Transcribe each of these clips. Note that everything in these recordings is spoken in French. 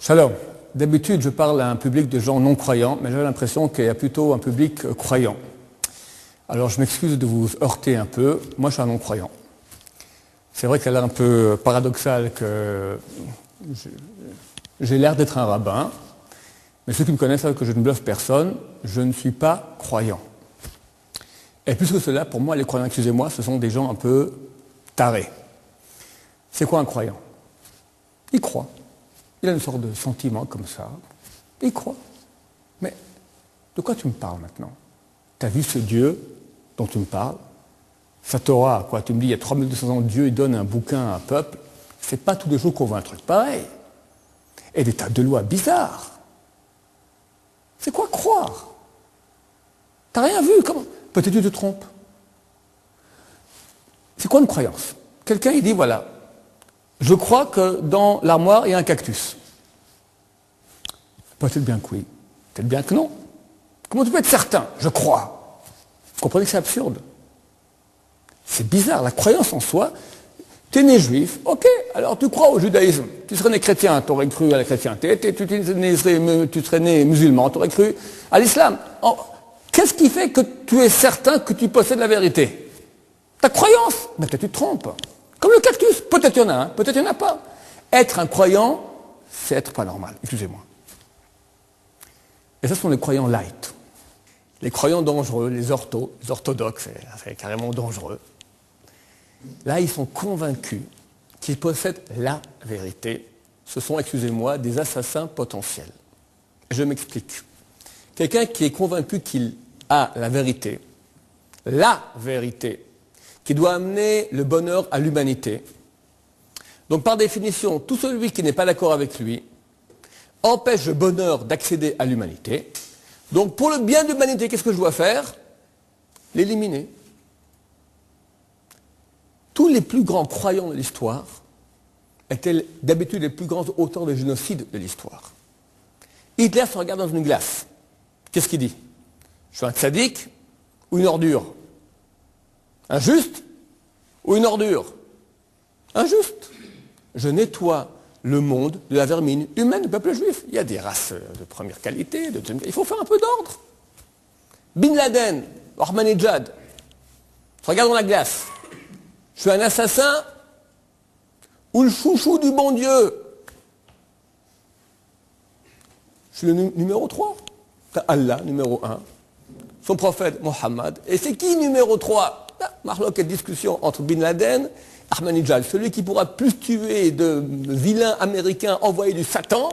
Shalom. D'habitude, je parle à un public de gens non croyants, mais j'ai l'impression qu'il y a plutôt un public croyant. Alors je m'excuse de vous heurter un peu. Moi, je suis un non-croyant. C'est vrai qu'elle est un peu paradoxal que j'ai l'air d'être un rabbin, mais ceux qui me connaissent savent que je ne bluffe personne. Je ne suis pas croyant. Et plus que cela, pour moi, les croyants, excusez-moi, ce sont des gens un peu tarés. C'est quoi un croyant? Il croit. Il a une sorte de sentiment comme ça. Il croit. Mais de quoi tu me parles maintenant? Tu as vu ce Dieu dont tu me parles? Sa Torah, quoi? Tu me dis, il y a 3200 ans, Dieu il donne un bouquin à un peuple. C'est pas tous les jours qu'on voit un truc pareil. Et des tas de lois bizarres. C'est quoi croire? T'as rien vu? Comment? Peut-être tu te trompes. C'est quoi une croyance? Quelqu'un il dit, voilà, je crois que dans l'armoire, il y a un cactus. Peut-être bien que oui, peut-être bien que non. Comment tu peux être certain? Je crois. Vous comprenez que c'est absurde? C'est bizarre, la croyance en soi. Tu es né juif, ok, alors tu crois au judaïsme. Tu serais né chrétien, tu aurais cru à la chrétienté. Tu serais né musulman, tu aurais cru à l'islam. Qu'est-ce qui fait que tu es certain que tu possèdes la vérité? Ta croyance. Mais peut-être tu te trompes. Comme le cactus, peut-être il y en a un, peut-être il n'y en a pas. Être un croyant, c'est être pas normal, excusez-moi. Et ça, ce sont les croyants light. Les croyants dangereux, les orthodoxes, c'est carrément dangereux. Là, ils sont convaincus qu'ils possèdent la vérité. Ce sont, excusez-moi, des assassins potentiels. Je m'explique. Quelqu'un qui est convaincu qu'il a la vérité, qui doit amener le bonheur à l'humanité. Donc par définition, tout celui qui n'est pas d'accord avec lui empêche le bonheur d'accéder à l'humanité. Donc pour le bien de l'humanité, qu'est-ce que je dois faire? L'éliminer. Tous les plus grands croyants de l'histoire étaient d'habitude les plus grands auteurs de génocide de l'histoire. Hitler se regarde dans une glace. Qu'est-ce qu'il dit? Je suis un tzaddik ou une ordure? Un juste ou une ordure? Un juste. Je nettoie le monde de la vermine humaine du peuple juif. Il y a des races de première qualité, il faut faire un peu d'ordre. Bin Laden, Ahmadinejad, se regarde dans la glace. Je suis un assassin ou le chouchou du bon Dieu? Je suis le numéro 3. T'as Allah, numéro 1. Son prophète, Mohammed. Et c'est qui numéro 3? Marlock et discussion entre Bin Laden et Ahmadinejad. Celui qui pourra plus tuer de vilains américains envoyés du Satan,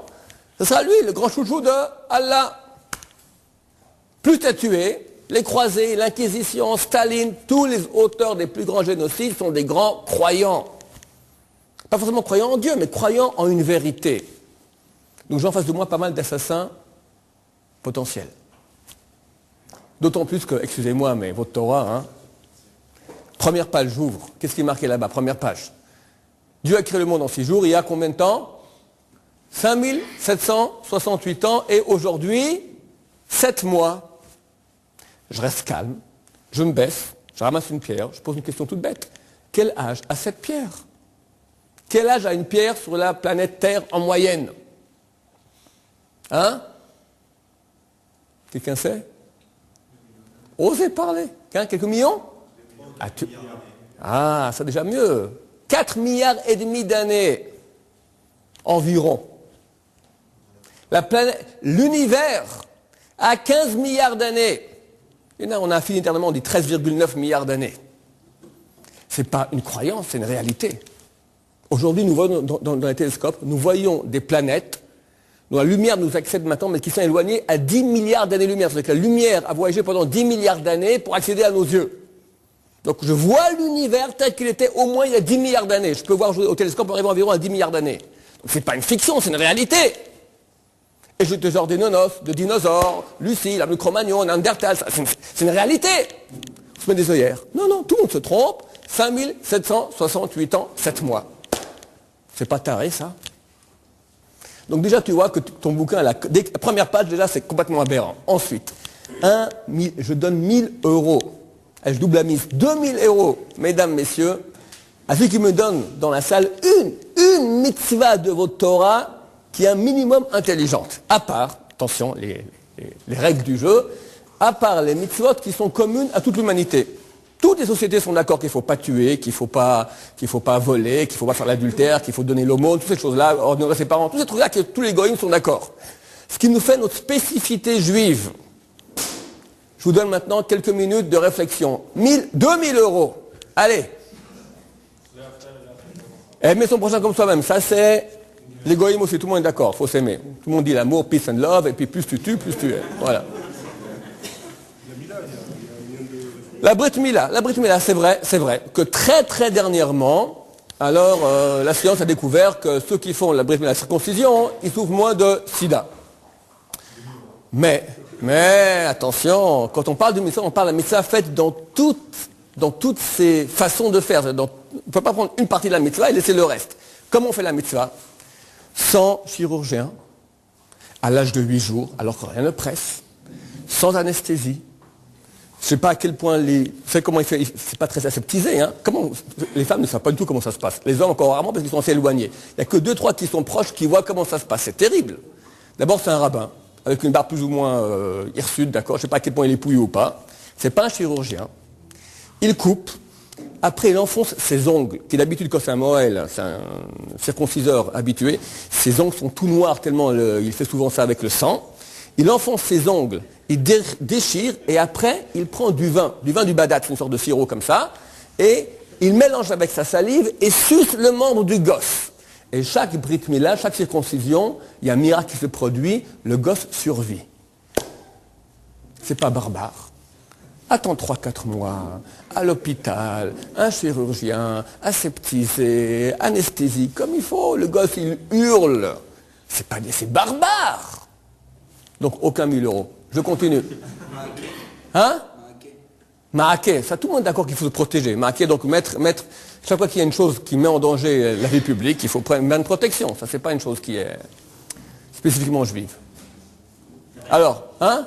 ce sera lui, le grand chouchou de Allah. Plus t'as tué, les croisés, l'Inquisition, Staline, tous les auteurs des plus grands génocides sont des grands croyants. Pas forcément croyants en Dieu, mais croyants en une vérité. Donc j'ai en face de moi pas mal d'assassins potentiels. D'autant plus que, excusez-moi, mais votre Torah, hein, première page, j'ouvre. Qu'est-ce qui est marqué là-bas? Première page. Dieu a créé le monde en 6 jours. Il y a combien de temps? 5768 ans. Et aujourd'hui, 7 mois. Je reste calme. Je me baisse. Je ramasse une pierre. Je pose une question toute bête. Quel âge a cette pierre? Quel âge a une pierre sur la planète Terre en moyenne? Hein? Quelqu'un sait? Osez parler. Quelques millions? Ah, c'est déjà mieux. 4 milliards et demi d'années environ. L'univers a 15 milliards d'années. Et là, on a infini éternellement, on dit 13,9 milliards d'années. Ce n'est pas une croyance, c'est une réalité. Aujourd'hui, nous voyons dans les télescopes, nous voyons des planètes dont la lumière nous accède maintenant, mais qui sont éloignées à 10 milliards d'années-lumière. C'est-à-dire que la lumière a voyagé pendant 10 milliards d'années pour accéder à nos yeux. Donc je vois l'univers tel qu'il était au moins il y a 10 milliards d'années. Je peux voir au télescope en arrivant environ à 10 milliards d'années. Donc c'est pas une fiction, c'est une réalité. Et je te genre des nonos, de dinosaures, Lucie, la Cro-Magnon, Néandertal, c'est une réalité. On se met des œillères. Non, tout le monde se trompe. 5768 ans, 7 mois. C'est pas taré ça? Donc déjà tu vois que ton bouquin, la première page déjà c'est complètement aberrant. Ensuite, je donne 1000 euros. Et je double la mise. 2000 euros, mesdames, messieurs, à ceux qui me donnent dans la salle une mitzvah de votre Torah qui est un minimum intelligente. À part, attention, les règles du jeu, à part les mitzvot qui sont communes à toute l'humanité. Toutes les sociétés sont d'accord qu'il ne faut pas tuer, qu'il ne faut pas voler, qu'il ne faut pas faire l'adultère, qu'il faut donner l'aumône, toutes ces choses-là, honorer ses parents, tous ces trucs-là que tous les goïms sont d'accord. Ce qui nous fait notre spécificité juive. Je vous donne maintenant quelques minutes de réflexion. 2000 euros. Allez. Aimer son prochain comme soi-même. Ça, c'est les goïms aussi. Tout le monde est d'accord. Il faut s'aimer. Tout le monde dit l'amour, peace and love. Et puis plus tu tues, plus tu es. Voilà. La Brit Mila, c'est vrai que très très dernièrement, alors la science a découvert que ceux qui font la Brit Mila, la circoncision, ils souffrent moins de sida. Mais attention, quand on parle de mitzvah, on parle de la mitzvah faite dans toutes ses façons de faire. On ne peut pas prendre une partie de la mitzvah et laisser le reste. Comment on fait la mitzvah? Sans chirurgien, à l'âge de 8 jours, alors que rien ne presse, sans anesthésie. Je ne sais pas à quel point comment il fait, c'est pas très aseptisé, hein. Les femmes ne savent pas du tout comment ça se passe. Les hommes encore rarement parce qu'ils sont assez éloignés. Il n'y a que 2-3 qui sont proches qui voient comment ça se passe. C'est terrible. D'abord, c'est un rabbin, avec une barbe plus ou moins hirsute, d'accord. Je ne sais pas à quel point il est pouillé ou pas. C'est pas un chirurgien. Il coupe. Après, il enfonce ses ongles, qui d'habitude, quand c'est un Moël, c'est un circonciseur habitué, ses ongles sont tout noirs tellement il fait souvent ça avec le sang. Il enfonce ses ongles, il déchire, et après, il prend du vin du badat, une sorte de sirop comme ça, et il mélange avec sa salive et suce le membre du gosse. Et chaque Brit Mila, chaque circoncision, il y a un miracle qui se produit, le gosse survit. C'est pas barbare. Attends 3-4 mois, à l'hôpital, un chirurgien, aseptisé, anesthésie, comme il faut, le gosse il hurle. C'est barbare. Donc aucun 1000 euros. Je continue. Hein? Maaké. Ça, tout le monde est d'accord qu'il faut se protéger. Maaké, donc mettre, chaque fois qu'il y a une chose qui met en danger la vie publique, il faut prendre une protection. Ça, c'est pas une chose qui est spécifiquement juive. Alors, hein?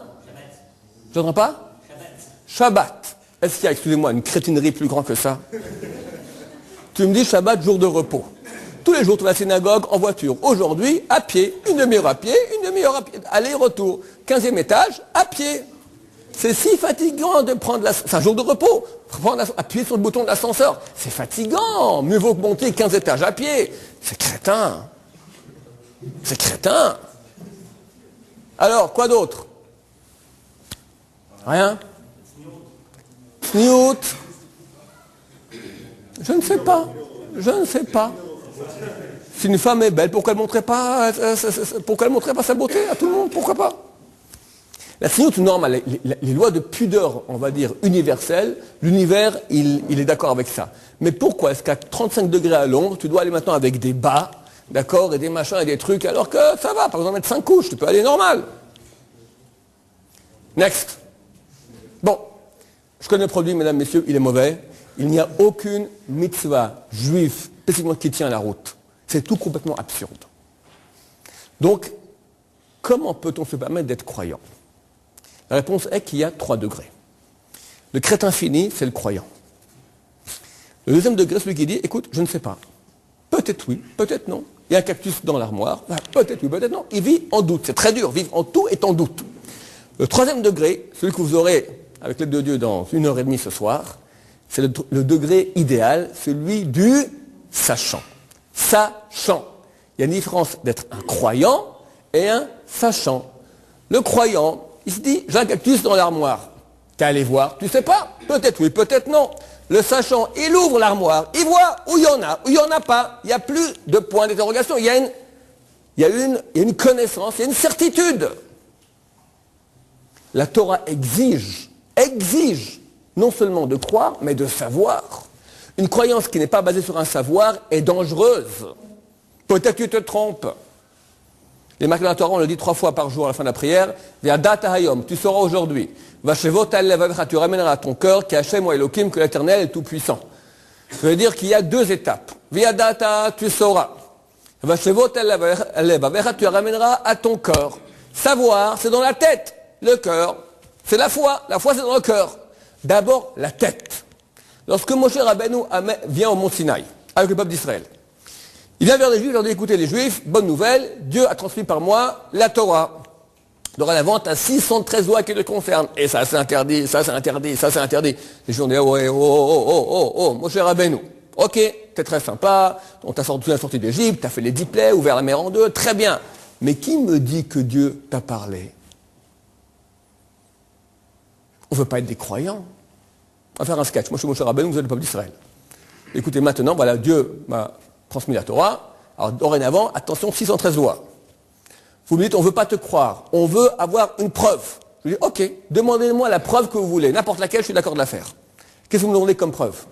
Je n'entends pas? Shabbat. Est-ce qu'il y a, excusez-moi, une crétinerie plus grande que ça? Tu me dis Shabbat, jour de repos. Tous les jours, tu vas à la synagogue en voiture. Aujourd'hui, à pied, une demi-heure à pied, aller-retour. 15e étage, à pied. C'est si fatigant de prendre c'est un jour de repos. Appuyer sur le bouton de l'ascenseur. C'est fatigant. Mieux vaut que monter 15 étages à pied. C'est crétin. C'est crétin. Alors, quoi d'autre? Rien? Sniout? Je ne sais pas. Si une femme est belle, pourquoi elle ne montrait pas sa beauté à tout le monde? Pourquoi pas? La sniout normale, les lois de pudeur, on va dire, universelles, l'univers, il est d'accord avec ça. Mais pourquoi est-ce qu'à 35 degrés à Londres, tu dois aller maintenant avec des bas, d'accord, et des machins et des trucs, alors que ça va, par exemple, mettre 5 couches, tu peux aller normal. Next. Bon, je connais le produit, mesdames, messieurs, il est mauvais. Il n'y a aucune mitzvah juive spécifiquement qui tient la route. C'est tout complètement absurde. Donc, comment peut-on se permettre d'être croyant? La réponse est qu'il y a 3 degrés. Le crétin fini, c'est le croyant. Le deuxième degré, celui qui dit, écoute, je ne sais pas. Peut-être oui, peut-être non. Il y a un cactus dans l'armoire. Peut-être oui, peut-être non. Il vit en doute. C'est très dur. Vivre en tout est en doute. Le troisième degré, celui que vous aurez avec l'aide de Dieu dans 1h30 ce soir, c'est le degré idéal, celui du sachant. Sachant. Il y a une différence d'être un croyant et un sachant. Le croyant, il se dit, j'ai un cactus dans l'armoire. T'es allé voir, tu sais pas? Peut-être oui, peut-être non. Le sachant, il ouvre l'armoire, il voit où il y en a, où il n'y en a pas. Il n'y a plus de point d'interrogation. Il y a une connaissance, il y a une certitude. La Torah exige non seulement de croire, mais de savoir. Une croyance qui n'est pas basée sur un savoir est dangereuse. Peut-être que tu te trompes. Les marques de la Torah, on le dit 3 fois par jour à la fin de la prière. Viadata hayom, tu sauras aujourd'hui. Vachevot al-levavecha, tu ramèneras à ton cœur qu'Hachem ou Elohim, que l'Éternel est tout-puissant. Ça veut dire qu'il y a 2 étapes. Viadata, tu sauras. Vachevot al-levavecha, tu ramèneras à ton cœur. Savoir, c'est dans la tête. Le cœur, c'est la foi. La foi, c'est dans le cœur. D'abord, la tête. Lorsque Moshe Rabbeinu vient au mont Sinaï, avec le peuple d'Israël, Il vient vers les Juifs, il leur dit, écoutez les Juifs, bonne nouvelle, Dieu a transmis par moi la Torah. Dorénavant, tu as 613 lois qui te concernent. Et ça, c'est interdit, ça, c'est interdit, ça, c'est interdit. Les Juifs ont dit, ouais, mon cher Rabbeinu. Ok, t'es très sympa, on t'a sorti d'Égypte, t'as fait les 10 plaies, ouvert la mer en deux, très bien. Mais qui me dit que Dieu t'a parlé? On ne veut pas être des croyants. On va faire un sketch. Moi, je suis Moshe Rabbeinu, vous êtes le peuple d'Israël. Écoutez, maintenant, voilà, Dieu m'a transmis la Torah. Alors, dorénavant, attention, 613 lois. Vous me dites, on ne veut pas te croire. On veut avoir une preuve. Je dis, ok, demandez-moi la preuve que vous voulez. N'importe laquelle, je suis d'accord de la faire. Qu'est-ce que vous me demandez comme preuve?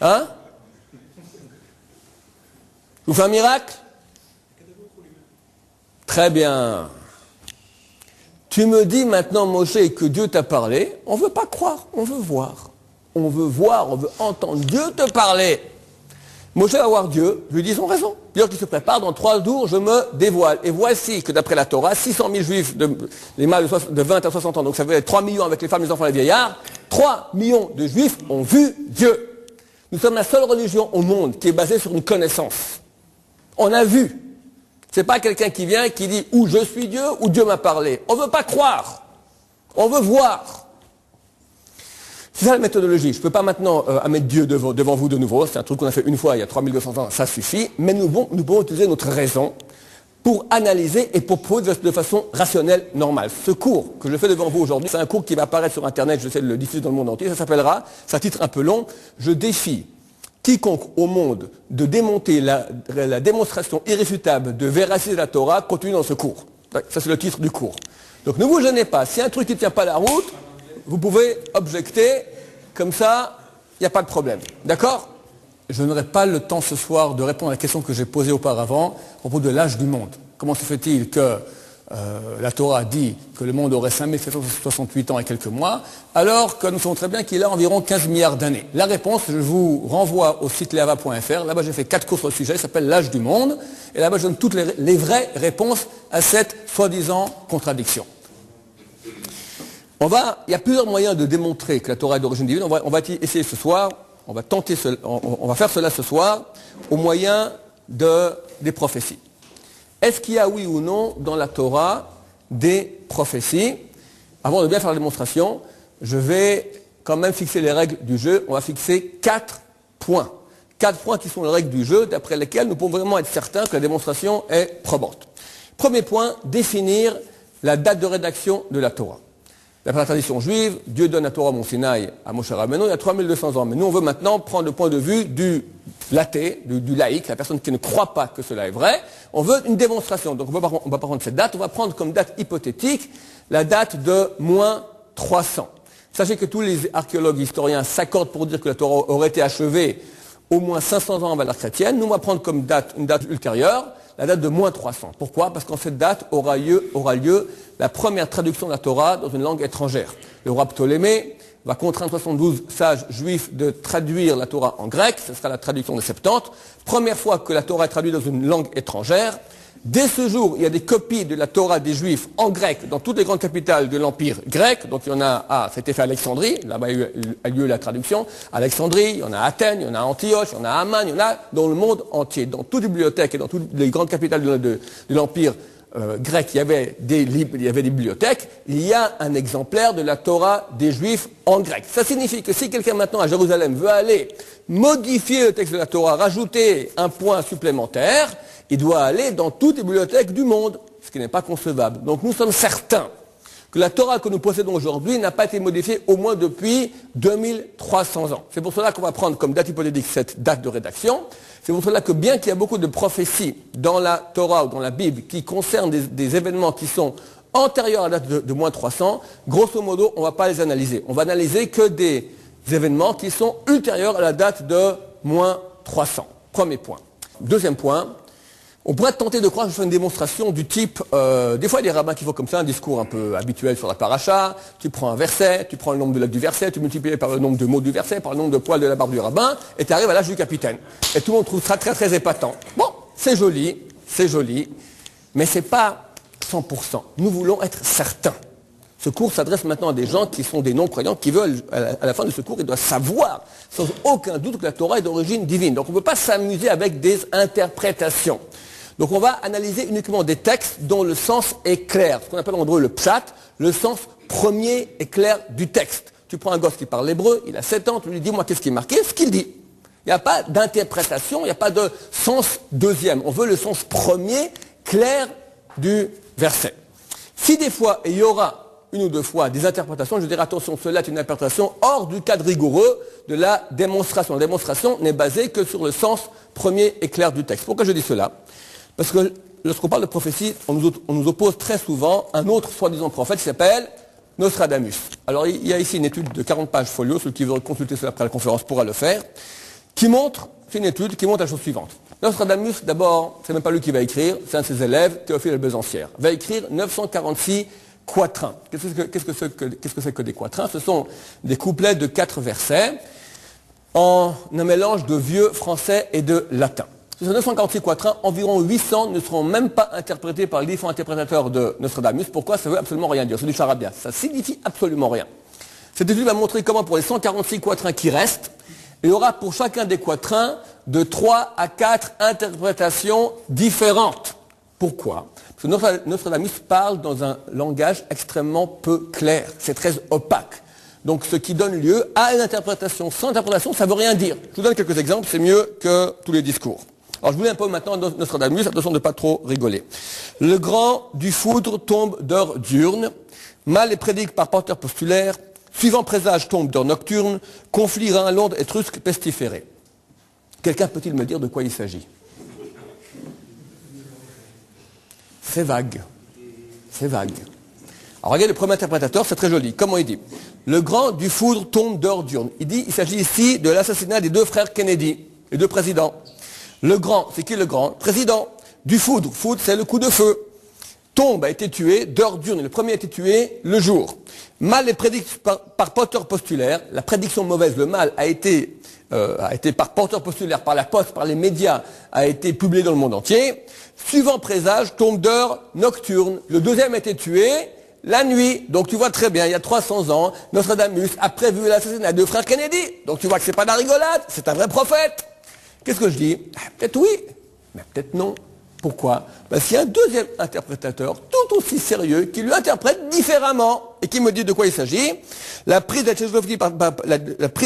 Hein? Je vous fais un miracle? Très bien. Tu me dis maintenant, Moshe, que Dieu t'a parlé. On ne veut pas croire, on veut voir. On veut voir, on veut entendre Dieu te parler. Moshe va voir Dieu, lui dit, ils ont raison. Dieu qui se prépare, dans 3 jours, je me dévoile. Et voici que d'après la Torah, 600 000 juifs, les mâles de 20 à 60 ans, donc ça veut être 3 millions avec les femmes, les enfants et les vieillards, 3 millions de juifs ont vu Dieu. Nous sommes la seule religion au monde qui est basée sur une connaissance. On a vu. C'est pas quelqu'un qui vient et qui dit ou je suis Dieu ou Dieu m'a parlé. On ne veut pas croire. On veut voir. C'est ça la méthodologie. Je ne peux pas maintenant mettre Dieu devant vous de nouveau. C'est un truc qu'on a fait une fois il y a 3200 ans, ça suffit. Mais nous pouvons utiliser notre raison pour analyser et pour prouver de façon rationnelle, normale. Ce cours que je fais devant vous aujourd'hui, c'est un cours qui va apparaître sur Internet, je sais de le diffuser dans le monde entier. Ça s'appellera, c'est un titre un peu long, je défie quiconque au monde de démonter la démonstration irréfutable de véracité de la Torah continue dans ce cours. Ça, c'est le titre du cours. Donc ne vous gênez pas. Si un truc qui ne tient pas la route, vous pouvez objecter. Comme ça, il n'y a pas de problème. D'accord? Je n'aurai pas le temps ce soir de répondre à la question que j'ai posée auparavant à propos de l'âge du monde. Comment se fait-il que la Torah dit que le monde aurait 5768 ans et quelques mois, alors que nous savons très bien qu'il a environ 15 milliards d'années. La réponse, je vous renvoie au site leava.fr. Là-bas, j'ai fait 4 cours sur le sujet, ça s'appelle l'âge du monde. Et là-bas, je donne toutes les vraies réponses à cette soi-disant contradiction. Il y a plusieurs moyens de démontrer que la Torah est d'origine divine. On va essayer ce soir, on va faire cela ce soir, au moyen des prophéties. Est-ce qu'il y a, oui ou non, dans la Torah, des prophéties? Avant de bien faire la démonstration, je vais quand même fixer les règles du jeu. On va fixer 4 points. 4 points qui sont les règles du jeu, d'après lesquelles nous pouvons vraiment être certains que la démonstration est probante. Premier point, définir la date de rédaction de la Torah. D'après la tradition juive, Dieu donne la Torah au Mont Sinaï à Moshe Rabbeinu il y a 3200 ans. Mais nous, on veut maintenant prendre le point de vue du l'athée, du laïc, la personne qui ne croit pas que cela est vrai. On veut une démonstration. Donc on ne va pas prendre cette date, on va prendre comme date hypothétique la date de moins 300. Sachez que tous les archéologues historiens s'accordent pour dire que la Torah aurait été achevée au moins 500 ans avant l'ère chrétienne. Nous, on va prendre comme date une date ultérieure, la date de moins 300. Pourquoi? Parce qu'en cette date aura lieu la première traduction de la Torah dans une langue étrangère. Le roi Ptolémée va contraindre 72 sages juifs de traduire la Torah en grec, ce sera la traduction de Septante. Première fois que la Torah est traduite dans une langue étrangère. Dès ce jour, il y a des copies de la Torah des Juifs en grec dans toutes les grandes capitales de l'Empire grec. Donc il y en a ça a été fait à Alexandrie, là-bas a lieu la traduction. Alexandrie, il y en a à Athènes, il y en a à Antioche, il y en a à Amman, il y en a dans le monde entier. Dans toutes les bibliothèques et dans toutes les grandes capitales de l'Empire grec, il y avait des bibliothèques. Il y a un exemplaire de la Torah des Juifs en grec. Ça signifie que si quelqu'un maintenant à Jérusalem veut aller modifier le texte de la Torah, rajouter un point supplémentaire, il doit aller dans toutes les bibliothèques du monde, ce qui n'est pas concevable. Donc nous sommes certains que la Torah que nous possédons aujourd'hui n'a pas été modifiée au moins depuis 2300 ans. C'est pour cela qu'on va prendre comme date hypothétique cette date de rédaction. C'est pour cela que bien qu'il y a beaucoup de prophéties dans la Torah ou dans la Bible qui concernent des événements qui sont antérieurs à la date de moins 300, grosso modo, on ne va pas les analyser. On va analyser que des événements qui sont ultérieurs à la date de moins 300. Premier point. Deuxième point. On pourrait tenter de croire que je fais une démonstration du type, des fois il y a des rabbins qui font comme ça, un discours un peu habituel sur la paracha, tu prends un verset, tu prends le nombre de lettres du verset, tu multiplies par le nombre de mots du verset, par le nombre de poils de la barbe du rabbin, et tu arrives à l'âge du capitaine. Et tout le monde trouve ça très très épatant. Bon, c'est joli, mais c'est pas 100%. Nous voulons être certains. Ce cours s'adresse maintenant à des gens qui sont des non-croyants, qui veulent, à la fin de ce cours, ils doivent savoir, sans aucun doute, que la Torah est d'origine divine. Donc on ne peut pas s'amuser avec des interprétations. Donc on va analyser uniquement des textes dont le sens est clair, ce qu'on appelle en hébreu le pshat, le sens premier et clair du texte. Tu prends un gosse qui parle l'hébreu, il a 7 ans, tu lui dis, moi, qu'est-ce qui est marqué? Ce qu'il dit. Il n'y a pas d'interprétation, il n'y a pas de sens deuxième. On veut le sens premier, clair du verset. Si des fois, et il y aura une ou deux fois des interprétations, je dirais attention, cela est une interprétation hors du cadre rigoureux de la démonstration. La démonstration n'est basée que sur le sens premier et clair du texte. Pourquoi je dis cela? Parce que lorsqu'on parle de prophétie, on nous oppose très souvent un autre soi-disant prophète qui s'appelle Nostradamus. Alors il y a ici une étude de 40 pages folio, celui qui veut consulter cela après la conférence pourra le faire, qui montre, c'est une étude qui montre la chose suivante. Nostradamus, d'abord, c'est même pas lui qui va écrire, c'est un de ses élèves, Théophile Besançon, va écrire 946 quatrains. Qu'est-ce que c'est que des quatrains? Ce sont des couplets de 4 versets en un mélange de vieux français et de latin. Sur ces 946 quatrains, environ 800 ne seront même pas interprétés par les différents interprétateurs de Nostradamus. Pourquoi? Ça ne veut absolument rien dire. C'est du charabia. Ça signifie absolument rien. Cette étude va montrer comment pour les 146 quatrains qui restent, il y aura pour chacun des quatrains de 3 à 4 interprétations différentes. Pourquoi? Parce que Nostradamus parle dans un langage extrêmement peu clair. C'est très opaque. Donc ce qui donne lieu à une interprétation. Sans interprétation, ça ne veut rien dire. Je vous donne quelques exemples, c'est mieux que tous les discours. Alors je vous lis un peu maintenant Nostradamus, attention de ne pas trop rigoler. Le grand du foudre tombe d'heure diurne, mal et prédique par porteur postulaire, suivant présage tombe d'heure nocturne, conflit Rhin, Londres, étrusque, pestiféré. Quelqu'un peut-il me dire de quoi il s'agit? C'est vague. C'est vague. Alors regardez le premier interprétateur, c'est très joli. Comment il dit? Le grand du foudre tombe d'heure diurne. Il dit, il s'agit ici de l'assassinat des 2 frères Kennedy, les 2 présidents. Le grand, c'est qui le grand? Président. Du foudre. Foudre, c'est le coup de feu. Tombe a été tué d'heure diurne. Le premier a été tué le jour. Mal est prédit par porteur postulaire. La prédiction mauvaise, le mal, a été par porteur postulaire, par la poste, par les médias, a été publié dans le monde entier. Suivant présage, tombe d'heure nocturne. Le deuxième a été tué la nuit. Donc tu vois très bien, il y a 300 ans, Nostradamus a prévu l'assassinat de frères Kennedy. Donc tu vois que c'est pas de la rigolade, c'est un vrai prophète. Qu'est-ce que je dis? Peut-être oui, mais peut-être non. Pourquoi? Parce qu'il y a un deuxième interprétateur, tout aussi sérieux, qui lui interprète différemment et qui me dit de quoi il s'agit. La prise de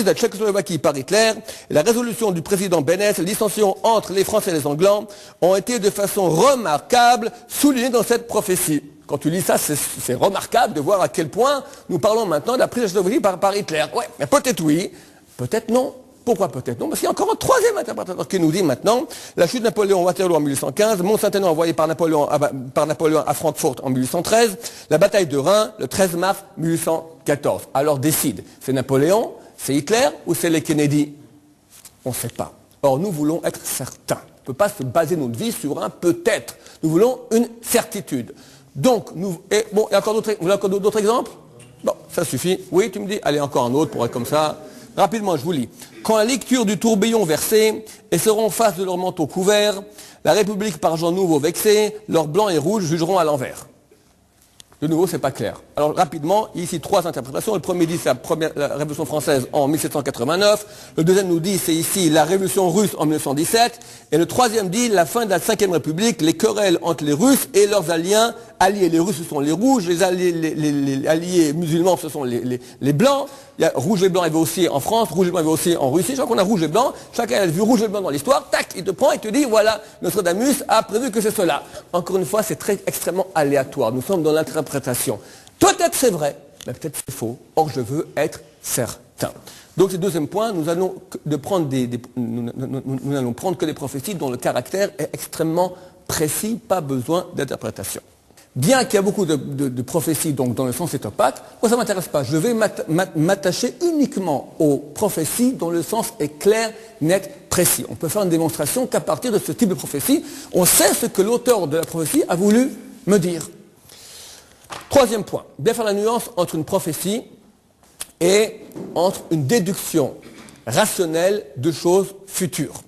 la Tchécoslovaquie par Hitler et la résolution du président Beneš, les dissensions entre les Français et les Anglais ont été de façon remarquable soulignées dans cette prophétie. Quand tu lis ça, c'est remarquable de voir à quel point nous parlons maintenant de la prise de la Tchécoslovaquie par Hitler. Ouais, mais peut-être oui, peut-être non. Pourquoi peut-être non? Parce qu'il y a encore un troisième interprétateur qui nous dit maintenant la chute de Napoléon à Waterloo en 1815, Mont-Saint-Étienne envoyé par Napoléon à Francfort en 1813, la bataille de Rhin le 13 mars 1814. Alors décide, c'est Napoléon, c'est Hitler ou c'est les Kennedy? On ne sait pas. Or nous voulons être certains. On ne peut pas se baser notre vie sur un peut-être. Nous voulons une certitude. Donc, il y a encore d'autres exemples? Bon, ça suffit. Oui, tu me dis, allez, encore un autre pour être comme ça. Rapidement, je vous lis. Quand la lecture du tourbillon versé, et seront face de leur manteau couvert, la République par gens nouveaux vexés, leurs blancs et rouges jugeront à l'envers. De nouveau, c'est pas clair. Alors rapidement, il y a ici 3 interprétations. Le premier dit c'est la Révolution française en 1789. Le deuxième nous dit c'est ici la Révolution russe en 1917. Et le troisième dit la fin de la Ve République, les querelles entre les Russes et leurs alliés. Les Russes, ce sont les rouges, les alliés musulmans, ce sont les blancs. Il y a rouge et blanc avait aussi en France, rouge et blanc avait aussi en Russie. Je crois qu'on a rouge et blanc. Chacun a vu rouge et blanc dans l'histoire. Tac, il te prend et te dit voilà, Nostradamus a prévu que c'est cela. Encore une fois, c'est extrêmement aléatoire. Nous sommes dans l'interprétation. Peut-être c'est vrai, mais peut-être c'est faux. Or, je veux être certain. Donc, c'est le deuxième point. Nous allons prendre que des prophéties dont le caractère est extrêmement précis, pas besoin d'interprétation. Bien qu'il y a beaucoup de prophéties, donc dans le sens est opaque, moi ça ne m'intéresse pas. Je vais m'attacher uniquement aux prophéties dont le sens est clair, net, précis. On peut faire une démonstration qu'à partir de ce type de prophétie, on sait ce que l'auteur de la prophétie a voulu me dire. Troisième point, bien faire la nuance entre une prophétie et entre une déduction rationnelle de choses futures.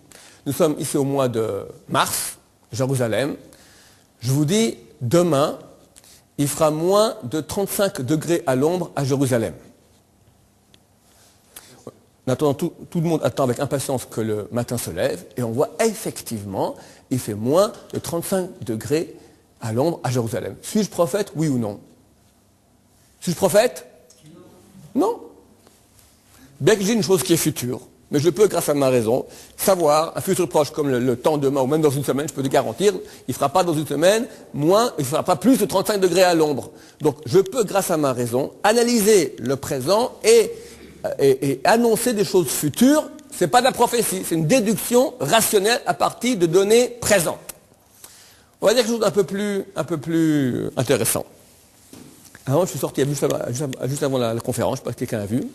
Nous sommes ici au mois de mars, Jérusalem. Je vous dis, demain, il fera moins de 35 degrés à l'ombre à Jérusalem. Maintenant, tout le monde attend avec impatience que le matin se lève, et on voit effectivement, il fait moins de 35 degrés à l'ombre à Jérusalem. Suis-je prophète, oui ou non? Suis-je prophète? Non. Bien que j'ai une chose qui est future, mais je peux, grâce à ma raison, savoir, un futur proche comme le temps demain, ou même dans une semaine, je peux te garantir, il ne fera pas dans une semaine, il ne fera pas plus de 35 degrés à l'ombre. Donc je peux, grâce à ma raison, analyser le présent et annoncer des choses futures. Ce n'est pas de la prophétie, c'est une déduction rationnelle à partir de données présentes. On va dire quelque chose d'un peu plus intéressant. Alors, je suis sorti juste avant la conférence, je ne sais pas si quelqu'un a vu.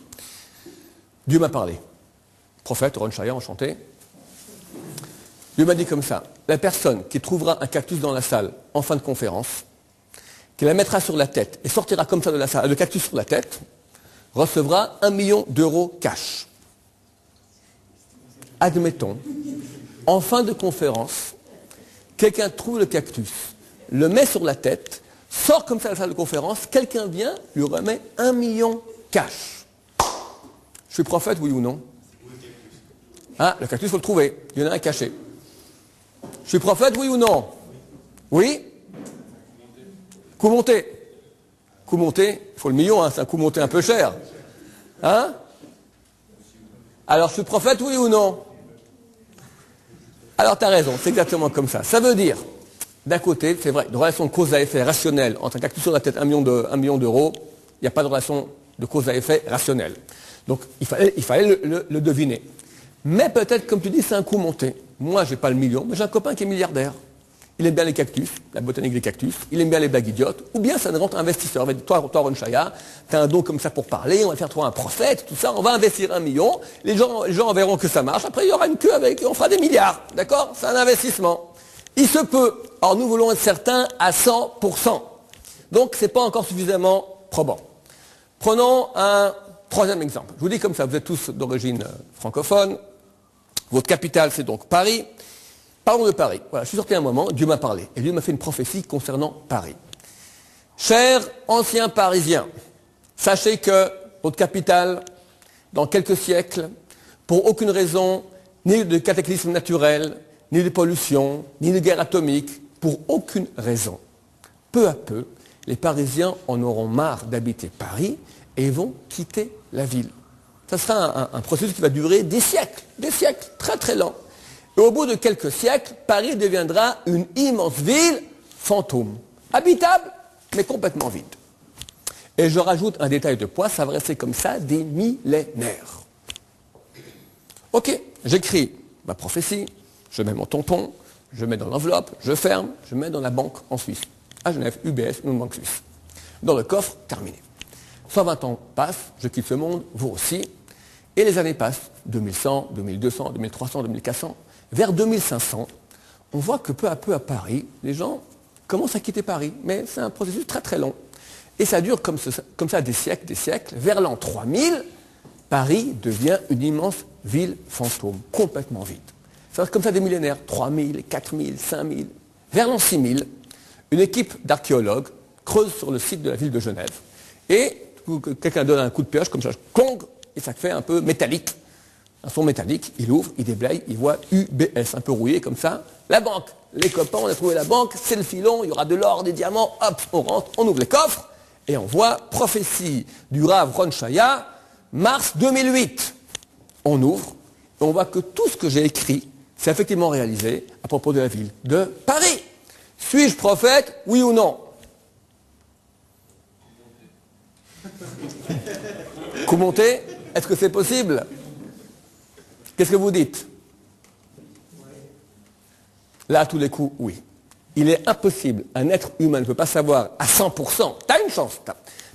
Dieu m'a parlé. Prophète, Ron Shaya, enchanté. Dieu m'a dit comme ça, la personne qui trouvera un cactus dans la salle en fin de conférence, qui la mettra sur la tête et sortira comme ça de la salle, le cactus sur la tête, recevra 1 million d'euros cash. Admettons, en fin de conférence, quelqu'un trouve le cactus, le met sur la tête, sort comme ça de la salle de conférence, quelqu'un vient, lui remet 1 million cash. Je suis prophète, oui ou non? Ah, le cactus, il faut le trouver. Il y en a un caché. Je suis prophète, oui ou non? Oui? Coût monté. Coût monté, il faut le million, hein, c'est un coût monté un peu cher. Hein? Alors, je suis prophète, oui ou non? Alors, tu as raison, c'est exactement comme ça. Ça veut dire, d'un côté, c'est vrai, une relation de cause à effet rationnelle entre un cactus sur la tête, 1 million d'euros, il n'y a pas de relation de cause à effet rationnelle. Donc, il fallait le deviner. Mais peut-être, comme tu dis, c'est un coup monté. Moi, je n'ai pas le million, mais j'ai un copain qui est milliardaire. Il aime bien les cactus, la botanique des cactus, il aime bien les blagues idiotes, ou bien c'est un grand investisseur. Toi, Ron Shaya, tu as un don comme ça pour parler, on va faire toi un prophète, tout ça, on va investir 1 million, les gens verront que ça marche, après il y aura une queue avec, on fera des milliards, d'accord? C'est un investissement. Il se peut. Or, nous voulons être certains à 100%. Donc, ce n'est pas encore suffisamment probant. Prenons un troisième exemple. Je vous dis comme ça, vous êtes tous d'origine francophone. Votre capitale, c'est donc Paris. Parlons de Paris. Voilà, je suis sorti un moment, Dieu m'a parlé. Et Dieu m'a fait une prophétie concernant Paris. Chers anciens Parisiens, sachez que votre capitale, dans quelques siècles, pour aucune raison, ni de cataclysme naturel, ni de pollution, ni de guerre atomique, pour aucune raison, peu à peu, les Parisiens en auront marre d'habiter Paris et vont quitter la ville. Ça sera un processus qui va durer des siècles, très très lent. Et au bout de quelques siècles, Paris deviendra une immense ville fantôme, habitable, mais complètement vide. Et je rajoute un détail de poids, ça va rester comme ça des millénaires. Ok, j'écris ma prophétie, je mets mon tampon, je mets dans l'enveloppe, je ferme, je mets dans la banque en Suisse. À Genève, UBS, une banque suisse. Dans le coffre, terminé. 120 ans passent, je quitte ce monde, vous aussi, et les années passent, 2100, 2200, 2300, 2400, vers 2500, on voit que peu à peu à Paris, les gens commencent à quitter Paris, mais c'est un processus très très long. Et ça dure comme ça des siècles, vers l'an 3000, Paris devient une immense ville fantôme, complètement vide. Ça va comme ça des millénaires, 3000, 4000, 5000, vers l'an 6000, une équipe d'archéologues creuse sur le site de la ville de Genève, et quelqu'un donne un coup de pioche, comme ça, clong, et ça fait un peu métallique. Un son métallique, il ouvre, il déblaye, il voit UBS, un peu rouillé comme ça. La banque, les copains, on a trouvé la banque, c'est le filon, il y aura de l'or, des diamants, hop, on rentre, on ouvre les coffres, et on voit prophétie du Rav Ron Shaya, mars 2008. On ouvre, et on voit que tout ce que j'ai écrit, c'est effectivement réalisé à propos de la ville de Paris. Suis-je prophète, oui ou non? Coup monté, est-ce que c'est possible? Qu'est-ce que vous dites? Là, à tous les coups, oui. Il est impossible, un être humain ne peut pas savoir à 100%, tu as une chance.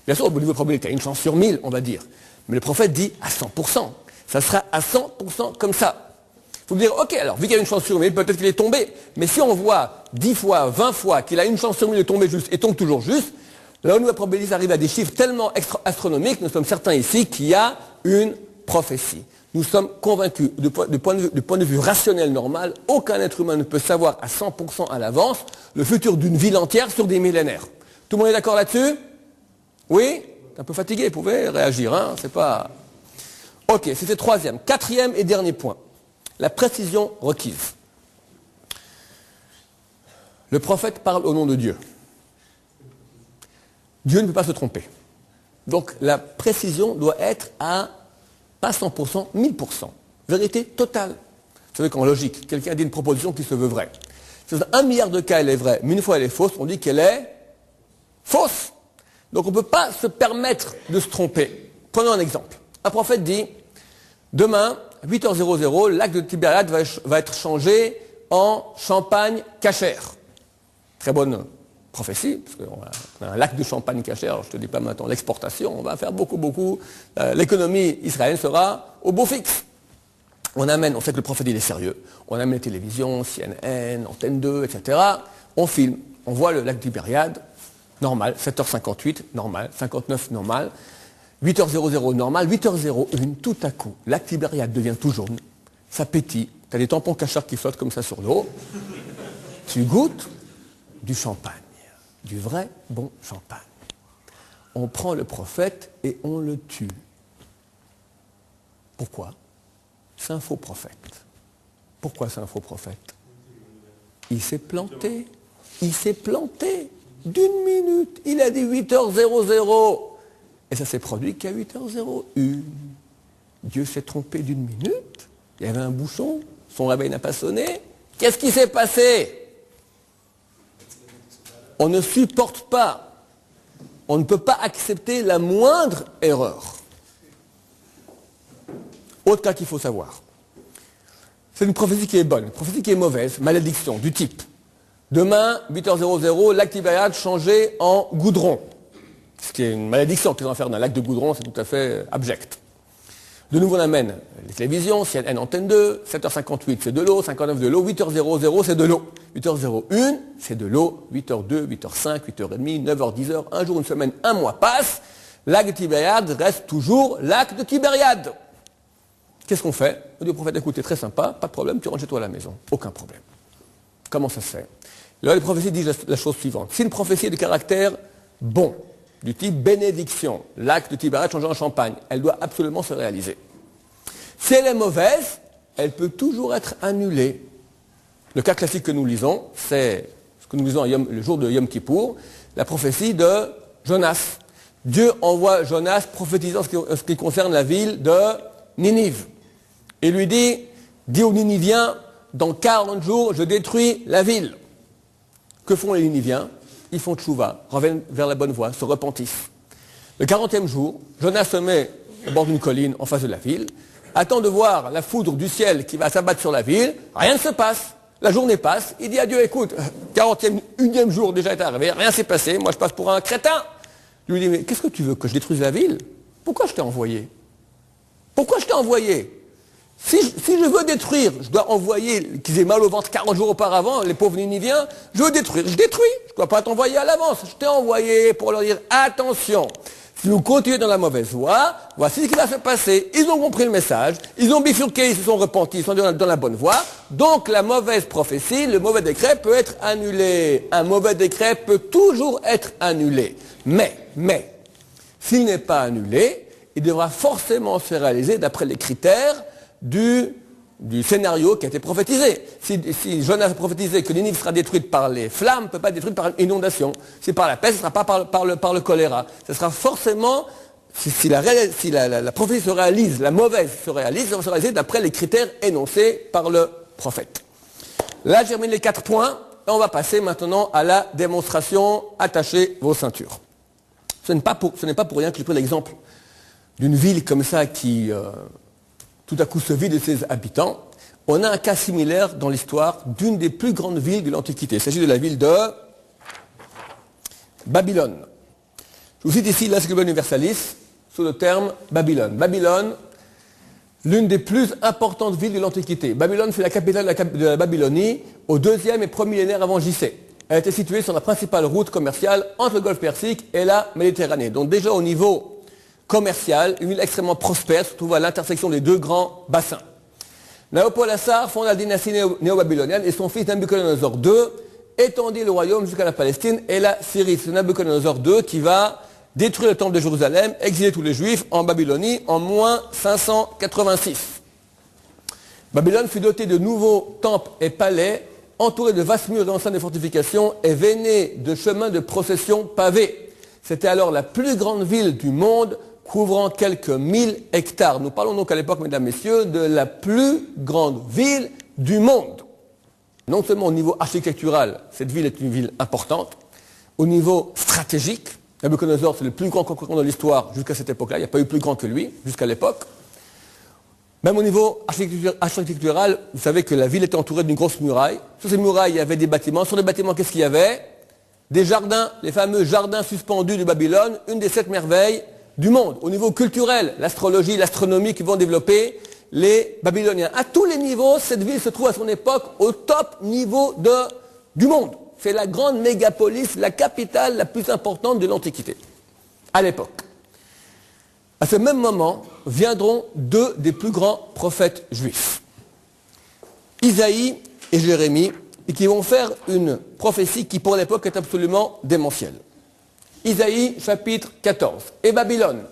Bien sûr, au niveau de probabilité, tu as une chance sur 1000, on va dire. Mais le prophète dit à 100%. Ça sera à 100% comme ça. Il faut dire, ok, alors, vu qu'il y a une chance sur 1000, peut-être qu'il est tombé. Mais si on voit 10 fois, 20 fois qu'il a une chance sur 1000 de tomber juste et tombe toujours juste, là où la probabilité arrive à des chiffres tellement astronomiques, nous sommes certains ici qu'il y a une prophétie. Nous sommes convaincus, du point de vue rationnel normal, aucun être humain ne peut savoir à 100% à l'avance le futur d'une ville entière sur des millénaires. Tout le monde est d'accord là-dessus? Oui? Un peu fatigué, vous pouvez réagir, hein? C'est pas... Ok, c'était troisième. Quatrième et dernier point. La précision requise. Le prophète parle au nom de Dieu. Dieu ne peut pas se tromper. Donc la précision doit être à, pas 100%, 1000%. Vérité totale. Vous savez qu'en logique, quelqu'un dit une proposition qui se veut vraie. Si dans 1 milliard de cas elle est vraie, mais une fois elle est fausse, on dit qu'elle est fausse. Donc on ne peut pas se permettre de se tromper. Prenons un exemple. Un prophète dit, demain, 8h00, le lac de Tibériade va être changé en champagne cachère. Très bonne prophétie, parce qu'on a un lac de champagne cachère, alors je ne te dis pas maintenant l'exportation, on va faire beaucoup, l'économie israélienne sera au beau fixe. On sait que le prophète il est sérieux, on amène les télévisions, CNN, Antenne 2, etc. On filme, on voit le lac de Tibériade, normal, 7h58, normal, 59, normal, 8h00, normal, 8h01, tout à coup, le lac Tibériade devient tout jaune, ça pétille, tu as des tampons cachards qui flottent comme ça sur l'eau, tu goûtes du champagne, du vrai bon champagne. On prend le prophète et on le tue. Pourquoi? C'est un faux prophète. Pourquoi c'est un faux prophète? Il s'est planté. Il s'est planté d'une minute. Il a dit 8h00. Et ça s'est produit qu'à 8h01. Dieu s'est trompé d'une minute. Il y avait un bouchon. Son réveil n'a pas sonné. Qu'est-ce qui s'est passé? On ne supporte pas. On ne peut pas accepter la moindre erreur. Autre cas qu'il faut savoir. C'est une prophétie qui est bonne, une prophétie qui est mauvaise, malédiction, du type. Demain, 8h00, lac Tibériade changé en goudron. Ce qui est une malédiction qu'ils vont faire d'un lac de goudron, c'est tout à fait abject. De nouveau, on amène les télévisions, CNN, Antenne 2, 7h58, c'est de l'eau, 59 de l'eau, 8h00, c'est de l'eau. 8h01, c'est de l'eau, 8h02, 8h05, 8h30, 9h, 10h, un jour, une semaine, un mois passe, lac de Tibériade reste toujours lac de Tibériade. Qu'est-ce qu'on fait? On dit au prophète, écoutez, très sympa, pas de problème, tu rentres chez toi à la maison. Aucun problème. Comment ça se fait? Là, les prophéties disent la chose suivante. Si une prophétie est de caractère bon, du type bénédiction, lac de Tibériade changé en champagne, elle doit absolument se réaliser. Si elle est mauvaise, elle peut toujours être annulée. Le cas classique que nous lisons, c'est ce que nous lisons le jour de Yom Kippour, la prophétie de Jonas. Dieu envoie Jonas prophétisant ce qui concerne la ville de Ninive. Il lui dit, dis aux Niniviens, dans 40 jours, je détruis la ville. Que font les Niniviens? Ils font tchouva, reviennent vers la bonne voie, se repentissent. Le 40e jour, Jonas se met au bord d'une colline en face de la ville, attend de voir la foudre du ciel qui va s'abattre sur la ville, rien ne se passe. La journée passe, il dit à Dieu, écoute, 41e jour déjà est arrivé, rien s'est passé, moi je passe pour un crétin. Je lui dis, mais qu'est-ce que tu veux, que je détruise la ville? Pourquoi je t'ai envoyé? Pourquoi je t'ai envoyé? Si je veux détruire, je dois envoyer qu'ils aient mal au ventre 40 jours auparavant, les pauvres Niniviens, je veux détruire, je détruis. Je ne dois pas t'envoyer à l'avance. Je t'ai envoyé pour leur dire, attention, si vous continuez dans la mauvaise voie, voici ce qui va se passer. Ils ont compris le message, ils ont bifurqué, ils se sont repentis, ils sont dans la bonne voie. Donc la mauvaise prophétie, le mauvais décret peut être annulé. Un mauvais décret peut toujours être annulé. Mais, s'il n'est pas annulé, il devra forcément se réaliser d'après les critères du scénario qui a été prophétisé. Si Jonas a prophétisé que Ninive sera détruite par les flammes, ne peut pas être détruite par une inondation. Si par la peste, ce ne sera pas par le choléra. Ce sera forcément, si la prophétie se réalise, la mauvaise se réalise, ça va se réaliser d'après les critères énoncés par le prophète. Là, j'ai terminé les 4 points, et on va passer maintenant à la démonstration. Attachez vos ceintures. Ce n'est pas pour rien que je prends l'exemple d'une ville comme ça qui, tout à coup, se vide de ses habitants. On a un cas similaire dans l'histoire d'une des plus grandes villes de l'Antiquité. Il s'agit de la ville de Babylone. Je vous cite ici l'Encyclopédie Universalis sous le terme Babylone. Babylone, l'une des plus importantes villes de l'Antiquité. Babylone fut la capitale de la Babylonie au 2e et 1er millénaire avant JC. Elle était située sur la principale route commerciale entre le Golfe Persique et la Méditerranée. Donc déjà au niveau commercial, une ville extrêmement prospère, se trouve à l'intersection des deux grands bassins. Naopolassar fonde la dynastie néo-babylonienne et son fils Nabuchodonosor II étendit le royaume jusqu'à la Palestine et la Syrie. C'est Nabuchodonosor II qui va détruire le temple de Jérusalem, exiler tous les Juifs en Babylonie en moins 586. Babylone fut dotée de nouveaux temples et palais, entourés de vastes murs d'enceintes de fortifications et veinés de chemins de procession pavés. C'était alors la plus grande ville du monde, couvrant quelques 1000 hectares. Nous parlons donc à l'époque, mesdames, messieurs, de la plus grande ville du monde. Non seulement au niveau architectural, cette ville est une ville importante, au niveau stratégique, Nabuchodonosor, c'est le plus grand conquérant de l'histoire jusqu'à cette époque-là, il n'y a pas eu plus grand que lui, jusqu'à l'époque. Même au niveau architectural, vous savez que la ville était entourée d'une grosse muraille. Sur ces murailles, il y avait des bâtiments. Sur les bâtiments, qu'est-ce qu'il y avait? Des jardins, les fameux jardins suspendus de Babylone, une des 7 merveilles du monde. Au niveau culturel, l'astrologie, l'astronomie qui vont développer les Babyloniens. À tous les niveaux, cette ville se trouve à son époque au top niveau du monde. C'est la grande mégapolis, la capitale la plus importante de l'Antiquité, à l'époque. À ce même moment, viendront 2 des plus grands prophètes juifs, Isaïe et Jérémie, et qui vont faire une prophétie qui pour l'époque est absolument démentielle. Isaïe chapitre 14. Et Babylone,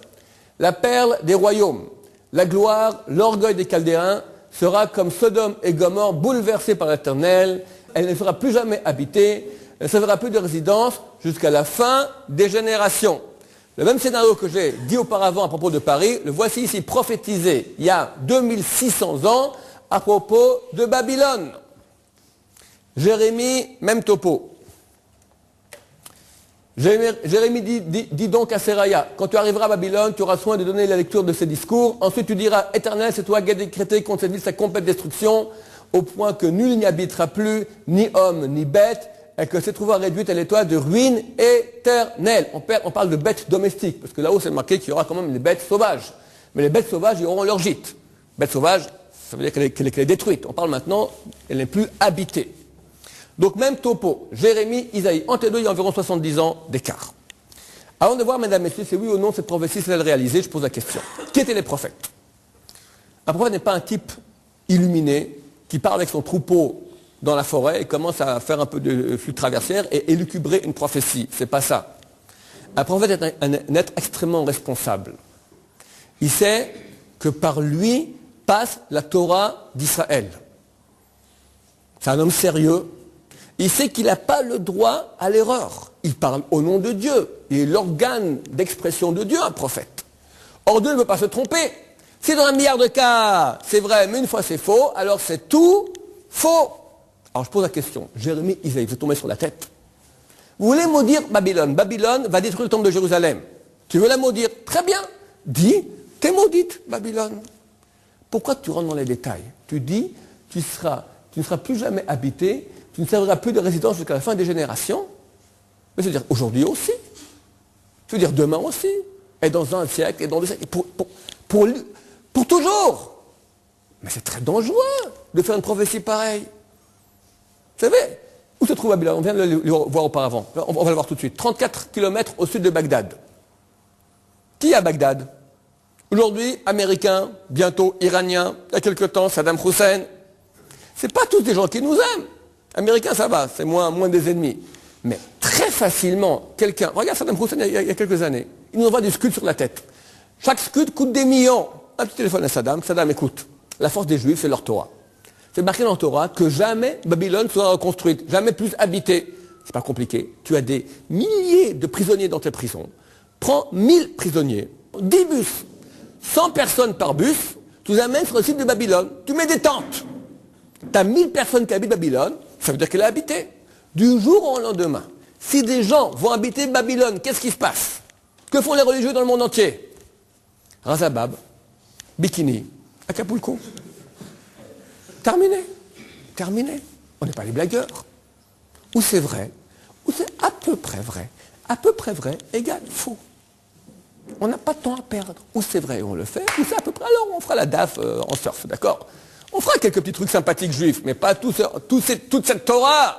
la perle des royaumes, la gloire, l'orgueil des Chaldéens, sera comme Sodome et Gomorrhe bouleversée par l'Éternel. Elle ne sera plus jamais habitée, elle ne servira plus de résidence jusqu'à la fin des générations. Le même scénario que j'ai dit auparavant à propos de Paris, le voici ici prophétisé il y a 2600 ans à propos de Babylone. Jérémie, même topo. Jérémie dit donc à Seraya, quand tu arriveras à Babylone, tu auras soin de donner la lecture de ces discours. Ensuite tu diras, Éternel, c'est toi qui as décrété contre cette ville sa complète destruction, au point que nul n'y habitera plus, ni homme, ni bête, et que cette trouva réduite à l'état de ruine éternelle. On parle de bêtes domestiques, parce que là-haut c'est marqué qu'il y aura quand même les bêtes sauvages. Mais les bêtes sauvages, ils auront leur gîte. Bête sauvage, ça veut dire qu'elle est détruite. On parle maintenant, elle n'est plus habitée. Donc même topo, Jérémie, Isaïe, entre les deux, il y a environ 70 ans d'écart. Avant de voir, mesdames et messieurs, c'est oui ou non cette prophétie s'est-elle réalisée, je pose la question. Qui étaient les prophètes? Un prophète n'est pas un type illuminé qui part avec son troupeau dans la forêt et commence à faire un peu de flûte traversière et élucubrer une prophétie. C'est pas ça. Un prophète est un être extrêmement responsable. Il sait que par lui passe la Torah d'Israël. C'est un homme sérieux. Il sait qu'il n'a pas le droit à l'erreur. Il parle au nom de Dieu. Il est l'organe d'expression de Dieu, un prophète. Or, Dieu ne peut pas se tromper. Si dans 1 milliard de cas, c'est vrai, mais une fois c'est faux, alors c'est tout faux. Alors je pose la question. Jérémie, Isaïe, vous êtes tombé sur la tête. Vous voulez maudire Babylone? Babylone va détruire le temple de Jérusalem. Tu veux la maudire? Très bien. Dis, t'es maudite, Babylone. Pourquoi tu rentres dans les détails? Tu dis, tu ne seras plus jamais habité, tu ne serviras plus de résidence jusqu'à la fin des générations. Mais je veux dire aujourd'hui aussi. Je veux dire demain aussi. Et dans un siècle, et dans 2 siècles. Pour toujours. Mais c'est très dangereux de faire une prophétie pareille. Vous savez, où se trouve Babylone? On vient de le voir auparavant. On va le voir tout de suite. 34 km au sud de Bagdad. Qui est à Bagdad? Aujourd'hui, Américains, bientôt Iraniens, il y a quelque temps, Saddam Hussein. Ce n'est pas tous des gens qui nous aiment. Américains, ça va, c'est moins des ennemis. Mais très facilement, quelqu'un... Regarde Saddam Hussein il y a quelques années. Il nous envoie du scud sur la tête. Chaque scud coûte des millions. Un petit téléphone à Saddam. Saddam, écoute, la force des Juifs, c'est leur Torah. C'est marqué dans la Torah que jamais Babylone sera reconstruite, jamais plus habitée. C'est pas compliqué. Tu as des milliers de prisonniers dans tes prisons. Prends 1000 prisonniers, 10 bus, 100 personnes par bus, tu les amènes sur le site de Babylone. Tu mets des tentes. Tu as 1000 personnes qui habitent Babylone, ça veut dire qu'elle est habitée. Du jour au lendemain, si des gens vont habiter Babylone, qu'est-ce qui se passe? Que font les religieux dans le monde entier? Razabab, bikini, Acapulco. Terminé. Terminé. On n'est pas les blagueurs. Ou c'est vrai, ou c'est à peu près vrai. À peu près vrai égale faux. On n'a pas de temps à perdre. Ou c'est vrai, on le fait, ou c'est à peu près. Alors on fera la DAF en surf, d'accord? On fera quelques petits trucs sympathiques juifs, mais pas toute cette Torah.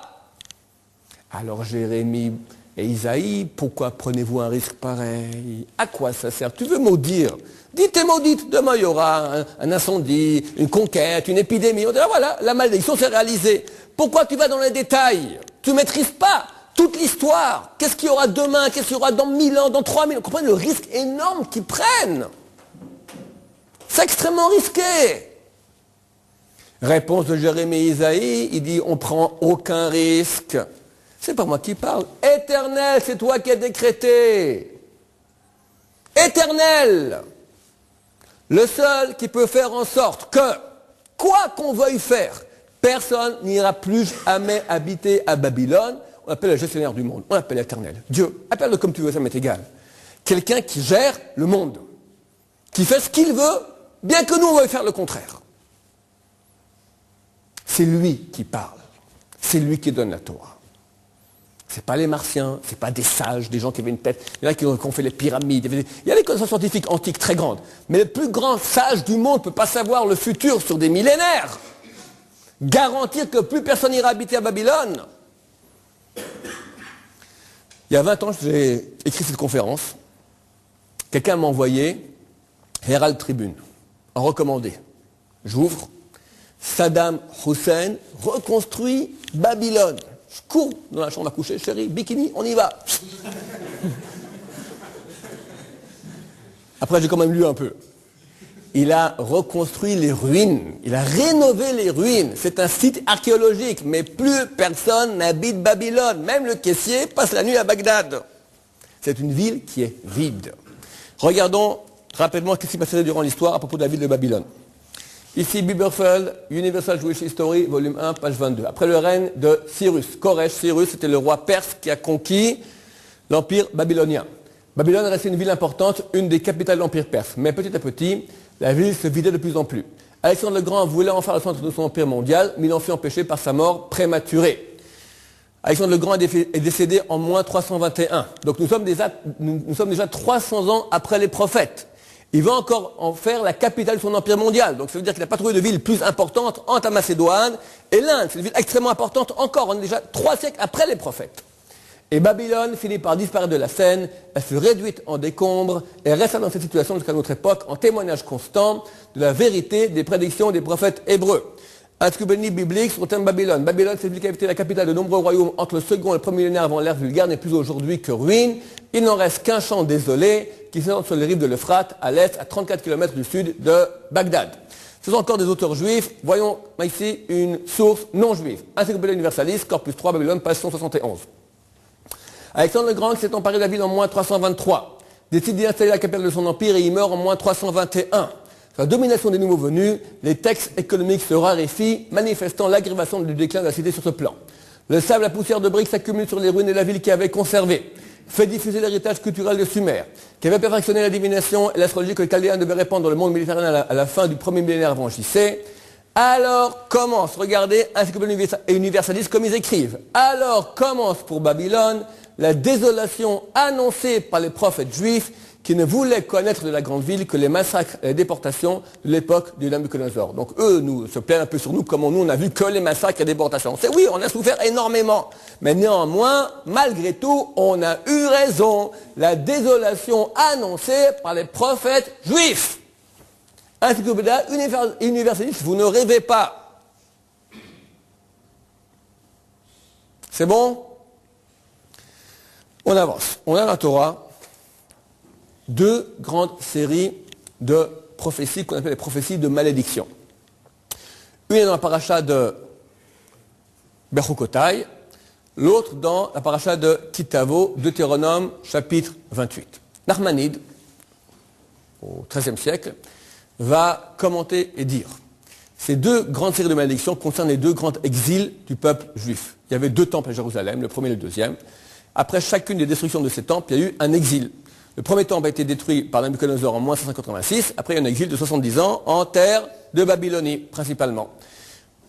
Alors Jérémie et Isaïe, pourquoi prenez-vous un risque pareil? À quoi ça sert? Tu veux maudire? Dis t'es maudite, demain il y aura un incendie, une conquête, une épidémie. On dira voilà, la malédiction s'est réalisée. Pourquoi tu vas dans les détails? Tu ne maîtrises pas toute l'histoire. Qu'est-ce qu'il y aura demain? Qu'est-ce qu'il y aura dans 1000 ans, dans 3000 ans? Vous comprenez le risque énorme qu'ils prennent? C'est extrêmement risqué. Réponse de Jérémie Isaïe, il dit on prend aucun risque. C'est pas moi qui parle. Éternel, c'est toi qui as décrété. Éternel. Le seul qui peut faire en sorte que, quoi qu'on veuille faire, personne n'ira plus jamais habiter à Babylone. On appelle le gestionnaire du monde. On l'appelle l'Éternel. Dieu. Appelle-le comme tu veux, ça m'est égal. Quelqu'un qui gère le monde. Qui fait ce qu'il veut, bien que nous, on veuille faire le contraire. C'est lui qui parle. C'est lui qui donne la Torah. Ce n'est pas les martiens, ce n'est pas des sages, des gens qui avaient une tête. Il y en a qui ont fait les pyramides. Il y a des connaissances scientifiques antiques très grandes. Mais le plus grand sage du monde ne peut pas savoir le futur sur des millénaires. Garantir que plus personne n'ira habiter à Babylone. Il y a 20 ans, j'ai écrit cette conférence. Quelqu'un m'a envoyé Herald Tribune, en recommandé. J'ouvre. Saddam Hussein reconstruit Babylone. Je cours dans la chambre à coucher, chérie, bikini, on y va. Après, j'ai quand même lu un peu. Il a reconstruit les ruines, il a rénové les ruines. C'est un site archéologique, mais plus personne n'habite Babylone. Même le caissier passe la nuit à Bagdad. C'est une ville qui est vide. Regardons rapidement ce qui s'est passé durant l'histoire à propos de la ville de Babylone. Ici, Biberfeld, Universal Jewish History, volume 1, page 22. Après le règne de Cyrus. Koresh, Cyrus, c'était le roi perse qui a conquis l'empire babylonien. Babylone restait une ville importante, une des capitales de l'empire perse. Mais petit à petit, la ville se vidait de plus en plus. Alexandre le Grand voulait en faire le centre de son empire mondial, mais il en fut empêché par sa mort prématurée. Alexandre le Grand est décédé en moins 321. Donc nous sommes déjà 300 ans après les prophètes. Il va encore en faire la capitale de son empire mondial. Donc ça veut dire qu'il n'a pas trouvé de ville plus importante entre la Macédoine et l'Inde. C'est une ville extrêmement importante encore. On est déjà 3 siècles après les prophètes. Et Babylone finit par disparaître de la scène. Elle fut réduite en décombres et reste dans cette situation jusqu'à notre époque en témoignage constant de la vérité des prédictions des prophètes hébreux. Un scoubénie biblique sur le thème Babylone. Babylone, c'est une ville qui a été la capitale de nombreux royaumes entre le second et le premier millénaire avant l'ère vulgaire, n'est plus aujourd'hui que ruine. Il n'en reste qu'un champ désolé qui s'étend sur les rives de l'Euphrate, à l'est, à 34 km du sud de Bagdad. Ce sont encore des auteurs juifs. Voyons ici une source non juive. Encyclopédie universaliste, corpus 3, Babylone, page 171. Alexandre le Grand, qui s'est emparé de la ville en moins 323, décide d'y installer la capitale de son empire et il meurt en moins 321. Sur la domination des nouveaux venus, les textes économiques se raréfient, manifestant l'aggravation du déclin de la cité sur ce plan. Le sable, la poussière de briques s'accumule sur les ruines de la ville qui avait conservé, fait diffuser l'héritage culturel de Sumer, qui avait perfectionné la divination et l'astrologie que les Chaldéens devaient répandre dans le monde méditerranéen à la fin du premier millénaire avant JC. Alors commence, regardez, Encyclopédie universaliste comme ils écrivent. Alors commence pour Babylone la désolation annoncée par les prophètes juifs qui ne voulaient connaître de la grande ville que les massacres et les déportations de l'époque du Nabucodonosor. Donc eux nous se plaignent un peu sur nous, comment nous on n'a vu que les massacres et les déportations. C'est oui, on a souffert énormément. Mais néanmoins, malgré tout, on a eu raison. La désolation annoncée par les prophètes juifs. Encyclopédie universaliste, vous ne rêvez pas. C'est bon? On avance. On a la Torah. 2 grandes séries de prophéties qu'on appelle les prophéties de malédiction. Une est dans la paracha de Bechukotai, l'autre dans la paracha de Kitavo, Deutéronome, chapitre 28. Nachmanide, au XIIIe siècle, va commenter et dire ces 2 grandes séries de malédictions concernent les 2 grands exils du peuple juif. Il y avait 2 temples à Jérusalem, le premier et le deuxième. Après chacune des destructions de ces temples, il y a eu un exil. Le premier temple a été détruit par Nabucodonosor en moins 586. Après, il y a un exil de 70 ans en terre de Babylonie, principalement.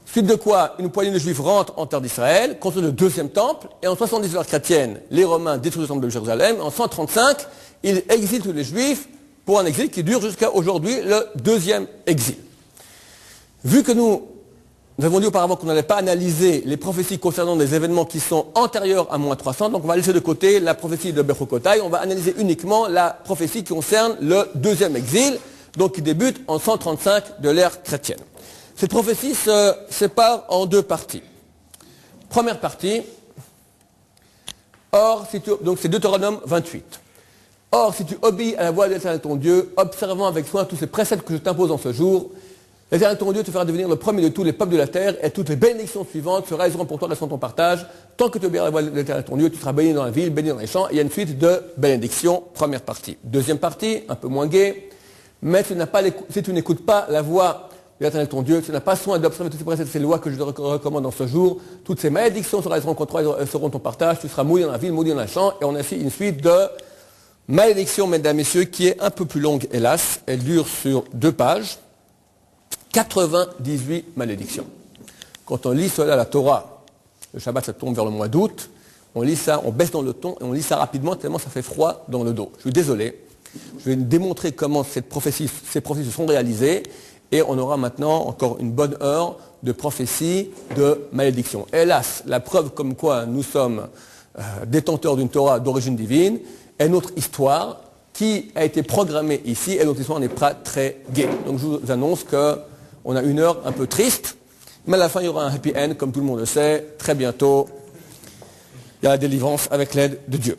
Suite de quoi, une poignée de Juifs rentrent en terre d'Israël, construisent le 2e temple, et en 70 heures chrétiennes, les Romains détruisent le temple de Jérusalem. En 135, ils exilent tous les Juifs pour un exil qui dure jusqu'à aujourd'hui, le 2e exil. Vu que nous avons dit auparavant qu'on n'allait pas analyser les prophéties concernant des événements qui sont antérieurs à moins 300, donc on va laisser de côté la prophétie de Bechukotai, on va analyser uniquement la prophétie qui concerne le 2e exil, donc qui débute en 135 de l'ère chrétienne. Cette prophétie se sépare en 2 parties. Première partie, Or, donc c'est Deutéronome 28. Or, si tu obéis à la voix de l'Éternel ton Dieu, observant avec soin tous ces préceptes que je t'impose en ce jour, l'Éternel ton Dieu te fera devenir le premier de tous les peuples de la terre, et toutes les bénédictions suivantes se réaliseront pour toi, restant ton partage. Tant que tu obéiras à la voix de l'Éternel ton Dieu, tu seras béni dans la ville, béni dans les champs. Et il y a une suite de bénédictions, première partie. Deuxième partie, un peu moins gaie. Mais si tu n'écoutes pas la voix de l'Éternel ton Dieu, tu n'as pas soin d'observer toutes ces préceptes, ces lois que je te recommande en ce jour, toutes ces malédictions se réaliseront contre toi et seront ton partage. Tu seras maudit dans la ville, maudit dans les champs. Et on a ici une suite de malédictions, mesdames, messieurs, qui est un peu plus longue, hélas. Elle dure sur 2 pages. 98 malédictions. Quand on lit cela à la Torah, le Shabbat ça tombe vers le mois d'août, on lit ça, on baisse dans le ton et on lit ça rapidement tellement ça fait froid dans le dos. Je suis désolé, je vais démontrer comment ces prophéties se sont réalisées et on aura maintenant encore une bonne heure de prophéties de malédiction. Hélas, la preuve comme quoi nous sommes détenteurs d'une Torah d'origine divine est notre histoire qui a été programmée ici et notre histoire n'est pas très gaie. Donc je vous annonce qu'on a une heure un peu triste, mais à la fin il y aura un happy end, comme tout le monde le sait, très bientôt. Il y a la délivrance avec l'aide de Dieu.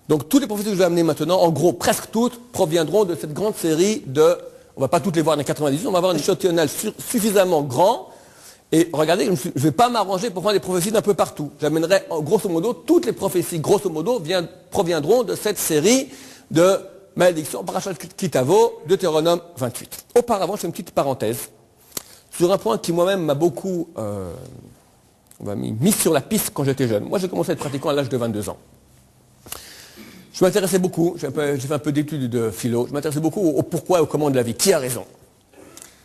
Donc toutes les prophéties que je vais amener maintenant, en gros presque toutes, proviendront de cette grande série de, on ne va pas toutes les voir dans les 98, on va avoir un échantillonnage suffisamment grand. Et regardez, je ne vais pas m'arranger pour prendre des prophéties d'un peu partout. J'amènerai, grosso modo, toutes les prophéties, grosso modo, proviendront de cette série de malédictions, Parashat Kitavo, Deutéronome 28. Auparavant, je fais une petite parenthèse sur un point qui moi-même m'a beaucoup mis sur la piste quand j'étais jeune. Moi, j'ai commencé à être pratiquant à l'âge de 22 ans. Je m'intéressais beaucoup, j'ai fait un peu d'études de philo, je m'intéressais beaucoup au pourquoi et au comment de la vie. Qui a raison?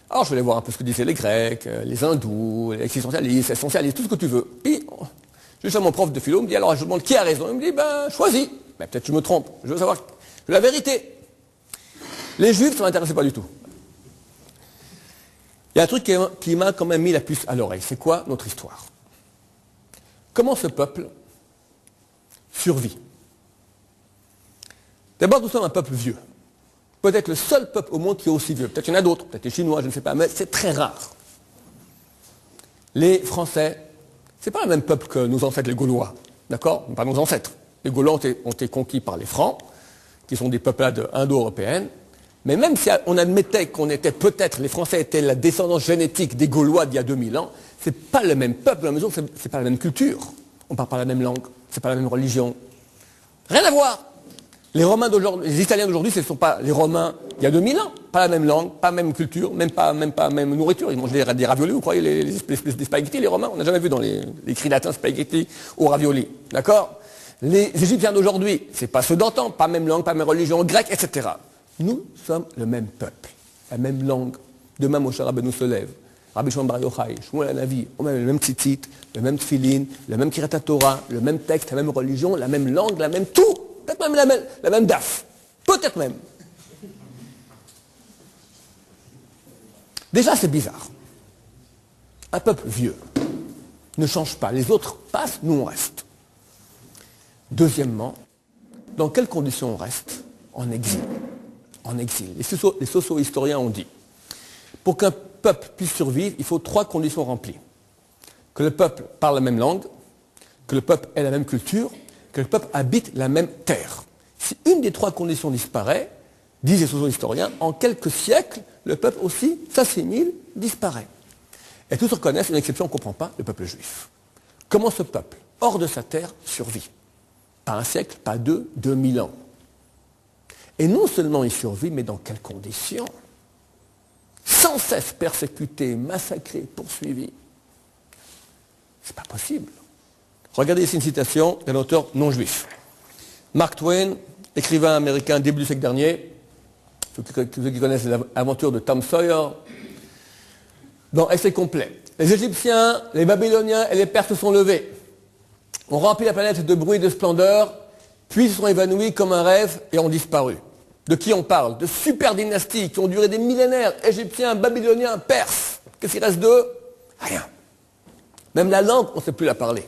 Alors je voulais voir un peu ce que disaient les Grecs, les Hindous, les essentialistes, tout ce que tu veux. Puis, juste mon prof de philo me dit, alors je demande qui a raison? Il me dit, ben choisis. Ben, peut-être je me trompe, je veux savoir la vérité. Les Juifs, ça ne m'intéressait pas du tout. Il y a un truc qui m'a quand même mis la puce à l'oreille. C'est quoi notre histoire? Comment ce peuple survit? D'abord, nous sommes un peuple vieux. Peut-être le seul peuple au monde qui est aussi vieux. Peut-être qu'il y en a d'autres, peut-être les Chinois, je ne sais pas, mais c'est très rare. Les Français, ce n'est pas le même peuple que nos ancêtres, les Gaulois. D'accord? Pas nos ancêtres. Les Gaulois ont été conquis par les Francs, qui sont des peuplades indo-européennes. Mais même si on admettait qu'on était peut-être, les Français étaient la descendance génétique des Gaulois d'il y a 2000 ans, ce n'est pas le même peuple, dans la mesure où ce n'est pas la même culture. On ne parle pas la même langue, ce n'est pas la même religion. Rien à voir. Les Romains d'aujourd'hui, les Italiens d'aujourd'hui, ce ne sont pas les Romains il y a 2000 ans. Pas la même langue, pas la même culture, même pas la même nourriture. Ils mangent des raviolis, vous croyez, des spaghettis, les Romains? On n'a jamais vu dans les écrits latins spaghettis ou raviolis. D'accord? Les Égyptiens d'aujourd'hui, ce n'est pas ceux d'antan, pas même langue, pas même religion, grec, etc. Nous sommes le même peuple, la même langue. Demain, Moshe Rabbeinu se lève. Rabbi Shimon Bar Yochai, Shmuel Hanavi, on a le même tzitzit, le même tfilin, le même Kirat Torah, le même texte, la même religion, la même langue, la même tout. Peut-être même la même daf. Peut-être même. Déjà, c'est bizarre. Un peuple vieux ne change pas. Les autres passent, nous on reste. Deuxièmement, dans quelles conditions on reste? En exil. En exil. Les socio-historiens ont dit, pour qu'un peuple puisse survivre, il faut 3 conditions remplies. Que le peuple parle la même langue, que le peuple ait la même culture, que le peuple habite la même terre. Si une des 3 conditions disparaît, disent les socio-historiens, en quelques siècles, le peuple aussi s'assimile, disparaît. Et tous reconnaissent une exception, on ne comprend pas, le peuple juif. Comment ce peuple, hors de sa terre, survit? Pas un siècle, pas 2, 2000 ans. Et non seulement il survit, mais dans quelles conditions? Sans cesse persécuté, massacré, poursuivi. C'est pas possible. Regardez ici une citation d'un auteur non juif. Mark Twain, écrivain américain début du siècle dernier, ceux qui connaissent l'aventure de Tom Sawyer, dans Essai complet. Les Égyptiens, les Babyloniens et les Perses se sont levés, ont rempli la planète de bruit et de splendeur, puis se sont évanouis comme un rêve et ont disparu. De qui on parle? De super dynasties qui ont duré des millénaires, Égyptiens, Babyloniens, Perses. Qu'est-ce qu'il reste d'eux? Rien. Même la langue, on ne sait plus la parler.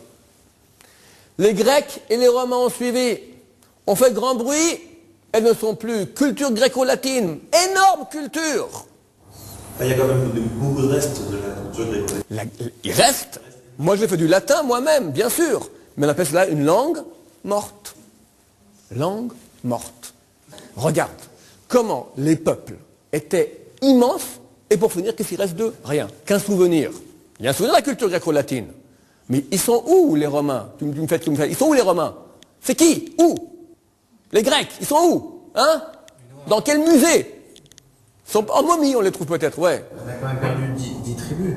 Les Grecs et les Romains ont suivi, ont fait grand bruit, elles ne sont plus. Culture gréco-latine, énorme culture. Il y a quand même beaucoup de restes de la culture gréco-latine. Il reste. Moi, j'ai fait du latin moi-même, bien sûr. Mais on appelle cela une langue morte. Langue morte. Regarde comment les peuples étaient immenses, et pour finir, qu'est-ce qu'il reste d'eux? Rien, qu'un souvenir. Il y a un souvenir de la culture gréco-latine. Mais ils sont où les Romains? Ils sont où les Romains? C'est qui? Où? Les Grecs, ils sont où? Hein? Dans quel musée? Ils sont en momie, on les trouve peut-être, ouais. On a quand même perdu 10 tribus.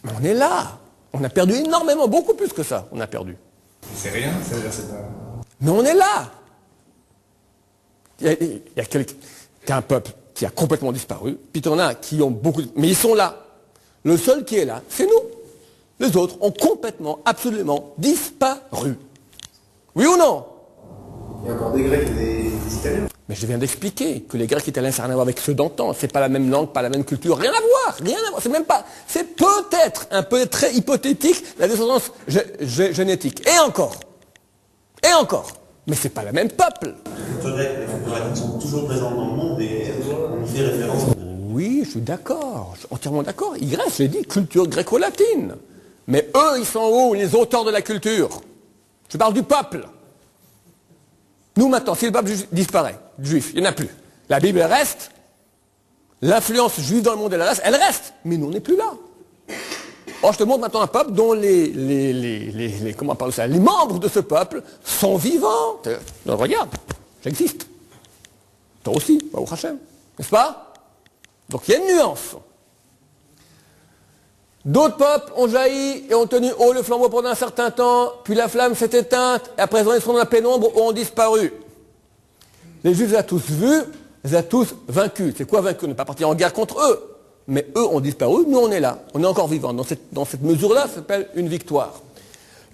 Mais on est là. On a perdu énormément, beaucoup plus que ça, on a perdu. C'est rien, ça veut dire c'est pas... Mais on est là. Il y a un peuple qui a complètement disparu, puis on a qui ont beaucoup... Mais ils sont là. Le seul qui est là, c'est nous. Les autres ont complètement, absolument disparu. Oui ou non? Il y a encore des Grecs et des Italiens. Mais je viens d'expliquer que les Grecs et Italiens, ça n'a rien à voir avec ceux d'antan. C'est pas la même langue, pas la même culture, rien à voir, rien à voir. C'est même pas... C'est peut-être un peu très hypothétique la descendance génétique. Et encore. Mais c'est pas le même peuple. Les cultures grecques et les cultures latines sont toujours présentes dans le monde et on y fait référence. Oui, je suis d'accord, je suis entièrement d'accord. Il reste, j'ai dit, culture gréco-latine. Mais eux, ils sont où, les auteurs de la culture? Je parle du peuple. Nous, maintenant, si le peuple disparaît, juif, il n'y en a plus. La Bible, elle reste. L'influence juive dans le monde, elle reste. Mais nous, on n'est plus là. Or, je te montre maintenant un peuple dont comment on parle de ça, les membres de ce peuple sont vivants. Donc, regarde, j'existe. Toi aussi, Baruch Hashem. N'est-ce pas? Donc, il y a une nuance. D'autres peuples ont jailli et ont tenu haut le flambeau pendant un certain temps, puis la flamme s'est éteinte, et à présent ils sont dans la pénombre ou ont disparu. Les Juifs les ont tous vus, les ont tous vaincus. C'est quoi vaincus? On n'est pas parti en guerre contre eux, mais eux ont disparu, nous on est là, on est encore vivants. Dans cette mesure-là, ça s'appelle une victoire.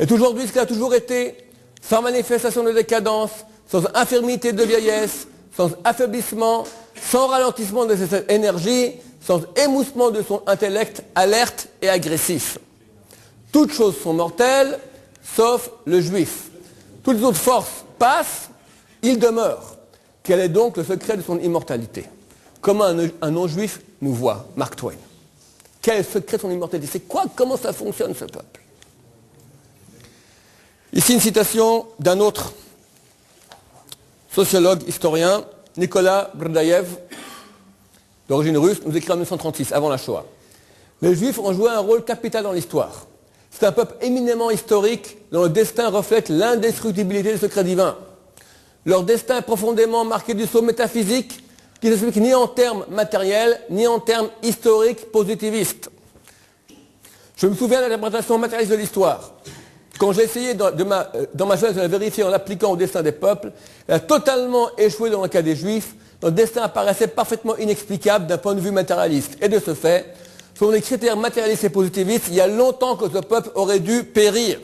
Et aujourd'hui, ce qui a toujours été, sans manifestation de décadence, sans infirmité de vieillesse, sans affaiblissement, sans ralentissement de cette énergie, sans émoussement de son intellect alerte et agressif. Toutes choses sont mortelles, sauf le juif. Toutes les autres forces passent, il demeure. Quel est donc le secret de son immortalité? Comment un non-juif nous voit, Mark Twain? Quel est le secret de son immortalité? C'est quoi? Comment ça fonctionne, ce peuple? Ici, une citation d'un autre sociologue, historien, Nicolas Berdaïev, d'origine russe, nous écrit en 1936, avant la Shoah. Les Juifs ont joué un rôle capital dans l'histoire. C'est un peuple éminemment historique dont le destin reflète l'indestructibilité des secrets divins. Leur destin est profondément marqué du saut métaphysique qui ne s'explique ni en termes matériels, ni en termes historiques positivistes. Je me souviens de l'interprétation matérialiste de l'histoire. Quand j'ai essayé dans ma jeunesse de la vérifier en l'appliquant au destin des peuples, elle a totalement échoué dans le cas des Juifs. Notre destin apparaissait parfaitement inexplicable d'un point de vue matérialiste. Et de ce fait, selon les critères matérialistes et positivistes, il y a longtemps que ce peuple aurait dû périr.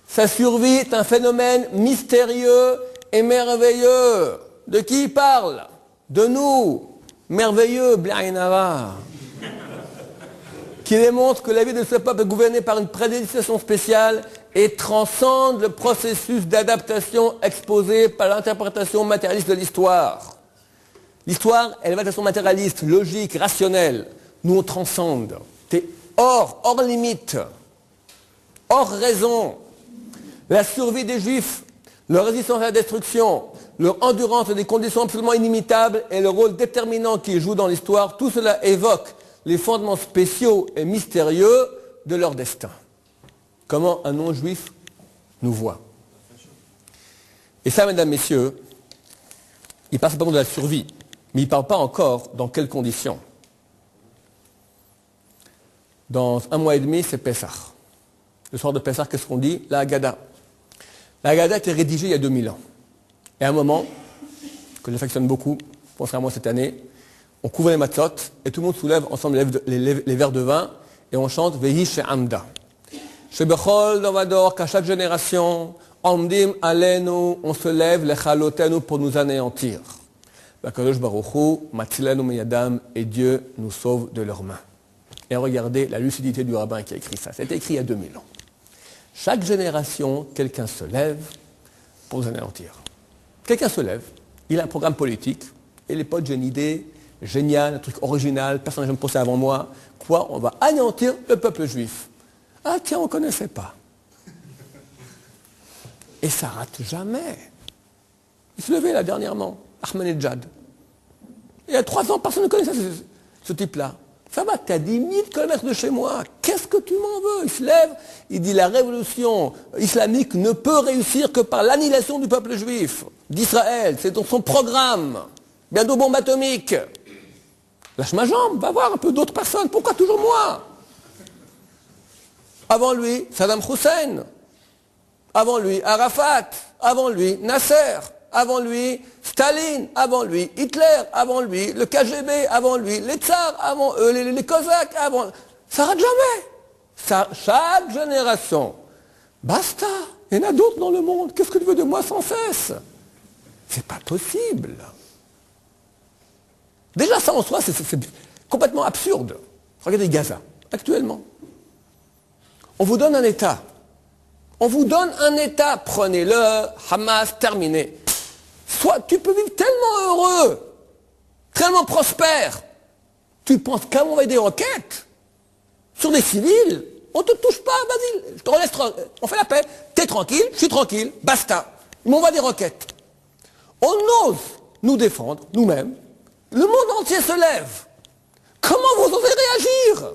Sa survie est un phénomène mystérieux et merveilleux. De qui il parle? De nous. Merveilleux, Blainava. Qui démontre que la vie de ce peuple est gouvernée par une prédestination spéciale et transcende le processus d'adaptation exposé par l'interprétation matérialiste de l'histoire. L'histoire, elle va de façon matérialiste, logique, rationnelle. Nous, on transcende. C'est hors limite, hors raison. La survie des Juifs, leur résistance à la destruction, leur endurance à des conditions absolument inimitables et le rôle déterminant qu'ils jouent dans l'histoire, tout cela évoque les fondements spéciaux et mystérieux de leur destin. Comment un non-juif nous voit. Et ça, mesdames, messieurs, il passe pas de la survie. Mais il ne parle pas encore dans quelles conditions. Dans un mois et demi, c'est Pessah. Le soir de Pessah, qu'est-ce qu'on dit? La Haggadah. La Haggadah a été rédigée il y a 2000 ans. Et à un moment, que j'affectionne beaucoup, pensez à moi cette année, on couvre les matzot et tout le monde soulève ensemble les verres de vin et on chante Vehi She'amda. Shebechol Novador, qu'à chaque génération, Omdim Alenu, on se lève, les Chalotenu pour nous anéantir. Kadosh Baruch Hu, Matzilenu Meyadam, et Dieu nous sauve de leurs mains. Et regardez la lucidité du rabbin qui a écrit ça. C'était écrit il y a 2000 ans. Chaque génération, quelqu'un se lève pour nous anéantir. Quelqu'un se lève, il a un programme politique, et les potes, j'ai une idée géniale, un truc original, personne n'a jamais pensé avant moi. Quoi? On va anéantir le peuple juif. Ah tiens, on ne connaissait pas. Et ça rate jamais. Il se levait là dernièrement, Ahmadinejad. Il y a 3 ans, personne ne connaissait ce type-là. Ça va, t'es à 10 000 km de chez moi. Qu'est-ce que tu m'en veux? Il se lève, il dit la révolution islamique ne peut réussir que par l'annihilation du peuple juif, d'Israël. C'est dans son programme. Bientôt bombe atomique. Lâche ma jambe, va voir un peu d'autres personnes. Pourquoi toujours moi? Avant lui, Saddam Hussein. Avant lui, Arafat. Avant lui, Nasser. Avant lui, Staline, avant lui, Hitler, avant lui, le KGB, avant lui, les tsars, avant eux, les Cosaques, avant... Ça rate jamais. Ça, chaque génération. Basta. Il y en a d'autres dans le monde. Qu'est-ce que tu veux de moi sans cesse? C'est pas possible. Déjà, ça en soi, c'est complètement absurde. Regardez Gaza, actuellement. On vous donne un État. On vous donne un État. Prenez-le, Hamas, terminé. Soit tu peux vivre tellement heureux, tellement prospère, tu penses qu'à envoyer des roquettes sur des civils, on ne te touche pas, vas-y, je te relaisse, on fait la paix, t'es tranquille, je suis tranquille, basta. Ils m'envoient des roquettes. On ose nous défendre, nous-mêmes, le monde entier se lève. Comment vous osez réagir?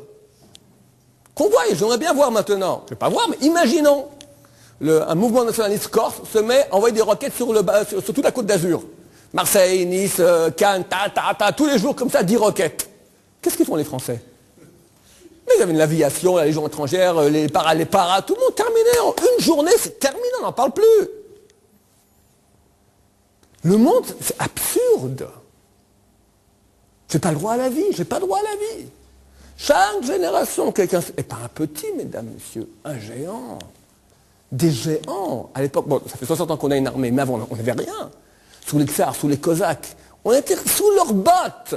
Qu'on voit, j'aimerais bien voir maintenant, je ne vais pas voir, mais imaginons. Un mouvement nationaliste corse se met à envoyer des roquettes sur toute la côte d'Azur. Marseille, Nice, Cannes, tous les jours comme ça, 10 roquettes. Qu'est-ce qu'ils font les Français? Mais ils avaient l'aviation, la Légion étrangère, les paras, tout le monde terminé. En une journée, c'est terminé, on n'en parle plus. Le monde, c'est absurde. J'ai pas le droit à la vie, j'ai pas le droit à la vie. Chaque génération, quelqu'un... Et pas un petit, mesdames, messieurs, un géant. Des géants. À l'époque, bon, ça fait 60 ans qu'on a une armée, mais avant, on n'avait rien. Sous les tsars, sous les cosaques. On était sous leurs bottes.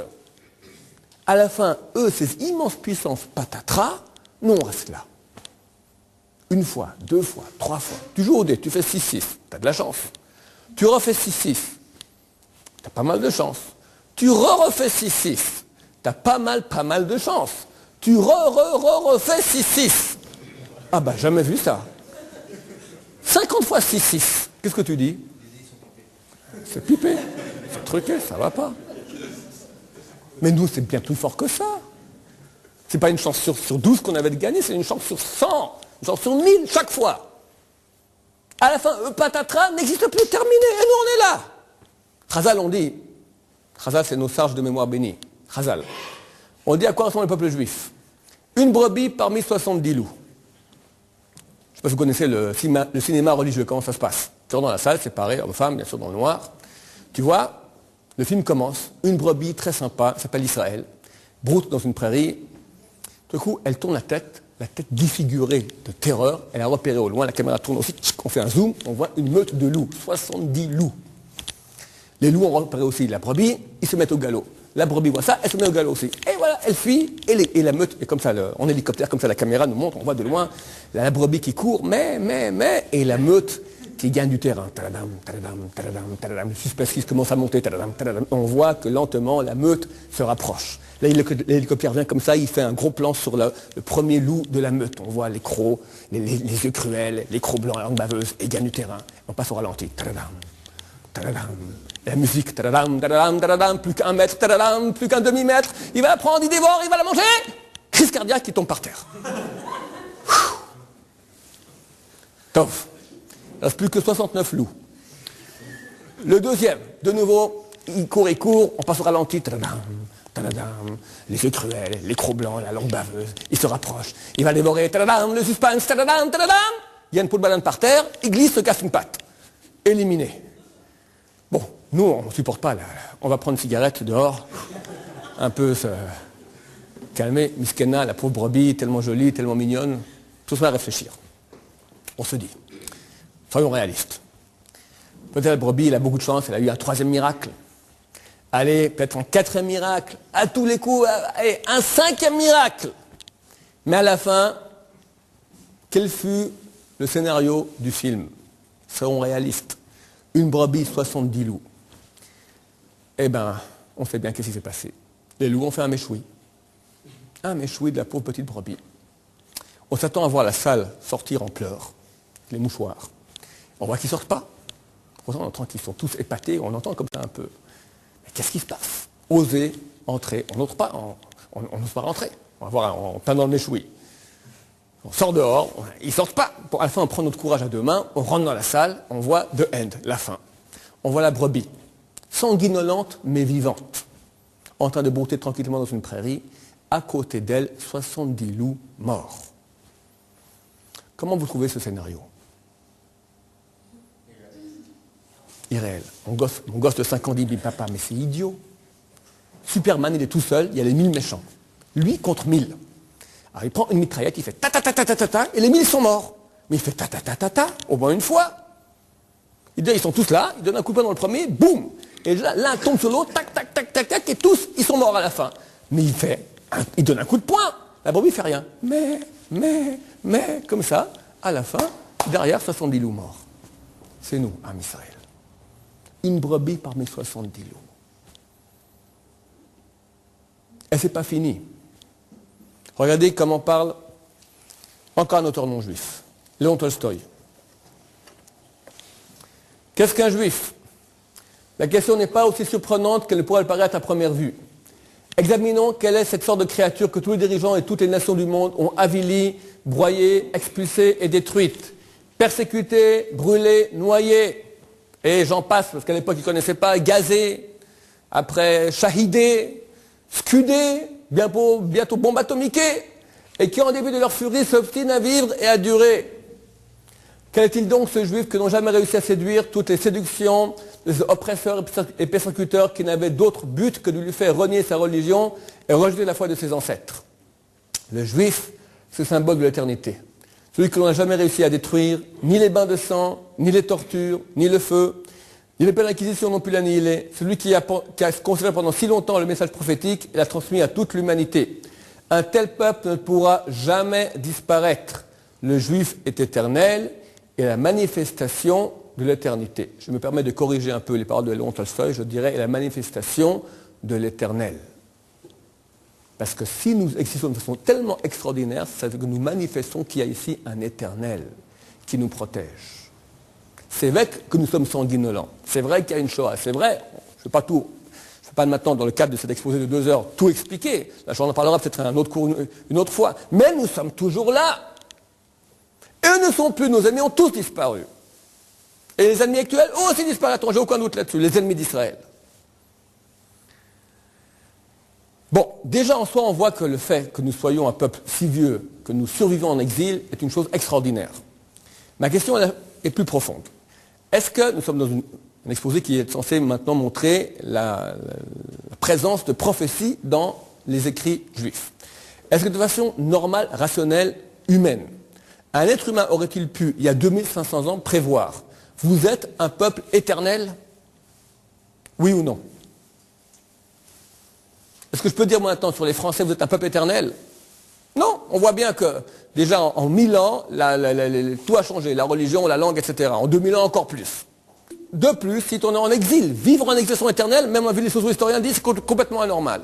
À la fin, eux, ces immenses puissances patatras, nous, on reste là. Une fois, 2 fois, 3 fois. Tu joues au dé, tu fais 6-6, t'as de la chance. Tu refais 6-6, t'as pas mal de chance. Tu refais 6-6, t'as pas mal de chance. Tu refais 6-6. Ah bah, jamais vu ça. 50 fois 6-6, qu'est-ce que tu dis? C'est pipé, c'est truqué, ça va pas. Mais nous, c'est bien plus fort que ça. C'est pas une chance sur 12 qu'on avait de gagner, c'est une chance sur 100, une chance sur 1000 chaque fois. À la fin, patatras n'existe plus, terminé, et nous on est là. Chazal, on dit, Chazal c'est nos sages de mémoire bénis, Chazal. On dit à quoi ressemble le peuple juif? Une brebis parmi 70 loups. Je ne sais pas si vous connaissez le cinéma religieux, comment ça se passe. Tu rentres dans la salle, séparé, hommes-femmes, bien sûr dans le noir. Tu vois, le film commence, une brebis très sympa, elle s'appelle Israël, broute dans une prairie. Tout d'un coup, elle tourne la tête défigurée de terreur, elle a repéré au loin, la caméra tourne aussi, on fait un zoom, on voit une meute de loups, 70 loups. Les loups ont repéré aussi la brebis, ils se mettent au galop. La brebis voit ça, elle se met au galop aussi. Et voilà, elle fuit, et la meute, et comme ça, en hélicoptère, comme ça, la caméra nous montre, on voit de loin la brebis qui court, et la meute qui gagne du terrain. Tadadam, tadadam, tadadam, tadadam. Le suspense qui commence à monter, tadadam, tadadam. On voit que lentement, la meute se rapproche. Là, l'hélicoptère vient comme ça, il fait un gros plan sur le premier loup de la meute. On voit les crocs, les yeux cruels, les crocs blancs, la langue baveuse, et il gagne du terrain. On passe au ralenti. Tadadam, tadadam. La musique, tadadam, tadadam, tadadam, plus qu'un mètre, tadadam, plus qu'un demi-mètre. Il va la prendre, il dévore, il va la manger. Crise cardiaque, il tombe par terre. Tof. Il ne reste plus que 69 loups. Le deuxième, de nouveau, il court, on passe au ralenti, tadadam, tadadam, les yeux cruels, les crocs blancs, la langue baveuse, il se rapproche, il va dévorer, tadadam, le suspense, tadadam, tadadam, il y a une peau de banane par terre, il glisse, se casse une patte. Éliminé. Bon, nous, on ne supporte pas, là. On va prendre une cigarette dehors, un peu se calmer, Miskena, la pauvre brebis, tellement jolie, tellement mignonne, tout ça à réfléchir. On se dit, soyons réalistes. Peut-être la brebis, elle a beaucoup de chance, elle a eu un 3e miracle. Allez, peut-être un 4e miracle. À tous les coups, allez, un 5e miracle. Mais à la fin, quel fut le scénario du film? Soyons réalistes. Une brebis, 70 loups. Eh bien, on sait bien qu'est-ce qui s'est passé. Les loups ont fait un méchoui. Un méchoui de la pauvre petite brebis. On s'attend à voir la salle sortir en pleurs, les mouchoirs. On voit qu'ils ne sortent pas. Pourtant, on entend qu'ils sont tous épatés, on entend comme ça un peu. Mais qu'est-ce qui se passe? Oser entrer. On n'ose pas, on n'ose pas rentrer. On va voir en plein dans le méchoui. On sort dehors, ils ne sortent pas. Pour à la fin, on prend notre courage à deux mains, on rentre dans la salle, on voit the end, la fin. On voit la brebis, sanguinolente mais vivante, en train de brouter tranquillement dans une prairie. À côté d'elle, 70 loups morts. Comment vous trouvez ce scénario? Irréel. Mon gosse de 5 ans dit, papa, mais c'est idiot. Superman, il est tout seul, il y a les 1000 méchants. Lui contre 1000. Alors il prend une mitraillette, il fait ta ta ta ta ta ta ta, et les 1000 sont morts. Mais il fait ta ta ta ta ta, au moins une fois. Ils sont tous là, il donne un coup de poing dans le premier, boum. Et là, l'un tombe sur l'autre, tac, tac, tac, tac, tac, et tous, ils sont morts à la fin. Mais il donne un coup de poing. La brebis ne fait rien. Mais, comme ça, à la fin, derrière 70 loups morts. C'est nous, Am Israël. Une brebis parmi 70 loups. Et c'est pas fini. Regardez comment parle encore un auteur non juif, Léon Tolstoï. Qu'est-ce qu'un juif? La question n'est pas aussi surprenante qu'elle pourrait le paraître à première vue. Examinons quelle est cette sorte de créature que tous les dirigeants et toutes les nations du monde ont avilie, broyée, expulsée et détruite, persécutée, brûlée, noyée, et j'en passe, parce qu'à l'époque ils ne connaissaient pas, gazée, après shahidée, scudée, bientôt bombe atomiquée, et qui en début de leur furie s'obstinent à vivre et à durer. Quel est-il donc ce juif que n'ont jamais réussi à séduire toutes les séductions des oppresseurs et persécuteurs qui n'avaient d'autre but que de lui faire renier sa religion et rejeter la foi de ses ancêtres? Le juif, c'est le symbole de l'éternité. Celui que l'on n'a jamais réussi à détruire, ni les bains de sang, ni les tortures, ni le feu, ni les peines d'inquisition n'ont pu l'annihiler. Celui qui a conservé pendant si longtemps le message prophétique et l'a transmis à toute l'humanité. Un tel peuple ne pourra jamais disparaître. Le juif est éternel et la manifestation de l'éternité. Je me permets de corriger un peu les paroles de Léon Tolstoï, je dirais la manifestation de l'éternel. Parce que si nous existons de façon tellement extraordinaire, c'est que nous manifestons qu'il y a ici un éternel qui nous protège. C'est vrai que nous sommes sanguinolents. C'est vrai qu'il y a une Shoah. C'est vrai, je ne vais pas maintenant, dans le cadre de cet exposé de 2 heures, tout expliquer. Là, j'en parlera peut-être un autre cours une autre fois. Mais nous sommes toujours là. Et eux ne sont plus. Nos ennemis ont tous disparu. Et les ennemis actuels aussi disparaîtront. J'ai aucun doute là-dessus. Les ennemis d'Israël. Bon, déjà en soi, on voit que le fait que nous soyons un peuple si vieux, que nous survivons en exil, est une chose extraordinaire. Ma question est plus profonde. Est-ce que nous sommes dans un exposé qui est censé maintenant montrer la présence de prophéties dans les écrits juifs? Est-ce que de façon normale, rationnelle, humaine, un être humain aurait-il pu, il y a 2500 ans, prévoir « Vous êtes un peuple éternel » Oui ou non? Est-ce que je peux dire maintenant sur les Français, vous êtes un peuple éternel? Non, on voit bien que déjà en 1000 ans, tout a changé, la religion, la langue, etc. En 2000 ans, encore plus. De plus, si on est en exil, vivre en exilation éternelle, même les socio-historiens disent que c'est complètement anormal.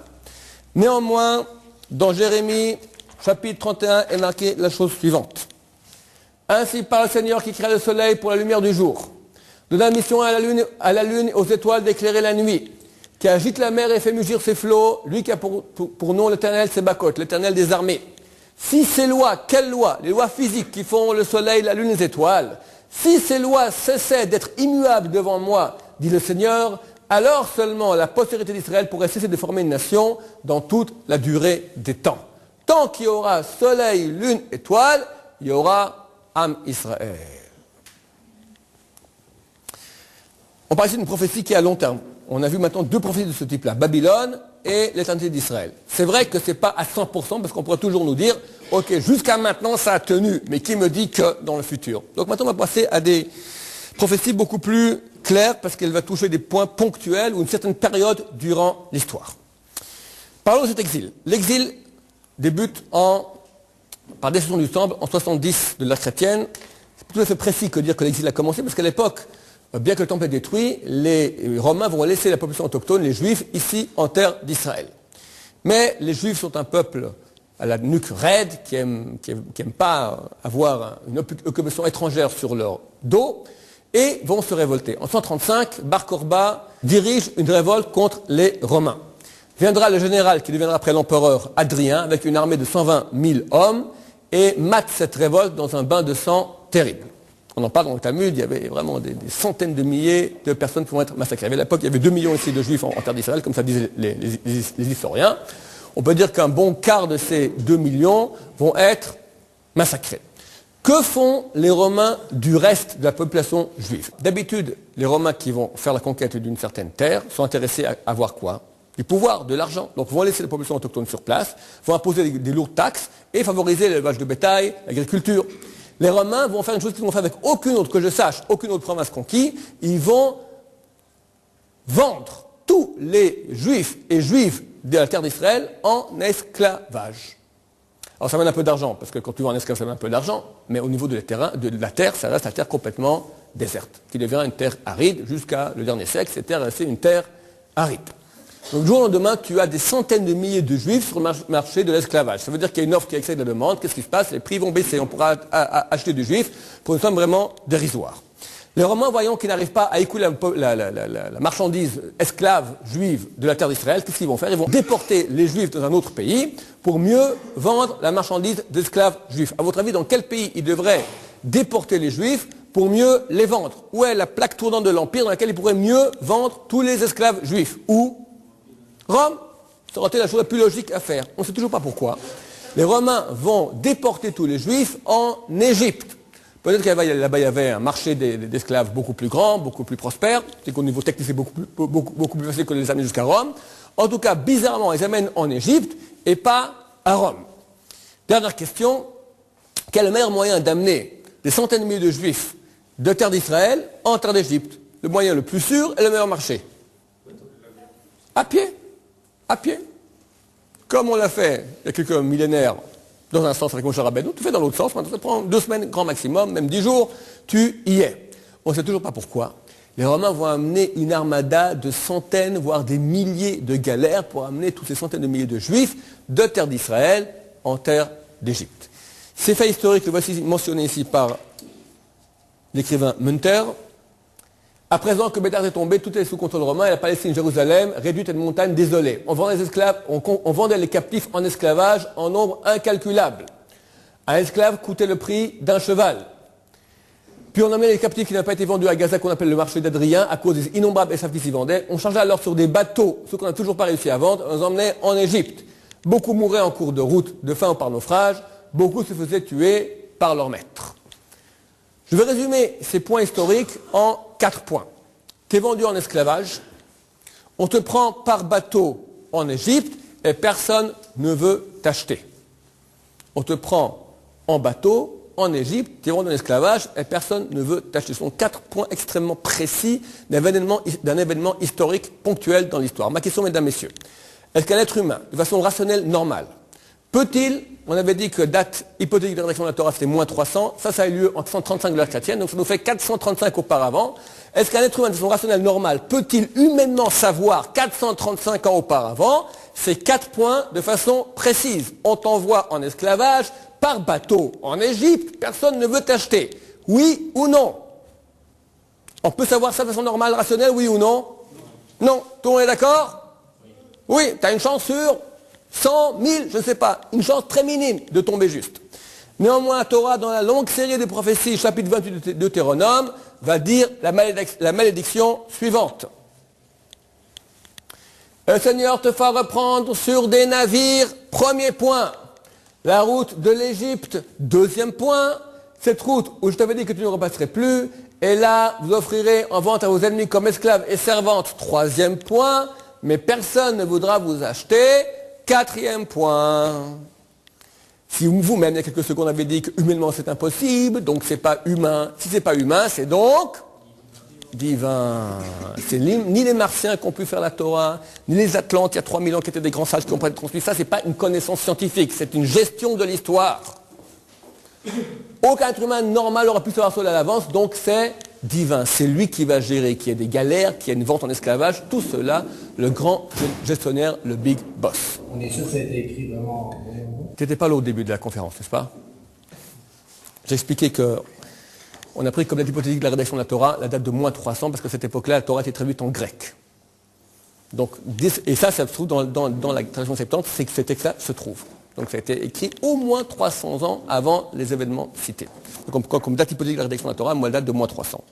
Néanmoins, dans Jérémie, chapitre 31, est marqué la chose suivante. Ainsi parle le Seigneur qui crée le soleil pour la lumière du jour, donne la mission à la lune et aux étoiles d'éclairer la nuit, qui agite la mer et fait mugir ses flots, lui qui a pour nom l'Éternel Sébacoth, l'Éternel des armées. Si ces lois, quelles lois? Les lois physiques qui font le soleil, la lune, les étoiles, si ces lois cessaient d'être immuables devant moi, dit le Seigneur, alors seulement la postérité d'Israël pourrait cesser de former une nation dans toute la durée des temps. Tant qu'il y aura soleil, lune, étoile, il y aura Am Israël. On parle ici d'une prophétie qui est à long terme. On a vu maintenant 2 prophéties de ce type-là, Babylone et l'éternité d'Israël. C'est vrai que ce n'est pas à 100%, parce qu'on pourrait toujours nous dire, ok, jusqu'à maintenant ça a tenu, mais qui me dit que dans le futur? Donc maintenant on va passer à des prophéties beaucoup plus claires, parce qu'elle va toucher des points ponctuels ou une certaine période durant l'histoire. Parlons de cet exil. L'exil débute par décision du temple en 70 de l'ère chrétienne. C'est tout à fait précis que dire que l'exil a commencé, parce qu'à l'époque, bien que le temple est détruit, les Romains vont laisser la population autochtone, les Juifs, ici en terre d'Israël. Mais les Juifs sont un peuple à la nuque raide, qui aime pas avoir une occupation étrangère sur leur dos, et vont se révolter. En 135, Bar Korba dirige une révolte contre les Romains. Viendra le général qui deviendra après l'empereur Adrien avec une armée de 120 000 hommes et mate cette révolte dans un bain de sang terrible. On en parle dans le Talmud, il y avait vraiment des centaines de milliers de personnes qui vont être massacrées. À l'époque, il y avait 2 millions ici de juifs en terre d'Israël, comme ça disaient les historiens. On peut dire qu'un bon quart de ces 2 millions vont être massacrés. Que font les Romains du reste de la population juive? D'habitude, les Romains qui vont faire la conquête d'une certaine terre sont intéressés à avoir quoi? Du pouvoir, de l'argent. Donc vont laisser la population autochtone sur place, vont imposer des lourdes taxes et favoriser l'élevage de bétail, l'agriculture. Les Romains vont faire une chose qu'ils n'ont fait avec aucune autre, que je sache, aucune autre province conquise. Ils vont vendre tous les juifs et juives de la terre d'Israël en esclavage. Alors ça mène un peu d'argent, parce que quand tu vends en esclavage, ça mène un peu d'argent, mais au niveau de la terre, ça reste la terre complètement déserte, qui devient une terre aride. Jusqu'à le dernier siècle, cette terre restait une terre aride. Donc, du jour au lendemain, tu as des centaines de milliers de juifs sur le marché de l'esclavage. Ça veut dire qu'il y a une offre qui excède la demande. Qu'est-ce qui se passe? Les prix vont baisser. On pourra acheter du juif pour une somme vraiment dérisoire. Les Romains, voyant qu'ils n'arrivent pas à écouler la marchandise esclave juive de la terre d'Israël, qu'est-ce qu'ils vont faire? Ils vont déporter les juifs dans un autre pays pour mieux vendre la marchandise d'esclaves juifs. À votre avis, dans quel pays ils devraient déporter les juifs pour mieux les vendre? Où est la plaque tournante de l'Empire dans laquelle ils pourraient mieux vendre tous les esclaves juifs? Où? Rome. Ça aurait été la chose la plus logique à faire. On ne sait toujours pas pourquoi. Les Romains vont déporter tous les Juifs en Égypte. Peut-être que là-bas, il y avait un marché d'esclaves beaucoup plus grand, beaucoup plus prospère. C'est qu'au niveau technique, c'est beaucoup plus facile que de les amener jusqu'à Rome. En tout cas, bizarrement, ils amènent en Égypte et pas à Rome. Dernière question. Quel est le meilleur moyen d'amener des centaines de milliers de Juifs de terre d'Israël en terre d'Égypte? Le moyen le plus sûr et le meilleur marché? À pied. À pied. Comme on l'a fait il y a quelques millénaires dans un sens avec Moshe Rabbeinu, tu fais dans l'autre sens, ça prend 2 semaines grand maximum, même 10 jours, tu y es. On ne sait toujours pas pourquoi. Les Romains vont amener une armada de centaines, voire des milliers de galères pour amener tous ces centaines de milliers de Juifs de terre d'Israël en terre d'Égypte. Ces faits historiques, le voici mentionné ici par l'écrivain Munter. À présent que Bédard est tombé, tout est sous contrôle romain et la Palestine, Jérusalem, réduite à une montagne désolée. On vendait les captifs en esclavage en nombre incalculable. Un esclave coûtait le prix d'un cheval. Puis on amenait les captifs qui n'avaient pas été vendus à Gaza, qu'on appelle le marché d'Adrien, à cause des innombrables esclaves qui s'y vendaient. On chargeait alors sur des bateaux, ceux qu'on n'a toujours pas réussi à vendre, on les emmenait en Égypte. Beaucoup mouraient en cours de route, de faim ou par naufrage. Beaucoup se faisaient tuer par leur maître. Je vais résumer ces points historiques en 4 points. Tu es vendu en esclavage, on te prend par bateau en Égypte et personne ne veut t'acheter. On te prend en bateau en Égypte, tu es vendu en esclavage et personne ne veut t'acheter. Ce sont 4 points extrêmement précis d'un événement historique ponctuel dans l'histoire. Ma question, mesdames, messieurs, est-ce qu'un être humain, de façon rationnelle, normale, peut-il, on avait dit que date hypothétique de rédaction de la Torah c'était moins 300, ça a eu lieu en 135 de l'ère chrétienne, donc ça nous fait 435 auparavant. Est-ce qu'un être humain de façon rationnelle normale peut-il humainement savoir 435 ans auparavant ces 4 points de façon précise? On t'envoie en esclavage par bateau en Égypte, personne ne veut t'acheter. Oui ou non? On peut savoir ça de façon normale, rationnelle, oui ou non? Non. Tout le monde est d'accord? Oui, tu as une chance sur 100, 1000, je ne sais pas, une chance très minime de tomber juste. Néanmoins, la Torah, dans la longue série des prophéties, chapitre 28 de Deutéronome, va dire la malédiction suivante. Le Seigneur te fera reprendre sur des navires, premier point. La route de l'Égypte, deuxième point. Cette route où je t'avais dit que tu ne repasserais plus, et là, vous offrirez en vente à vos ennemis comme esclaves et servantes, troisième point. Mais personne ne voudra vous acheter. 4e point. Si vous-même, il y a quelques secondes, avez dit que humainement c'est impossible, donc c'est pas humain. Si c'est pas humain, c'est donc divin. C'est ni les Martiens qui ont pu faire la Torah, ni les Atlantes, il y a 3000 ans qui étaient des grands sages qui ont pu être transmis. Ça, c'est pas une connaissance scientifique, c'est une gestion de l'histoire. Aucun être humain normal n'aura pu savoir cela à l'avance, donc c'est divin. C'est lui qui va gérer, qui a des galères, qui a une vente en esclavage, tout cela, le grand gestionnaire, le big boss. On est sûr que ça a été écrit vraiment. Tu n'étais pas là au début de la conférence, n'est-ce pas? J'ai expliqué que On a pris comme date hypothétique de la rédaction de la Torah la date de moins 300, parce qu'à cette époque-là, la Torah était traduite en grec. Donc, et ça se trouve dans la traduction septante, c'est que ce texte-là se trouve. Donc ça a été écrit au moins 300 ans avant les événements cités. Donc comme date hypothétique de la rédaction de la Torah, moi, la date de moins 300.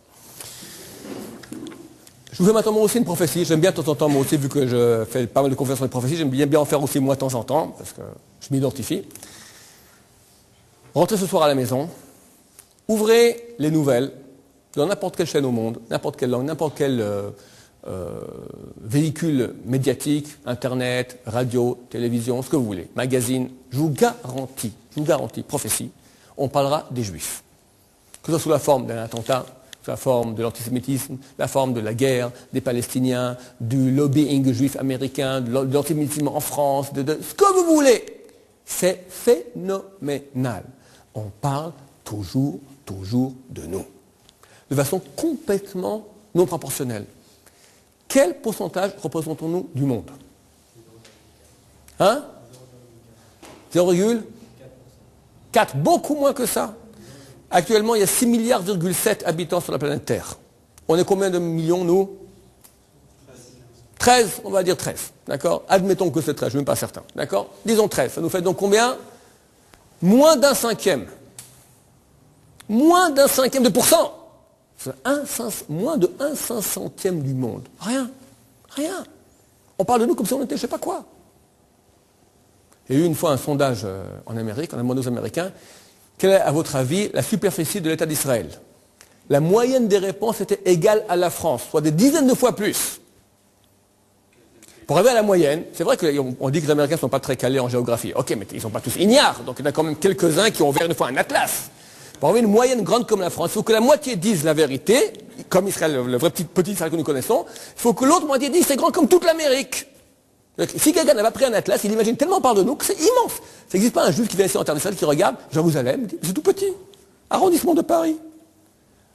Je vous fais maintenant moi aussi une prophétie. J'aime bien de temps en temps, moi aussi, vu que je fais pas mal de conférences sur les prophéties, j'aime bien en faire aussi moi de temps en temps, parce que je m'identifie. Rentrez ce soir à la maison, ouvrez les nouvelles, dans n'importe quelle chaîne au monde, n'importe quelle langue, n'importe quel véhicule médiatique, internet, radio, télévision, ce que vous voulez, magazine, je vous garantis, prophétie, on parlera des Juifs. Que ce soit sous la forme d'un attentat, sous la forme de l'antisémitisme, la forme de la guerre, des Palestiniens, du lobbying juif américain, de l'antisémitisme en France, de ce que vous voulez. C'est phénoménal. On parle toujours de nous. De façon complètement non proportionnelle. Quel pourcentage représentons-nous du monde? Hein? 0,4. Beaucoup moins que ça. Actuellement, il y a 6,7 milliards habitants sur la planète Terre. On est combien de millions, nous? 13, on va dire 13. D'accord? Admettons que c'est 13, je ne suis même pas certain. D'accord? Disons 13. Ça nous fait donc combien? Moins d'un cinquième. Moins d'un cinquième de pourcent. C'est moins de 1/500e du monde. Rien. On parle de nous comme si on était je ne sais pas quoi. Il y a eu une fois un sondage en Amérique, on a demandé aux Américains, quelle est à votre avis la superficie de l'État d'Israël? La moyenne des réponses était égale à la France, soit des dizaines de fois plus. Pour arriver à la moyenne, c'est vrai qu'on dit que les Américains ne sont pas très calés en géographie. Ok, mais ils ne sont pas tous ignares, donc il y en a quand même quelques-uns qui ont ouvert une fois un atlas. Pour avoir une moyenne grande comme la France, il faut que la moitié dise la vérité, comme Israël, le vrai petit Israël que nous connaissons. Il faut que l'autre moitié dise c'est grand comme toute l'Amérique. Si quelqu'un n'a pas pris un atlas, il imagine tellement par de nous que c'est immense. Ça n'existe pas un juif qui vient ici en terre d'Israël qui regarde Jérusalem, c'est tout petit. Arrondissement de Paris.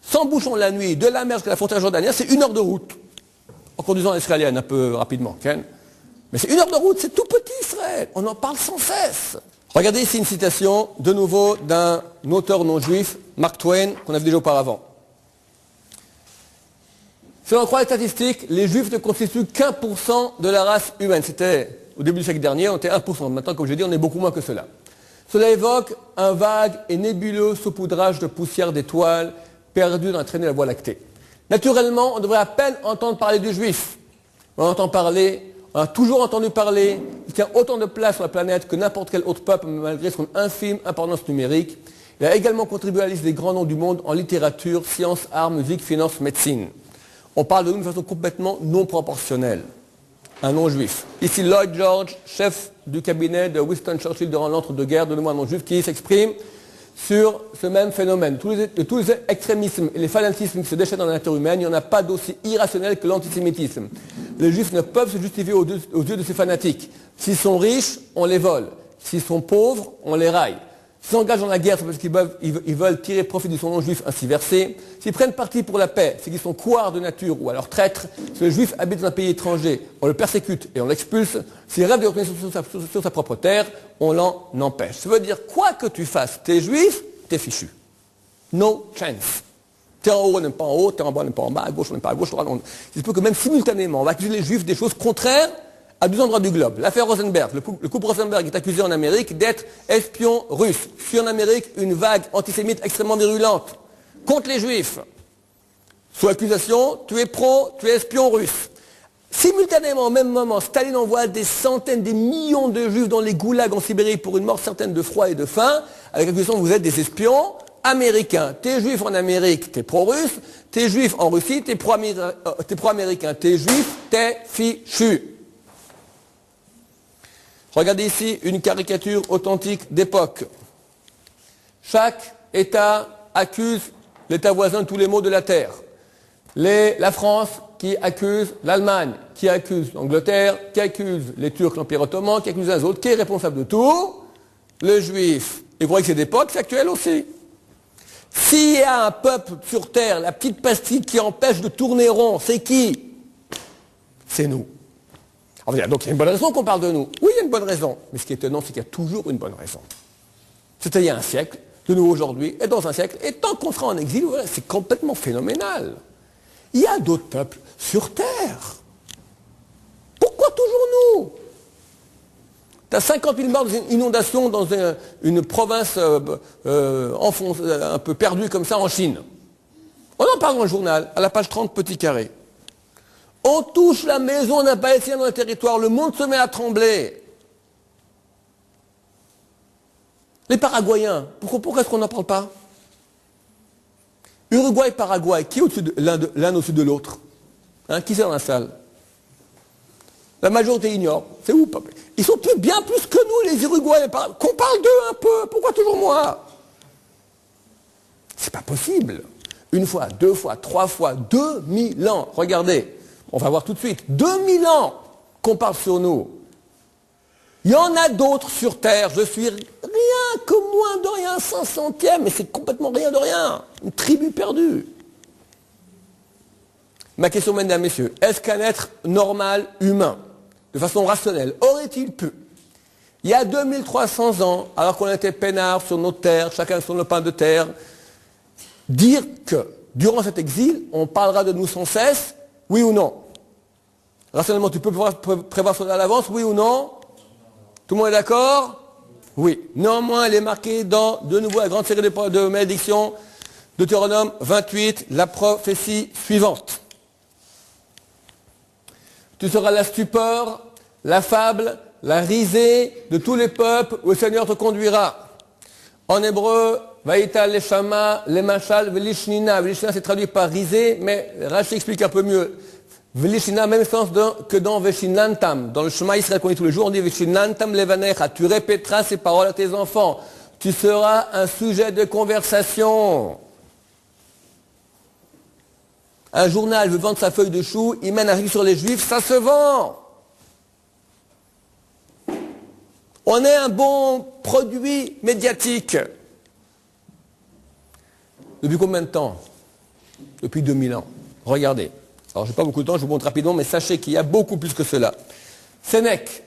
Sans bouchon la nuit, de la mer jusqu'à la frontière jordanienne, c'est 1 heure de route. En conduisant l'israélienne un peu rapidement, Ken. Mais c'est 1 heure de route, c'est tout petit Israël. On en parle sans cesse. Regardez ici une citation, de nouveau, d'un auteur non juif, Mark Twain, qu'on a vu déjà auparavant. Si l'on croit les statistiques, les juifs ne constituent qu'1% de la race humaine. C'était au début du siècle dernier, on était 1%. Maintenant, comme je dis, on est beaucoup moins que cela. Cela évoque un vague et nébuleux saupoudrage de poussière d'étoiles perdues dans la traînée de la Voie lactée. Naturellement, on devrait à peine entendre parler du juif. On entend parler. On a toujours entendu parler, il tient autant de place sur la planète que n'importe quel autre peuple, malgré son infime importance numérique. Il a également contribué à la liste des grands noms du monde en littérature, sciences, arts, musique, finance, médecine. On parle de nous de façon complètement non proportionnelle. Un non-juif. Ici Lloyd George, chef du cabinet de Winston Churchill durant l'entre-deux-guerres, de nouveau un non-juif qui s'exprime sur ce même phénomène. Tous les extrémismes et les fanatismes qui se déchaînent dans la nature humaine, il n'y en a pas d'aussi irrationnel que l'antisémitisme. Les juifs ne peuvent se justifier aux yeux de ces fanatiques. S'ils sont riches, on les vole. S'ils sont pauvres, on les raille. S'ils s'engagent dans la guerre, c'est parce qu'ils veulent tirer profit du son nom juif ainsi versé. S'ils prennent parti pour la paix, c'est qu'ils sont couards de nature ou alors traîtres. Si le juif habite dans un pays étranger, on le persécute et on l'expulse. S'il rêve de retourner sur sa propre terre, on l'en empêche. Ça veut dire, quoi que tu fasses, t'es juif, t'es fichu. No chance. T'es en haut, on n'aime pas en haut, t'es en bas, on n'aime pas en bas, à gauche, on n'aime pas à gauche. Il se peut que même simultanément, on va accuser les juifs des choses contraires à 2 endroits du globe. L'affaire Rosenberg, le couple Rosenberg est accusé en Amérique d'être espion russe. Puis en Amérique, une vague antisémite extrêmement virulente contre les juifs. Sous accusation, tu es espion russe. Simultanément, au même moment, Staline envoie des centaines, des millions de juifs dans les goulags en Sibérie pour une mort certaine de froid et de faim, avec l'accusation que vous êtes des espions américains. T'es juif en Amérique, t'es pro-russe. T'es juif en Russie, t'es pro-américain. T'es juif, t'es fichu. Regardez ici une caricature authentique d'époque. Chaque État accuse l'État voisin de tous les maux de la terre. La France qui accuse l'Allemagne, qui accuse l'Angleterre, qui accuse les Turcs, l'Empire ottoman, qui accuse les autres. Qui est responsable de tout? Le juif. Et vous croyez que c'est d'époque, c'est actuel aussi. S'il y a un peuple sur terre, la petite pastille qui empêche de tourner rond, c'est qui? C'est nous. Alors, donc il y a une bonne raison qu'on parle de nous. Oui, il y a une bonne raison. Mais ce qui est étonnant, c'est qu'il y a toujours une bonne raison. C'était il y a un siècle, de nous aujourd'hui et dans un siècle. Et tant qu'on sera en exil, voilà, c'est complètement phénoménal. Il y a d'autres peuples sur Terre. Pourquoi toujours nous? Tu as 50 000 morts dans une inondation dans une province un peu perdue comme ça en Chine. On en parle dans le journal, à la page 30, petit carré. On touche la maison d'un Palestinien dans le territoire, le monde se met à trembler. Les Paraguayens, pourquoi est-ce qu'on n'en parle pas? Uruguay, Paraguay, qui est au-dessus l'un au-dessus de l'autre? Hein, qui c'est dans la salle? La majorité ignore. C'est où? Ils sont bien plus que nous, les Uruguayens. Qu'on parle d'eux un peu. Pourquoi toujours moi? C'est pas possible. Une fois, deux fois, trois fois, 2000 ans. Regardez, on va voir tout de suite. 2000 ans qu'on parle sur nous. Il y en a d'autres sur Terre. Je suis rien que moins de rien, 500e, mais c'est complètement rien de rien. Une tribu perdue. Ma question, mesdames, messieurs, est-ce qu'un être normal, humain, de façon rationnelle, aurait-il pu, il y a 2300 ans, alors qu'on était peinards sur nos terres, chacun sur nos pains de terre, dire que, durant cet exil, on parlera de nous sans cesse, oui ou non? Rationnellement, tu peux prévoir cela à l'avance, oui ou non? Tout le monde est d'accord? Oui. Néanmoins, elle est marquée dans, de nouveau, la grande série de malédictions, Deutéronome 28, la prophétie suivante. Tu seras la stupeur, la fable, la risée de tous les peuples où le Seigneur te conduira. En hébreu, Vaïta leshama, lemachal, velishnina. Velishnina, c'est traduit par risée, mais Rashi explique un peu mieux. Velishnina, même sens que dans Veshinantam. Dans le chemin Israël qu'on dit tous les jours, on dit Veshinantam levanecha. Tu répéteras ces paroles à tes enfants. Tu seras un sujet de conversation. Un journal veut vendre sa feuille de chou, il mène un article sur les juifs, ça se vend. On est un bon produit médiatique. Depuis combien de temps? Depuis 2000 ans. Regardez. Alors, je n'ai pas beaucoup de temps, je vous montre rapidement, mais sachez qu'il y a beaucoup plus que cela. Sénèque,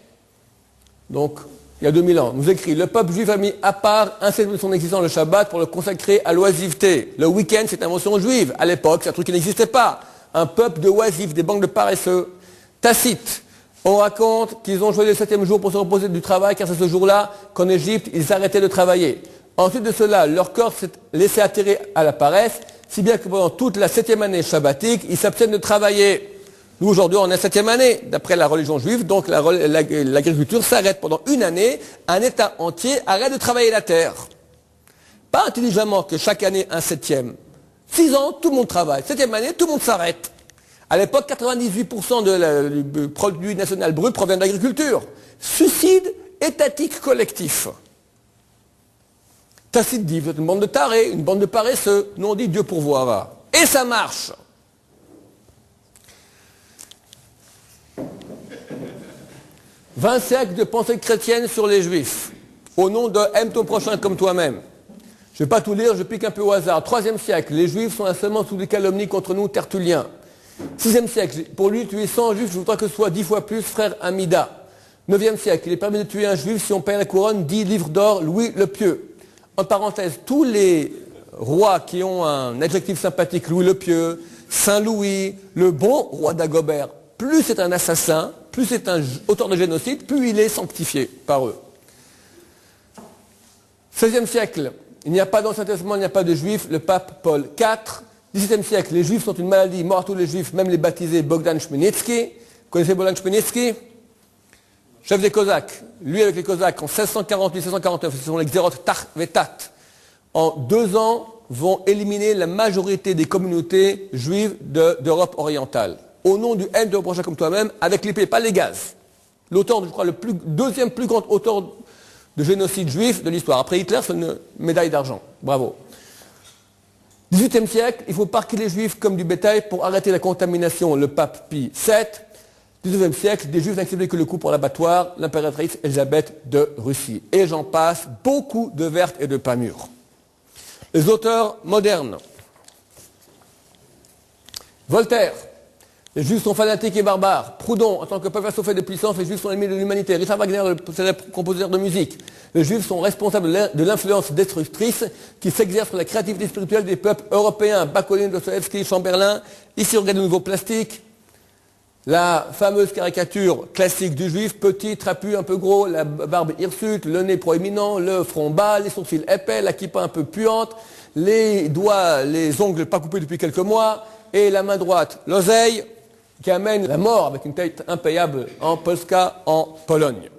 donc, il y a 2000 ans, nous écrit: le peuple juif a mis à part un septième de son existence le Shabbat pour le consacrer à l'oisiveté. Le week-end, c'est une invention juive. À l'époque, c'est un truc qui n'existait pas. Un peuple de oisifs, des bandes de paresseux. Tacite, on raconte qu'ils ont choisi le septième jour pour se reposer du travail, car c'est ce jour-là qu'en Égypte, ils arrêtaient de travailler. Ensuite de cela, leur corps s'est laissé atterrir à la paresse, si bien que pendant toute la 7e année shabbatique, ils s'abstiennent de travailler. Nous, aujourd'hui, on est en 7e année, d'après la religion juive, donc l'agriculture s'arrête pendant une année, un État entier arrête de travailler la terre. Pas intelligemment que chaque année, un 7e. 6 ans, tout le monde travaille. 7e année, tout le monde s'arrête. À l'époque, 98% du produit national brut provient de l'agriculture. Suicide étatique collectif. Tacite dit, vous êtes une bande de tarés, une bande de paresseux. Nous, on dit Dieu pourvoira. Et ça marche. « 20 siècles de pensée chrétienne sur les Juifs, au nom de « aime ton prochain comme toi-même ». Je ne vais pas tout lire, je pique un peu au hasard. 3e siècle, les Juifs sont seulement sous des calomnies contre nous, Tertullien. 6e siècle, pour lui, tuer 100 Juifs, je voudrais que ce soit 10 fois plus, frère Amida. 9e siècle, il est permis de tuer un Juif si on paye la couronne, 10 livres d'or, Louis le Pieux. En parenthèse, tous les rois qui ont un adjectif sympathique, Louis le Pieux, Saint-Louis, le bon roi d'Agobert, plus c'est un assassin, plus c'est un auteur de génocide, plus il est sanctifié par eux. 16e siècle, il n'y a pas d'Ancien Testament, il n'y a pas de Juifs, le pape Paul IV. 17e siècle, les Juifs sont une maladie, mort à tous les Juifs, même les baptisés Bogdan Chmielnicki. Vous connaissez Bogdan Chmielnicki? Chef des Cosaques. Lui avec les Cosaques, en 1648-1649, ce sont les Xerot Tarvetat. En 2 ans, vont éliminer la majorité des communautés juives d'Europe orientale. Au nom du haine de prochain comme toi-même, avec l'épée, pas les gaz. L'auteur, je crois, deuxième plus grand auteur de génocide juif de l'histoire. Après Hitler, c'est une médaille d'argent. Bravo. 18e siècle, il faut parquer les Juifs comme du bétail pour arrêter la contamination. Le pape Pie VII. 19e siècle, des Juifs n'acceptaient que le coup pour l'abattoir, l'impératrice Élisabeth de Russie. Et j'en passe, beaucoup de vertes et de pas mûres. Les auteurs modernes. Voltaire. Les Juifs sont fanatiques et barbares. Proudhon, en tant que peuple assoiffé de puissance, les Juifs sont ennemis de l'humanité. Richard Wagner, le célèbre compositeur de musique. Les Juifs sont responsables de l'influence destructrice qui s'exerce sur la créativité spirituelle des peuples européens. Bakounine, Dostoevsky, Chamberlain. Ici, regardez de nouveau plastique. La fameuse caricature classique du Juif, petit, trapu, un peu gros, la barbe hirsute, le nez proéminent, le front bas, les sourcils épais, la kippa un peu puante, les doigts, les ongles pas coupés depuis quelques mois, et la main droite, l'oseille, qui amène la mort avec une tête impayable en Polska, en Pologne.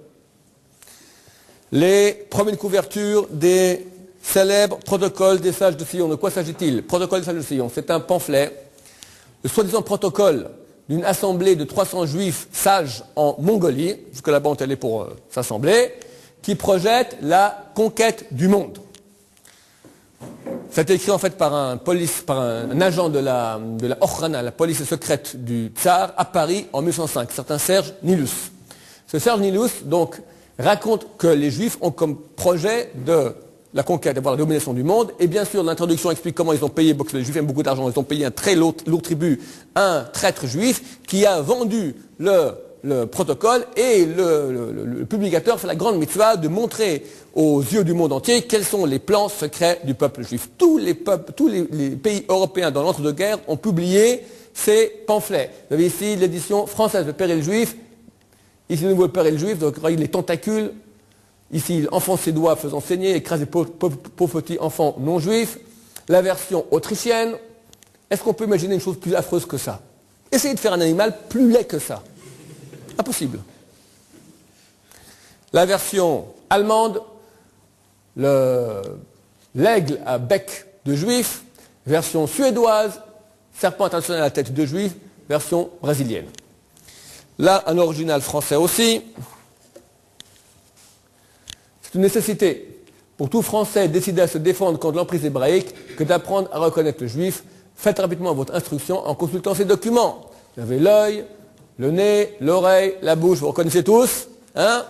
Les premières couvertures des célèbres protocoles des sages de Sion. De quoi s'agit-il? Protocole des sages de Sion, c'est un pamphlet, le soi-disant protocole d'une assemblée de 300 juifs sages en Mongolie, jusque là-bas on est allé pour s'assembler, qui projette la conquête du monde. C'est écrit en fait par un agent de la Okhrana, la police secrète du tsar, à Paris en 1905, certain Serge Nilus. Ce Serge Nilus, donc, raconte que les juifs ont comme projet de la conquête, d'avoir la domination du monde, et bien sûr l'introduction explique comment ils ont payé, parce que les juifs aiment beaucoup d'argent, ils ont payé un très lourd tribut à un traître juif qui a vendu le protocole, et le publicateur fait la grande mitzvah de montrer aux yeux du monde entier quels sont les plans secrets du peuple juif. Tous les pays européens dans l'entre-deux-guerres ont publié ces pamphlets. Vous avez ici l'édition française de Péril juif, ici de nouveau le Péril juif, donc les tentacules. Ici, il enfonce ses doigts faisant saigner, écrase les pauvres petits enfants non juifs. La version autrichienne. Est-ce qu'on peut imaginer une chose plus affreuse que ça? Essayez de faire un animal plus laid que ça. Impossible. La version allemande, l'aigle à bec de juif. Version suédoise, serpent international à la tête de juif. Version brésilienne. Là, un original français aussi. C'est une nécessité pour tout Français décidé à se défendre contre l'emprise hébraïque que d'apprendre à reconnaître le juif. Faites rapidement votre instruction en consultant ces documents. Vous avez l'œil, le nez, l'oreille, la bouche, vous reconnaissez tous, hein?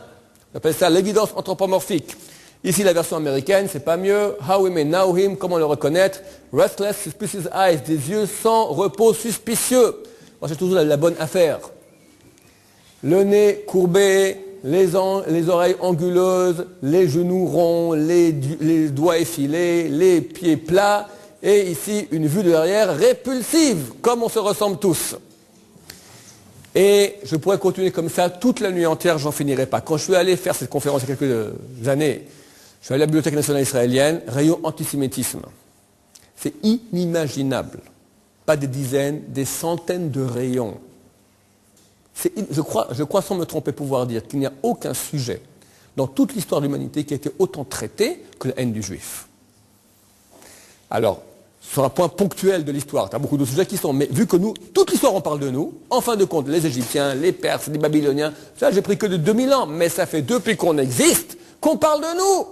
On appelle ça l'évidence anthropomorphique. Ici, la version américaine, c'est pas mieux. How we may know him, comment le reconnaître? Restless, suspicious eyes, des yeux sans repos suspicieux. Moi, c'est toujours la bonne affaire. Le nez courbé, les oreilles anguleuses, les genoux ronds, les doigts effilés, les pieds plats, et ici une vue de derrière répulsive, comme on se ressemble tous. Et je pourrais continuer comme ça toute la nuit entière, j'en finirai pas. Quand je suis allé faire cette conférence il y a quelques années, je suis allé à la Bibliothèque nationale israélienne, rayon antisémitisme. C'est inimaginable. Pas des dizaines, des centaines de rayons. Je crois sans me tromper pouvoir dire qu'il n'y a aucun sujet dans toute l'histoire de l'humanité qui a été autant traité que la haine du juif. Alors, sur un point ponctuel de l'histoire, il y a beaucoup de sujets qui sont, mais vu que nous, toute l'histoire on parle de nous, en fin de compte, les Égyptiens, les Perses, les Babyloniens, ça j'ai pris que de 2000 ans, mais ça fait depuis qu'on existe qu'on parle de nous.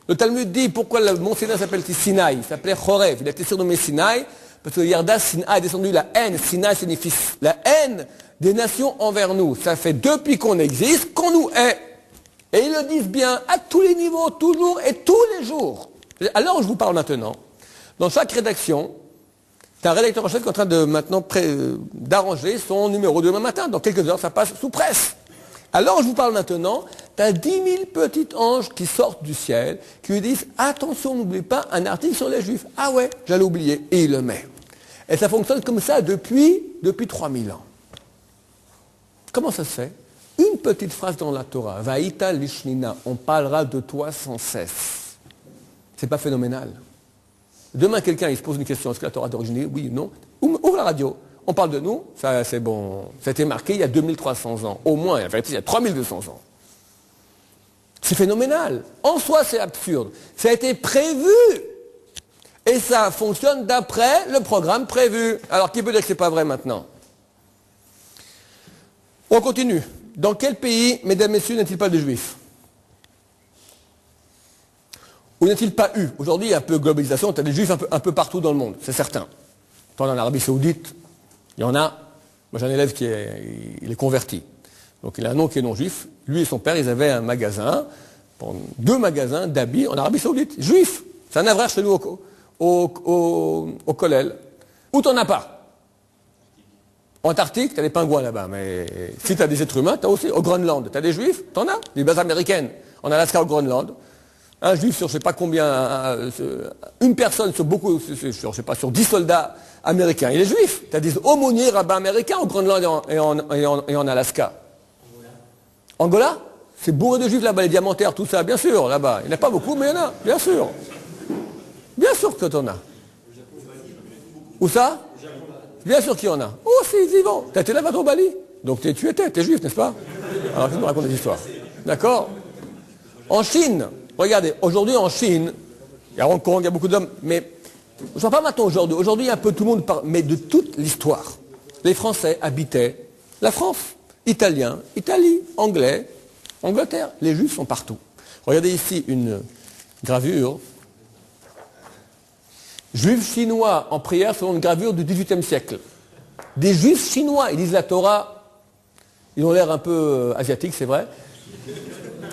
Le Talmud dit pourquoi le mont Sinaï s'appelle-t-il Sinaï? Il s'appelait Chorev, il a été surnommé Sinaï, parce que Yarda Sinaï est descendu la haine. Sinaï signifie la haine des nations envers nous. Ça fait depuis qu'on existe qu'on nous hait. Et ils le disent bien à tous les niveaux, toujours et tous les jours. Alors je vous parle maintenant. Dans chaque rédaction, c'est un rédacteur en chef qui est en train de maintenant d'arranger son numéro de demain matin. Dans quelques heures, ça passe sous presse. Alors je vous parle maintenant, tu as 10 000 petits anges qui sortent du ciel, qui lui disent « Attention, n'oublie pas un article sur les Juifs. » Ah ouais, j'allais oublier. Et il le met. Et ça fonctionne comme ça depuis 3000 ans. Comment ça se fait? Une petite phrase dans la Torah, Vaïta lishnina, on parlera de toi sans cesse. C'est pas phénoménal? Demain, quelqu'un il se pose une question, est-ce que la Torah d'origine? Oui, non. Ouvre la radio, on parle de nous, ça c'est bon. Ça a été marqué il y a 2300 ans, au moins, en fait, il y a 3200 ans. C'est phénoménal. En soi, c'est absurde. Ça a été prévu. Et ça fonctionne d'après le programme prévu. Alors, qui peut dire que ce n'est pas vrai maintenant? On continue. Dans quel pays, mesdames, messieurs, n'a-t-il pas de juifs? Ou n'a-t-il pas eu? Aujourd'hui, il y a un peu de globalisation, tu as des juifs un peu partout dans le monde, c'est certain. Tant en Arabie Saoudite, il y en a. Moi, j'ai un élève il est converti. Donc, il a un nom qui est non-juif. Lui et son père, ils avaient un magasin, 2 magasins d'habits en Arabie Saoudite, juifs. C'est un avrage chez nous au Kollel. Où t'en as pas? Antarctique, tu as des pingouins là-bas, mais si tu as des êtres humains, tu as aussi. Au Groenland, tu as des juifs, tu en as, des bases américaines. En Alaska, au Groenland. Un juif sur je ne sais pas combien, une personne sur beaucoup, sur, je sais pas, sur 10 soldats américains, il est juif. Tu as des aumôniers rabbins américains au Groenland et en Alaska. Angola, c'est bourré de juifs là-bas, les diamantaires, tout ça, bien sûr, là-bas. Il n'y en a pas beaucoup, mais il y en a, bien sûr. Bien sûr que tu en as. Où ça? Bien sûr qu'il y en a. Oh, c'est vivant. Tu as été là-bas au Bali? Donc tu es juif, n'est-ce pas? Alors, tu me racontes des histoires. D'accord? En Chine, regardez, aujourd'hui en Chine, il y a Hong Kong, il y a beaucoup d'hommes, mais je ne vois pas maintenant aujourd'hui. Aujourd'hui, il y a un peu tout le monde parle, mais de toute l'histoire. Les Français habitaient la France. Italiens, Italie, Anglais, Angleterre. Les Juifs sont partout. Regardez ici une gravure. Juifs chinois en prière selon une gravure du XVIIIe siècle. Des Juifs chinois, ils lisent la Torah. Ils ont l'air un peu asiatiques, c'est vrai.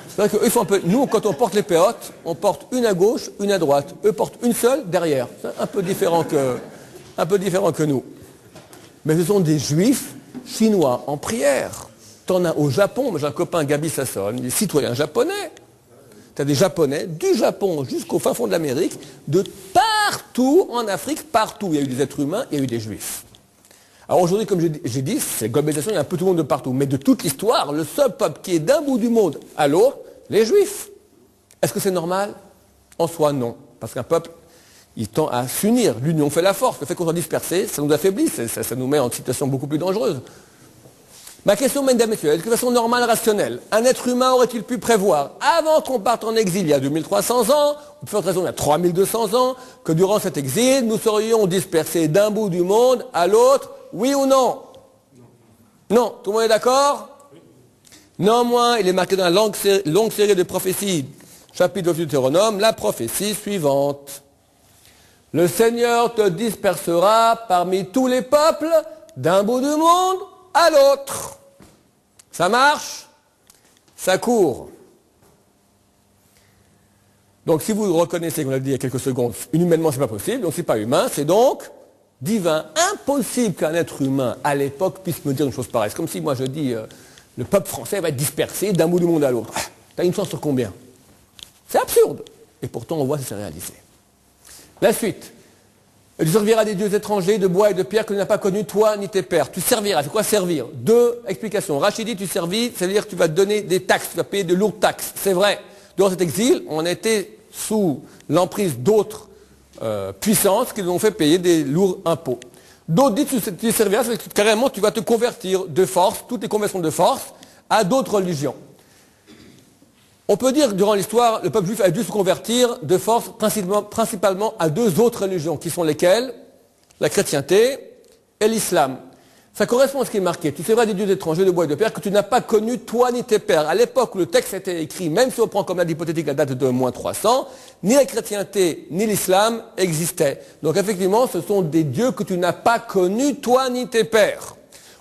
C'est vrai qu'eux, ils font un peu. Nous, quand on porte les péotes, on porte une à gauche, une à droite. Eux portent une seule derrière. C'est un peu différent que nous. Mais ce sont des Juifs chinois en prière. T'en as au Japon, moi j'ai un copain, Gabi Sasson, il est citoyen japonais. Tu as des Japonais, du Japon jusqu'au fin fond de l'Amérique, de partout en Afrique, partout. Il y a eu des êtres humains, il y a eu des Juifs. Alors aujourd'hui, comme j'ai dit, c'est globalisation, il y a un peu tout le monde de partout. Mais de toute l'histoire, le seul peuple qui est d'un bout du monde à l'autre, les Juifs. Est-ce que c'est normal? En soi, non. Parce qu'un peuple, il tend à s'unir. L'union fait la force. Le fait qu'on soit dispersé, ça nous affaiblit, ça nous met en situation beaucoup plus dangereuse. Ma question, mesdames et messieurs, est-ce que de façon normale, rationnelle, un être humain aurait-il pu prévoir, avant qu'on parte en exil il y a 2300 ans, ou de forte raison il y a 3200 ans, que durant cet exil, nous serions dispersés d'un bout du monde à l'autre, oui ou non? Non. Tout le monde est d'accord? Néanmoins, il est marqué dans la longue série de prophéties, chapitre de Deutéronome, la prophétie suivante. Le Seigneur te dispersera parmi tous les peuples, d'un bout du monde à l'autre. Ça marche? Ça court. Donc si vous reconnaissez, comme on l'a dit il y a quelques secondes, inhumainement c'est pas possible, donc c'est pas humain, c'est donc divin. Impossible qu'un être humain à l'époque puisse me dire une chose pareille. C'est comme si moi je dis le peuple français va être dispersé d'un bout du monde à l'autre. T'as une chance sur combien? C'est absurde. Et pourtant on voit que c'est réalisé. La suite. Tu serviras des dieux étrangers de bois et de pierre que tu n'as pas connus, toi ni tes pères. Tu serviras. C'est quoi servir? Deux explications. Rachidi, tu servis, c'est-à-dire que tu vas donner des taxes, tu vas payer de lourdes taxes. C'est vrai. Durant cet exil, on était sous l'emprise d'autres puissances qui nous ont fait payer des lourds impôts. D'autres disent que tu serviras, c'est que carrément tu vas te convertir de force, toutes les conversions de force, à d'autres religions. On peut dire que durant l'histoire, le peuple juif a dû se convertir de force principalement à deux autres religions, qui sont lesquelles? La chrétienté et l'islam. Ça correspond à ce qui est marqué. Tu serviras des dieux étrangers de bois et de pierre que tu n'as pas connus, toi ni tes pères. À l'époque où le texte était écrit, même si on prend comme date hypothétique la date de moins 300, ni la chrétienté ni l'islam existaient. Donc effectivement, ce sont des dieux que tu n'as pas connus, toi ni tes pères.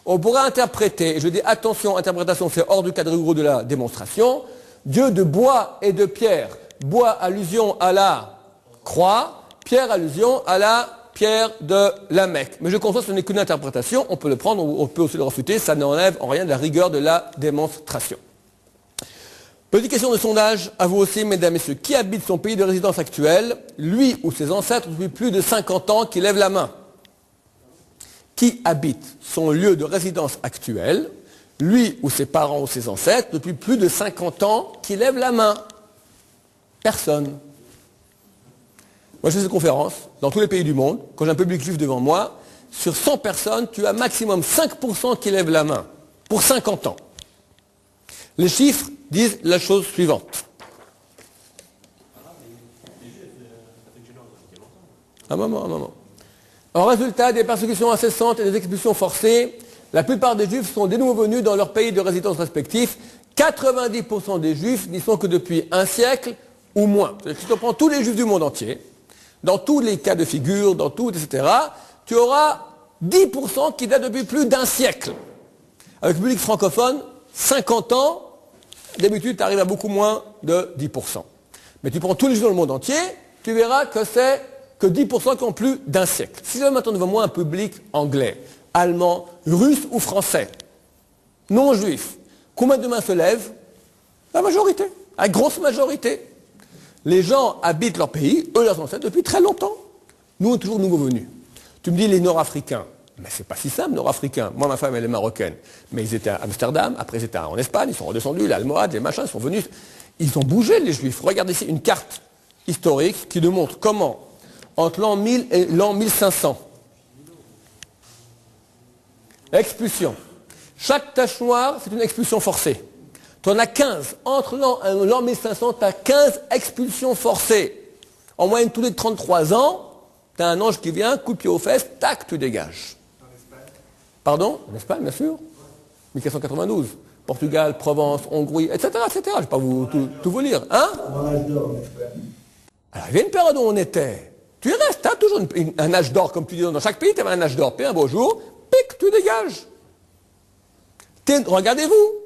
On pourrait interpréter, et je dis attention, interprétation, c'est hors du cadre rigoureux de la démonstration, Dieu de bois et de pierre. Bois, allusion à la croix. Pierre, allusion à la pierre de la Mecque. Mais je conçois que ce n'est qu'une interprétation. On peut le prendre, on peut aussi le refuter. Ça n'enlève en rien de la rigueur de la démonstration. Petite question de sondage à vous aussi, mesdames et messieurs. Qui habite son pays de résidence actuel, lui ou ses ancêtres, depuis plus de 50 ans, qui lève la main? Qui habite son lieu de résidence actuel, lui ou ses parents ou ses ancêtres, depuis plus de 50 ans, qui lève la main? Personne. Moi, je fais cette conférence dans tous les pays du monde. Quand j'ai un public juif devant moi, sur 100 personnes, tu as maximum 5% qui lèvent la main pour 50 ans. Les chiffres disent la chose suivante. Un moment. En résultat des persécutions incessantes et des expulsions forcées, la plupart des juifs sont de nouveau venus dans leur pays de résidence respectif. 90% des juifs n'y sont que depuis un siècle ou moins. Si tu prends tous les juifs du monde entier, dans tous les cas de figure, dans tout, etc., tu auras 10% qui datent depuis plus d'un siècle. Avec le public francophone, 50 ans, d'habitude, tu arrives à beaucoup moins de 10%. Mais tu prends tous les juifs dans le monde entier, tu verras que c'est que 10% qui ont plus d'un siècle. Si j'ai maintenant devant moi un public anglais, allemand, russe ou français, non juif. Combien de mains se lèvent? La majorité, la grosse majorité. Les gens habitent leur pays, eux leurs ancêtres, depuis très longtemps. Nous, on est toujours nouveaux venus. Tu me dis les Nord-Africains. Mais c'est pas si simple, Nord-Africains. Moi, ma femme, elle est marocaine. Mais ils étaient à Amsterdam, après ils étaient en Espagne, ils sont redescendus, l'Almohade, les machins, ils sont venus. Ils ont bougé, les Juifs. Regardez ici une carte historique qui nous montre comment, entre l'an 1000 et l'an 1500, expulsion. Chaque tache noire, c'est une expulsion forcée. Tu en as 15. Entre l'an 1500, tu as 15 expulsions forcées. En moyenne, tous les 33 ans, tu as un ange qui vient, coup de pied aux fesses, tac, tu dégages. En Espagne? Pardon? En Espagne, bien sûr. 1492. Portugal, Provence, Hongrie, etc., etc. Je ne vais pas tout vous lire. Hein? Alors, il y a une période où on était. Tu y restes, tu as toujours un âge d'or, comme tu dis, dans chaque pays, tu as un âge d'or. Puis un beau jour, pic, tu dégages. Regardez-vous.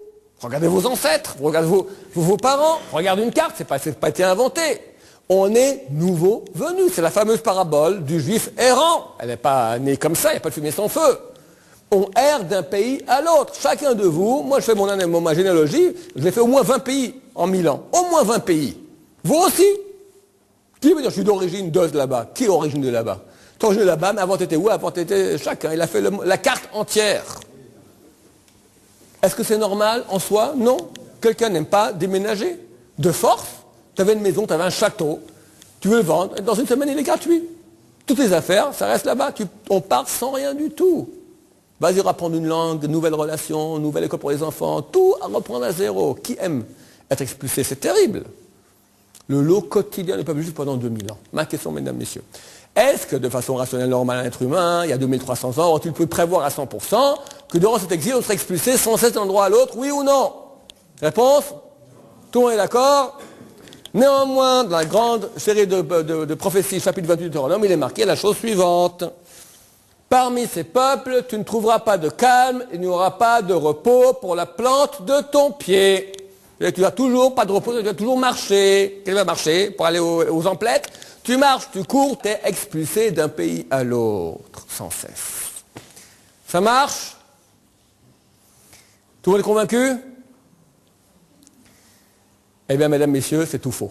Regardez vos ancêtres, regardez vos parents, regardez une carte, c'est pas été inventé. On est nouveau venus. C'est la fameuse parabole du juif errant. Elle n'est pas née comme ça, il n'y a pas de fumée sans feu. On erre d'un pays à l'autre. Chacun de vous, moi je fais ma généalogie, j'ai fait au moins 20 pays en 1000 ans. Au moins 20 pays. Vous aussi? Qui veut dire je suis d'origine de là-bas? Qui est d'origine de là-bas? Tu es d'origine de là-bas, mais avant tu étais où? Avant tu étais chacun. Il a fait la carte entière. Est-ce que c'est normal en soi? Non. Quelqu'un n'aime pas déménager. De force, tu avais une maison, tu avais un château, tu veux le vendre, et dans une semaine il est gratuit. Toutes les affaires, ça reste là-bas. On part sans rien du tout. Vas-y reprendre une langue, nouvelle relation, nouvelle école pour les enfants, tout à reprendre à zéro. Qui aime être expulsé? C'est terrible. Le lot quotidien du peuple juif pendant 2000 ans. Ma question, mesdames, messieurs. Est-ce que de façon rationnelle, normale, un être humain, il y a 2300 ans, tu peux prévoir à 100% que durant cet exil, on serait expulsé sans cesse d'un endroit à l'autre, oui ou non? Réponse? Tout le monde est d'accord? Néanmoins, dans la grande série de prophéties, chapitre 28 de Deutéronome, il est marqué la chose suivante. Parmi ces peuples, tu ne trouveras pas de calme, il n'y aura pas de repos pour la plante de ton pied. Et tu n'as toujours pas de repos, tu dois toujours marcher. Quel va marcher pour aller aux emplettes? Tu marches, tu cours, tu es expulsé d'un pays à l'autre, sans cesse. Ça marche? Tout le monde est convaincu? Eh bien, mesdames, messieurs, c'est tout faux.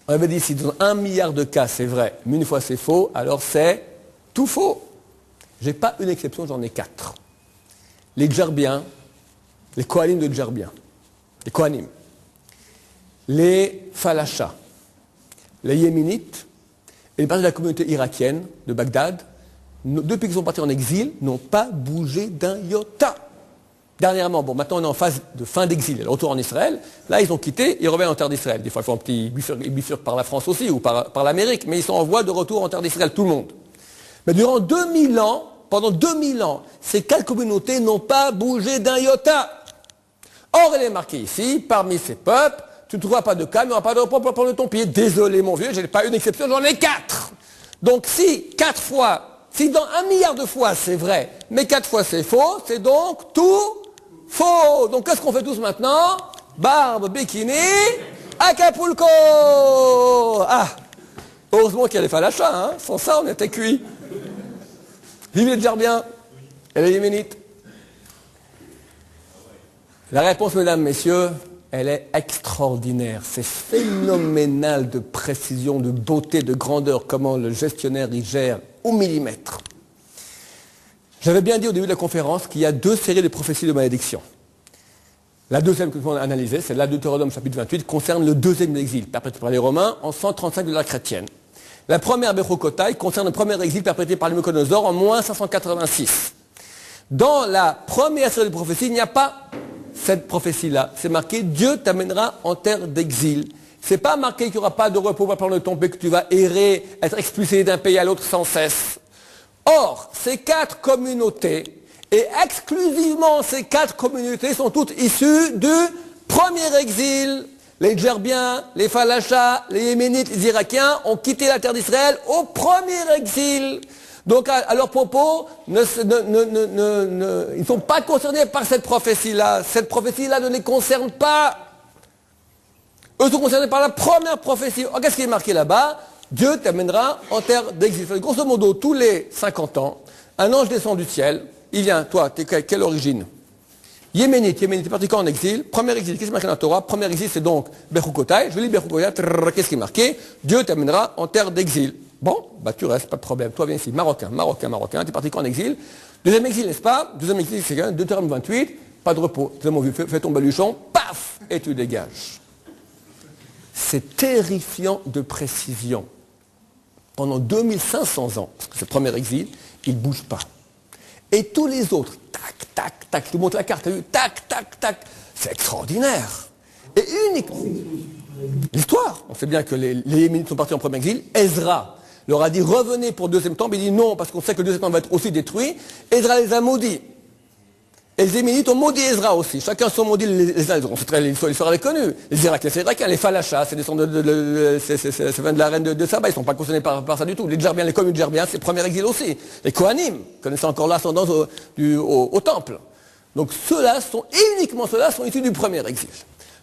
On avait dit, si dans 1 milliard de cas, c'est vrai, mais une fois c'est faux, alors c'est tout faux. Je n'ai pas une exception, j'en ai 4. Les Djerbiens, les Kohanim de Djerbien, les Kohanim, les Falachas, les Yéménites et les parties de la communauté irakienne de Bagdad, depuis qu'ils sont partis en exil, n'ont pas bougé d'un iota. Dernièrement, bon, maintenant on est en phase de fin d'exil, le retour en Israël. Là, ils ont quitté, ils reviennent en terre d'Israël. Des fois, ils font un petit bifurque par la France aussi ou par l'Amérique, mais ils sont en voie de retour en terre d'Israël, tout le monde. Mais durant 2000 ans, pendant 2000 ans, ces 4 communautés n'ont pas bougé d'un iota. Or, il est marqué ici, parmi ces peuples, tu ne trouveras pas de calme, il n'y aura pas de repos pour prendre ton pied. Désolé, mon vieux, je n'ai pas une exception, j'en ai 4. Donc, si 4 fois, si dans 1 milliard de fois c'est vrai, mais 4 fois c'est faux, c'est donc tout faux. Donc, qu'est-ce qu'on fait tous maintenant? Barbe, bikini, Acapulco. Ah, heureusement qu'il y a les falachas, hein. Sans ça, on était cuits. Vive les Djerbiens et les Yéménites. La réponse, mesdames, messieurs, elle est extraordinaire. C'est phénoménal de précision, de beauté, de grandeur, comment le gestionnaire y gère au millimètre. J'avais bien dit au début de la conférence qu'il y a 2 séries de prophéties de malédiction. La deuxième que nous allons analyser, c'est la Deutéronome chapitre 28, concerne le 2e exil, perpétré par les Romains en 135 de l'ère chrétienne. La première, Bechokotai, concerne le premier exil perpétré par les Nabuchodonosor en moins 586. Dans la première série de prophéties, il n'y a pas cette prophétie-là. C'est marqué, Dieu t'amènera en terre d'exil. C'est pas marqué qu'il n'y aura pas de repos pour prendre ton pays, que tu vas errer, être expulsé d'un pays à l'autre sans cesse. Or, ces 4 communautés, et exclusivement ces 4 communautés, sont toutes issues du premier exil. Les Djerbiens, les Falachas, les Yéménites, les Irakiens ont quitté la terre d'Israël au premier exil. Donc, à leur propos, ils ne sont pas concernés par cette prophétie-là. Cette prophétie-là ne les concerne pas. Eux sont concernés par la première prophétie. Oh, qu'est-ce qui est marqué là-bas? Dieu t'amènera en terre d'exil. Grosso modo, tous les 50 ans, un ange descend du ciel, il vient, toi, t'es quelle origine? Yéménite, t'es parti quand en exil? Premier exil, qu'est-ce qui est marqué dans la Torah? Premier exil, c'est donc Bechukotai. Je lis Bechukotai, qu'est-ce qui est marqué? Dieu t'amènera en terre d'exil. Bon, bah tu restes, pas de problème. Toi, viens ici, Marocain, t'es parti quand en exil? Deuxième exil, n'est-ce pas? Deuxième exil, c'est Deutéronome 28, pas de repos. Fais ton baluchon, paf, et tu dégages. C'est terrifiant de précision. Pendant 2500 ans, parce que c'est le premier exil, il ne bouge pas. Et tous les autres, tac, tac, tac, je te montre la carte, tac, tac, tac, c'est extraordinaire. Et uniquement, l'histoire, on sait bien que les Yéménites sont partis en premier exil, Ezra leur a dit revenez pour le deuxième temple, il dit non, parce qu'on sait que le deuxième temple va être aussi détruit, Ezra les a maudits. Et les Yéménites ont maudit Ezra aussi. Chacun son maudit les uns les autres. L'histoire est connue. Les Irakiens, c'est Irakiens. Les Falachas, c'est descendants de la reine de Saba. Ils ne sont pas concernés par ça du tout. Les Djerbiens, les communes Djerbiens, c'est le premier exil aussi. Les Kohanim, connaissant encore l'ascendance au temple. Donc uniquement ceux-là sont issus du premier exil.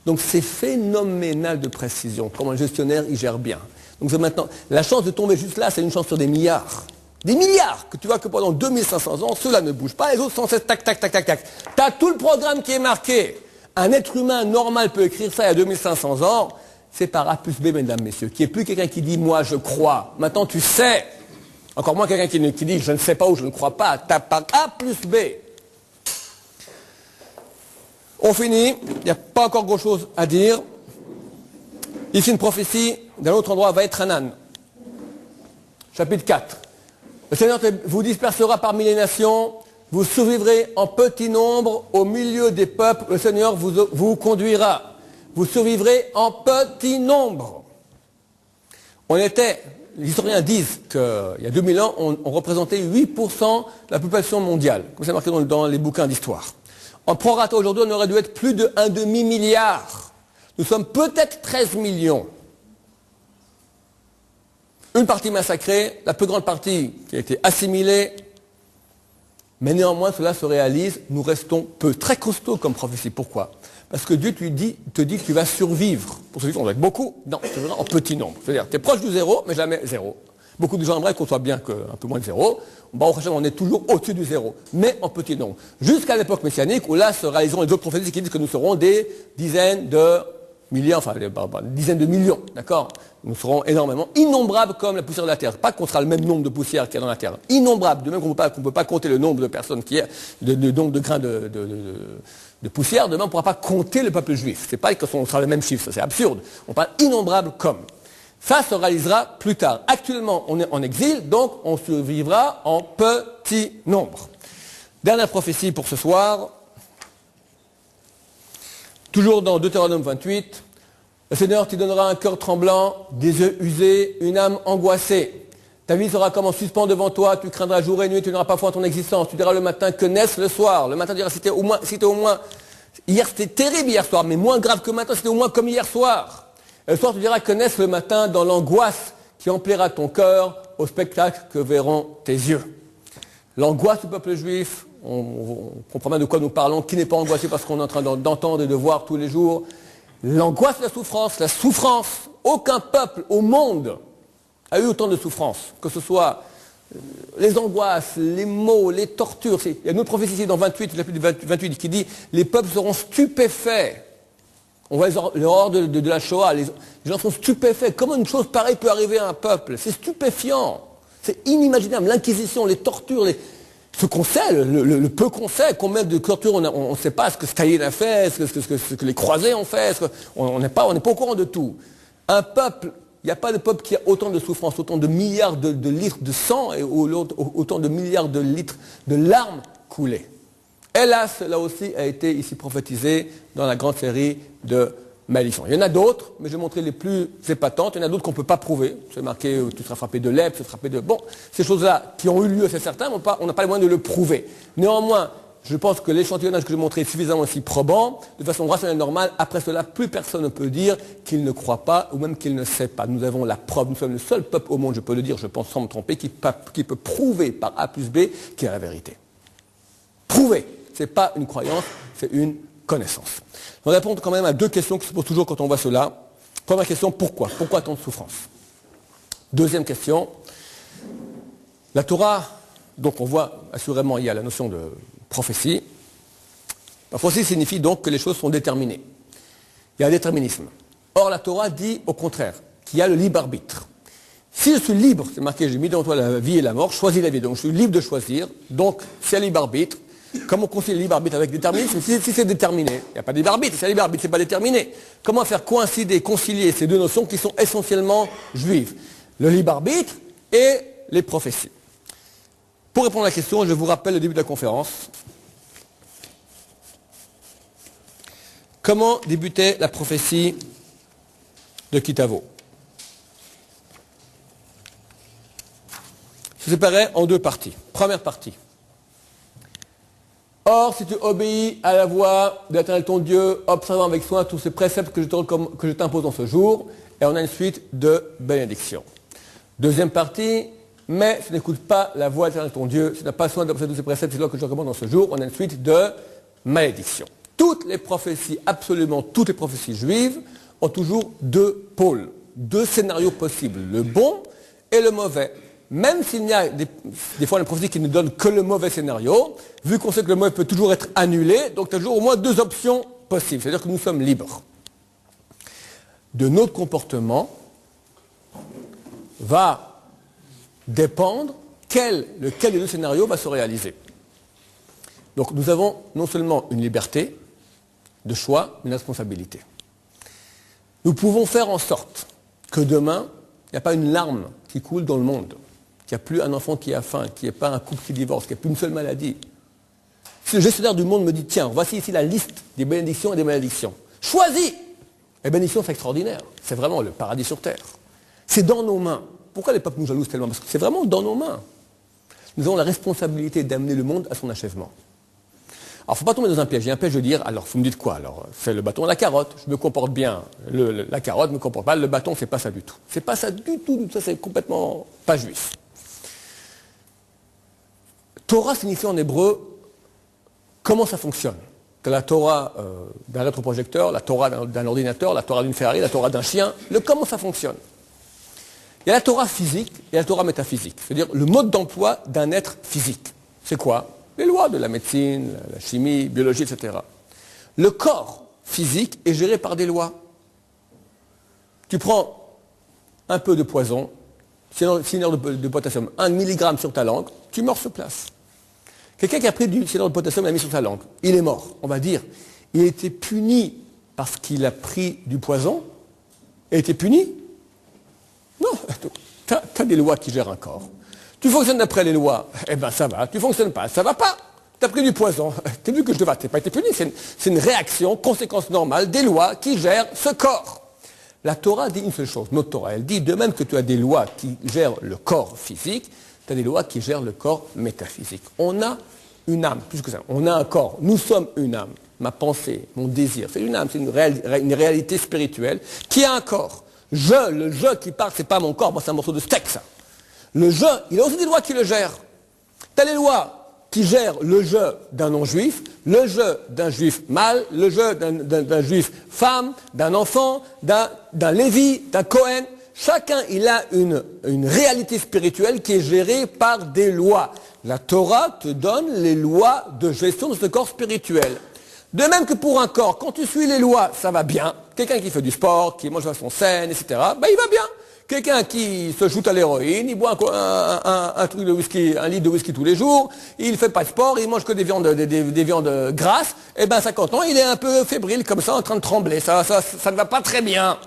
Donc c'est phénoménal de précision. Comment le gestionnaire, il gère bien. Donc maintenant, la chance de tomber juste là, c'est une chance sur des milliards. Des milliards que tu vois que pendant 2500 ans, ceux-là ne bougent pas, les autres sans cesse, tac, tac, tac, tac, tac. Tu as tout le programme qui est marqué. Un être humain normal peut écrire ça il y a 2500 ans. C'est par A plus B, mesdames, messieurs, qui est plus quelqu'un qui dit « moi, je crois ». Maintenant, tu sais. Encore moins quelqu'un qui dit « je ne sais pas ou je ne crois pas ». Tu as par A plus B. On finit. Il n'y a pas encore grand-chose à dire. Ici, une prophétie d'un autre endroit, va être Hanan. Chapitre 4. Le Seigneur vous dispersera parmi les nations, vous survivrez en petit nombre au milieu des peuples, le Seigneur vous conduira. Vous survivrez en petit nombre. Les historiens disent qu'il y a 2000 ans, on représentait 8% de la population mondiale, comme c'est marqué dans les bouquins d'histoire. En prorata aujourd'hui, on aurait dû être plus de 1,5 milliard. Nous sommes peut-être 13 millions. Une partie massacrée, la plus grande partie qui a été assimilée, mais néanmoins cela se réalise, nous restons peu. Très costaud comme prophétie. Pourquoi? Parce que Dieu te dit que tu vas survivre. Pour survivre, on doit être beaucoup. Non, tu survivras en petit nombre. C'est-à-dire, tu es proche du zéro, mais jamais zéro. Beaucoup de gens aimeraient qu'on soit bien qu'un peu moins de zéro. On est toujours au-dessus du zéro, mais en petit nombre. Jusqu'à l'époque messianique, où là se réaliseront les autres prophéties qui disent que nous serons des dizaines de millions, enfin des dizaines de millions, d'accord? Nous serons énormément, innombrables comme la poussière de la Terre. Pas qu'on sera le même nombre de poussières qu'il y a dans la Terre. Innombrables, de même qu'on ne peut pas compter le nombre de personnes qui y a, le nombre de grains de poussière, de même on ne pourra pas compter le peuple juif. C'est pas qu'on sera le même chiffre, c'est absurde. On parle innombrables comme. Ça se réalisera plus tard. Actuellement, on est en exil, donc on survivra en petit nombre. Dernière prophétie pour ce soir. Toujours dans Deutéronome 28. Le Seigneur te donnera un cœur tremblant, des yeux usés, une âme angoissée. Ta vie sera comme en suspens devant toi, tu craindras jour et nuit, tu n'auras pas foi en ton existence. Tu diras le matin que naisse le soir. Le matin, tu diras c'était au moins, hier c'était terrible hier soir, mais moins grave que maintenant, c'était au moins comme hier soir. Et le soir, tu diras que naisse le matin dans l'angoisse qui emplira ton cœur au spectacle que verront tes yeux. L'angoisse du peuple juif, on comprend bien de quoi nous parlons, qui n'est pas angoissé parce qu'on est en train d'entendre et de voir tous les jours. L'angoisse, la souffrance, aucun peuple au monde a eu autant de souffrance, que ce soit les angoisses, les maux, les tortures. Il y a une autre prophétie ici dans 28 qui dit « Les peuples seront stupéfaits ». On voit l'horreur de la Shoah, les gens sont stupéfaits. Comment une chose pareille peut arriver à un peuple? C'est stupéfiant, c'est inimaginable. L'Inquisition, les tortures, ce qu'on sait, le peu qu'on sait, combien de tortures on ne sait pas, ce que Staline a fait, ce que les croisés ont fait, on n'est pas au courant de tout. Un peuple, il n'y a pas de peuple qui a autant de souffrance, autant de milliards de litres de sang et autant de milliards de litres de larmes coulées. Hélas, là aussi a été ici prophétisé dans la grande série de malédictions. Il y en a d'autres, mais je vais montrer les plus épatantes. Il y en a d'autres qu'on ne peut pas prouver. C'est marqué, tu seras frappé de lèpre, tu seras frappé de... Bon, ces choses-là qui ont eu lieu, c'est certain, mais on n'a pas les moyens de le prouver. Néanmoins, je pense que l'échantillonnage que je montrais est suffisamment aussi probant, de façon rationnelle normale. Après cela, plus personne ne peut dire qu'il ne croit pas ou même qu'il ne sait pas. Nous avons la preuve. Nous sommes le seul peuple au monde, je peux le dire, je pense sans me tromper, qui peut prouver par A plus B qu'il y a la vérité. Prouver. Ce n'est pas une croyance, c'est une connaissance. On va répondre quand même à deux questions qui se posent toujours quand on voit cela. Première question, pourquoi? Pourquoi tant de souffrance? Deuxième question. La Torah, donc on voit assurément, il y a la notion de prophétie. La prophétie signifie donc que les choses sont déterminées. Il y a un déterminisme. Or, la Torah dit au contraire qu'il y a le libre arbitre. Si je suis libre, c'est marqué, j'ai mis devant toi la vie et la mort, choisis la vie. Donc je suis libre de choisir. Donc c'est libre arbitre. Comment concilier le libre arbitre avec déterminisme? Si c'est déterminé, il n'y a pas de libre arbitre. Si c'est libre arbitre, c'est pas déterminé. Comment faire coïncider, concilier ces deux notions qui sont essentiellement juives? Le libre arbitre et les prophéties. Pour répondre à la question, je vous rappelle le début de la conférence. Comment débutait la prophétie de Kitavo? Je séparais en deux parties. Première partie. Or, si tu obéis à la voix de l'Éternel ton Dieu, observant avec soin tous ces préceptes que je t'impose en ce jour, et on a une suite de bénédictions. Deuxième partie, mais si tu n'écoutes pas la voix de l'Éternel ton Dieu, si tu n'as pas soin d'observer tous ces préceptes que je te recommande en ce jour, on a une suite de malédictions. Toutes les prophéties, absolument toutes les prophéties juives, ont toujours deux pôles, deux scénarios possibles, le bon et le mauvais. Même s'il y a des fois une prophétie qui ne donne que le mauvais scénario, vu qu'on sait que le mauvais peut toujours être annulé, donc tu as toujours au moins deux options possibles, c'est-à-dire que nous sommes libres. De notre comportement va dépendre lequel des deux scénarios va se réaliser. Donc nous avons non seulement une liberté de choix, mais une responsabilité. Nous pouvons faire en sorte que demain, il n'y a pas une larme qui coule dans le monde, qu'il n'y a plus un enfant qui a faim, qu'il n'y ait pas un couple qui divorce, qu'il n'y ait plus une seule maladie. Si le gestionnaire du monde me dit, tiens, voici ici la liste des bénédictions et des malédictions. Choisis! Les bénédictions, c'est extraordinaire. C'est vraiment le paradis sur terre. C'est dans nos mains. Pourquoi les peuples nous jalousent tellement? Parce que c'est vraiment dans nos mains. Nous avons la responsabilité d'amener le monde à son achèvement. Alors, il ne faut pas tomber dans un piège. Il y a un piège de dire, alors, vous me dites quoi? Alors, c'est le bâton et la carotte. Je me comporte bien. La carotte ne me comporte pas. Le bâton, c'est pas ça du tout. C'est pas ça du tout. Ça, c'est complètement pas juif. Torah signifie en hébreu comment ça fonctionne. Que la Torah d'un rétroprojecteur, la Torah d'un ordinateur, la Torah d'une Ferrari, la Torah d'un chien. Comment ça fonctionne. Il y a la Torah physique et la Torah métaphysique. C'est-à-dire le mode d'emploi d'un être physique. C'est quoi? Les lois de la médecine, la chimie, biologie, etc. Le corps physique est géré par des lois. Tu prends un peu de poison, cyanure de potassium, 1 mg sur ta langue, tu meurs sur place. Quelqu'un qui a pris du cyanure de potassium et l'a mis sur sa langue, il est mort. On va dire, il a été puni parce qu'il a pris du poison. Il a été puni? Non, tu as des lois qui gèrent un corps. Tu fonctionnes d'après les lois, eh bien ça va. Tu ne fonctionnes pas, ça ne va pas. Tu as pris du poison. Tu as vu que je te vas, tu n'as pas été puni. C'est une réaction, conséquence normale des lois qui gèrent ce corps. La Torah dit une seule chose. Notre Torah, elle dit de même que tu as des lois qui gèrent le corps physique, tu as des lois qui gèrent le corps métaphysique. On a une âme, plus que ça. On a un corps. Nous sommes une âme. Ma pensée, mon désir, c'est une âme, c'est une réalité spirituelle qui a un corps. Le je qui parle, c'est pas mon corps, moi c'est un morceau de steak ça. Le je, il y a aussi des lois qui le gèrent. Tu as les lois qui gèrent le je d'un non-juif, le je d'un juif mâle, le je d'un juif femme, d'un enfant, d'un lévi, d'un Cohen. Chacun, il a une réalité spirituelle qui est gérée par des lois. La Torah te donne les lois de gestion de ce corps spirituel. De même que pour un corps, quand tu suis les lois, ça va bien. Quelqu'un qui fait du sport, qui mange de façon saine, etc., ben il va bien. Quelqu'un qui se joue à l'héroïne, il boit un truc de whisky, un litre de whisky tous les jours, il ne fait pas de sport, il mange que des viandes grasses, et ben 50 ans, il est un peu fébrile comme ça, en train de trembler. Ça ne va pas très bien.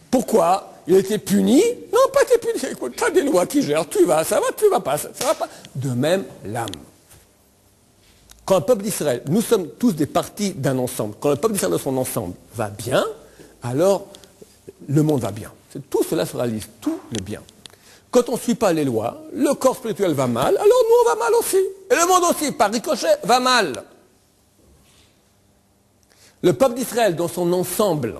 Pourquoi? Il a été puni? Non, pas été puni. Écoute, tu as des lois qui gèrent, tu vas, ça va, tu vas pas, ça va pas. De même, l'âme. Quand le peuple d'Israël, nous sommes tous des parties d'un ensemble, quand le peuple d'Israël dans son ensemble va bien, alors le monde va bien. Tout cela se réalise, tout le bien. Quand on ne suit pas les lois, le corps spirituel va mal, alors nous on va mal aussi. Et le monde aussi, par ricochet, va mal. Le peuple d'Israël dans son ensemble,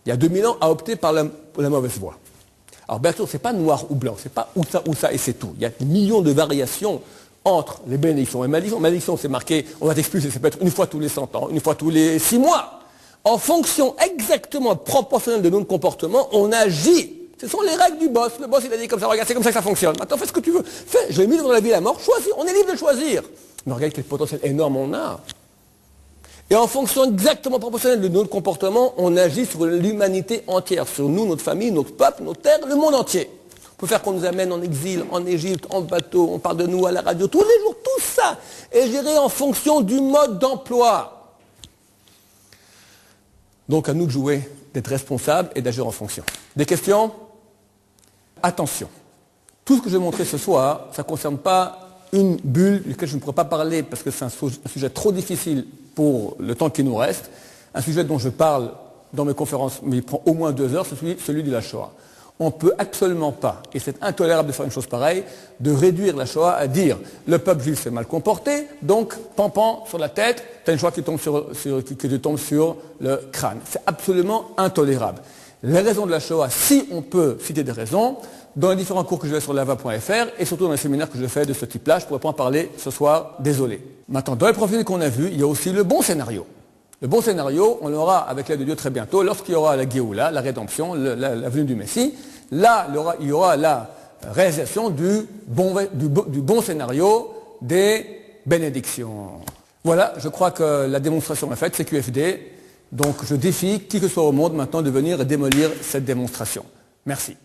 il y a 2000 ans, a opté par la mauvaise voie. Alors bien sûr, ce n'est pas noir ou blanc, c'est pas ou ça et c'est tout. Il y a des millions de variations entre les bénédictions et malédictions. Malédiction, c'est marqué, on va t'expulser, ça peut être une fois tous les 100 ans, une fois tous les 6 mois. En fonction exactement proportionnelle de notre comportement, on agit Ce sont les règles du boss. Le boss, il a dit comme ça, regarde, c'est comme ça que ça fonctionne. Maintenant, fais ce que tu veux. Fais, je l'ai mis dans la vie et la mort, choisis. On est libre de choisir. Mais regarde quel potentiel énorme on a. Et en fonction exactement proportionnelle de notre comportement, on agit sur l'humanité entière, sur nous, notre famille, notre peuple, nos terres, le monde entier. On peut faire qu'on nous amène en exil, en Égypte, en bateau, on parle de nous à la radio, tous les jours, tout ça est géré en fonction du mode d'emploi. Donc à nous de jouer, d'être responsables et d'agir en fonction. Des questions? Attention, tout ce que je vais montrer ce soir, ça ne concerne pas une bulle duquel je ne pourrais pas parler parce que c'est un sujet trop difficile pour le temps qui nous reste. Un sujet dont je parle dans mes conférences, mais il prend au moins 2 heures, c'est celui de la Shoah. On ne peut absolument pas, et c'est intolérable de faire une chose pareille, de réduire la Shoah à dire le peuple juif s'est mal comporté, donc pan sur la tête, tu as une Shoah qui tombe sur le crâne. C'est absolument intolérable. Les raisons de la Shoah, si on peut citer des raisons, dans les différents cours que je fais sur lava.fr et surtout dans les séminaires que je fais de ce type-là, je ne pourrais pas en parler ce soir, désolé. Maintenant, dans les profils qu'on a vus, il y a aussi le bon scénario. Le bon scénario, on l'aura avec l'aide de Dieu très bientôt, lorsqu'il y aura la Géoula, la rédemption, la venue du Messie. Là, il y aura la réalisation du bon scénario des bénédictions. Voilà, je crois que la démonstration est faite, c'est QFD. Donc je défie qui que ce soit au monde maintenant de venir démolir cette démonstration. Merci.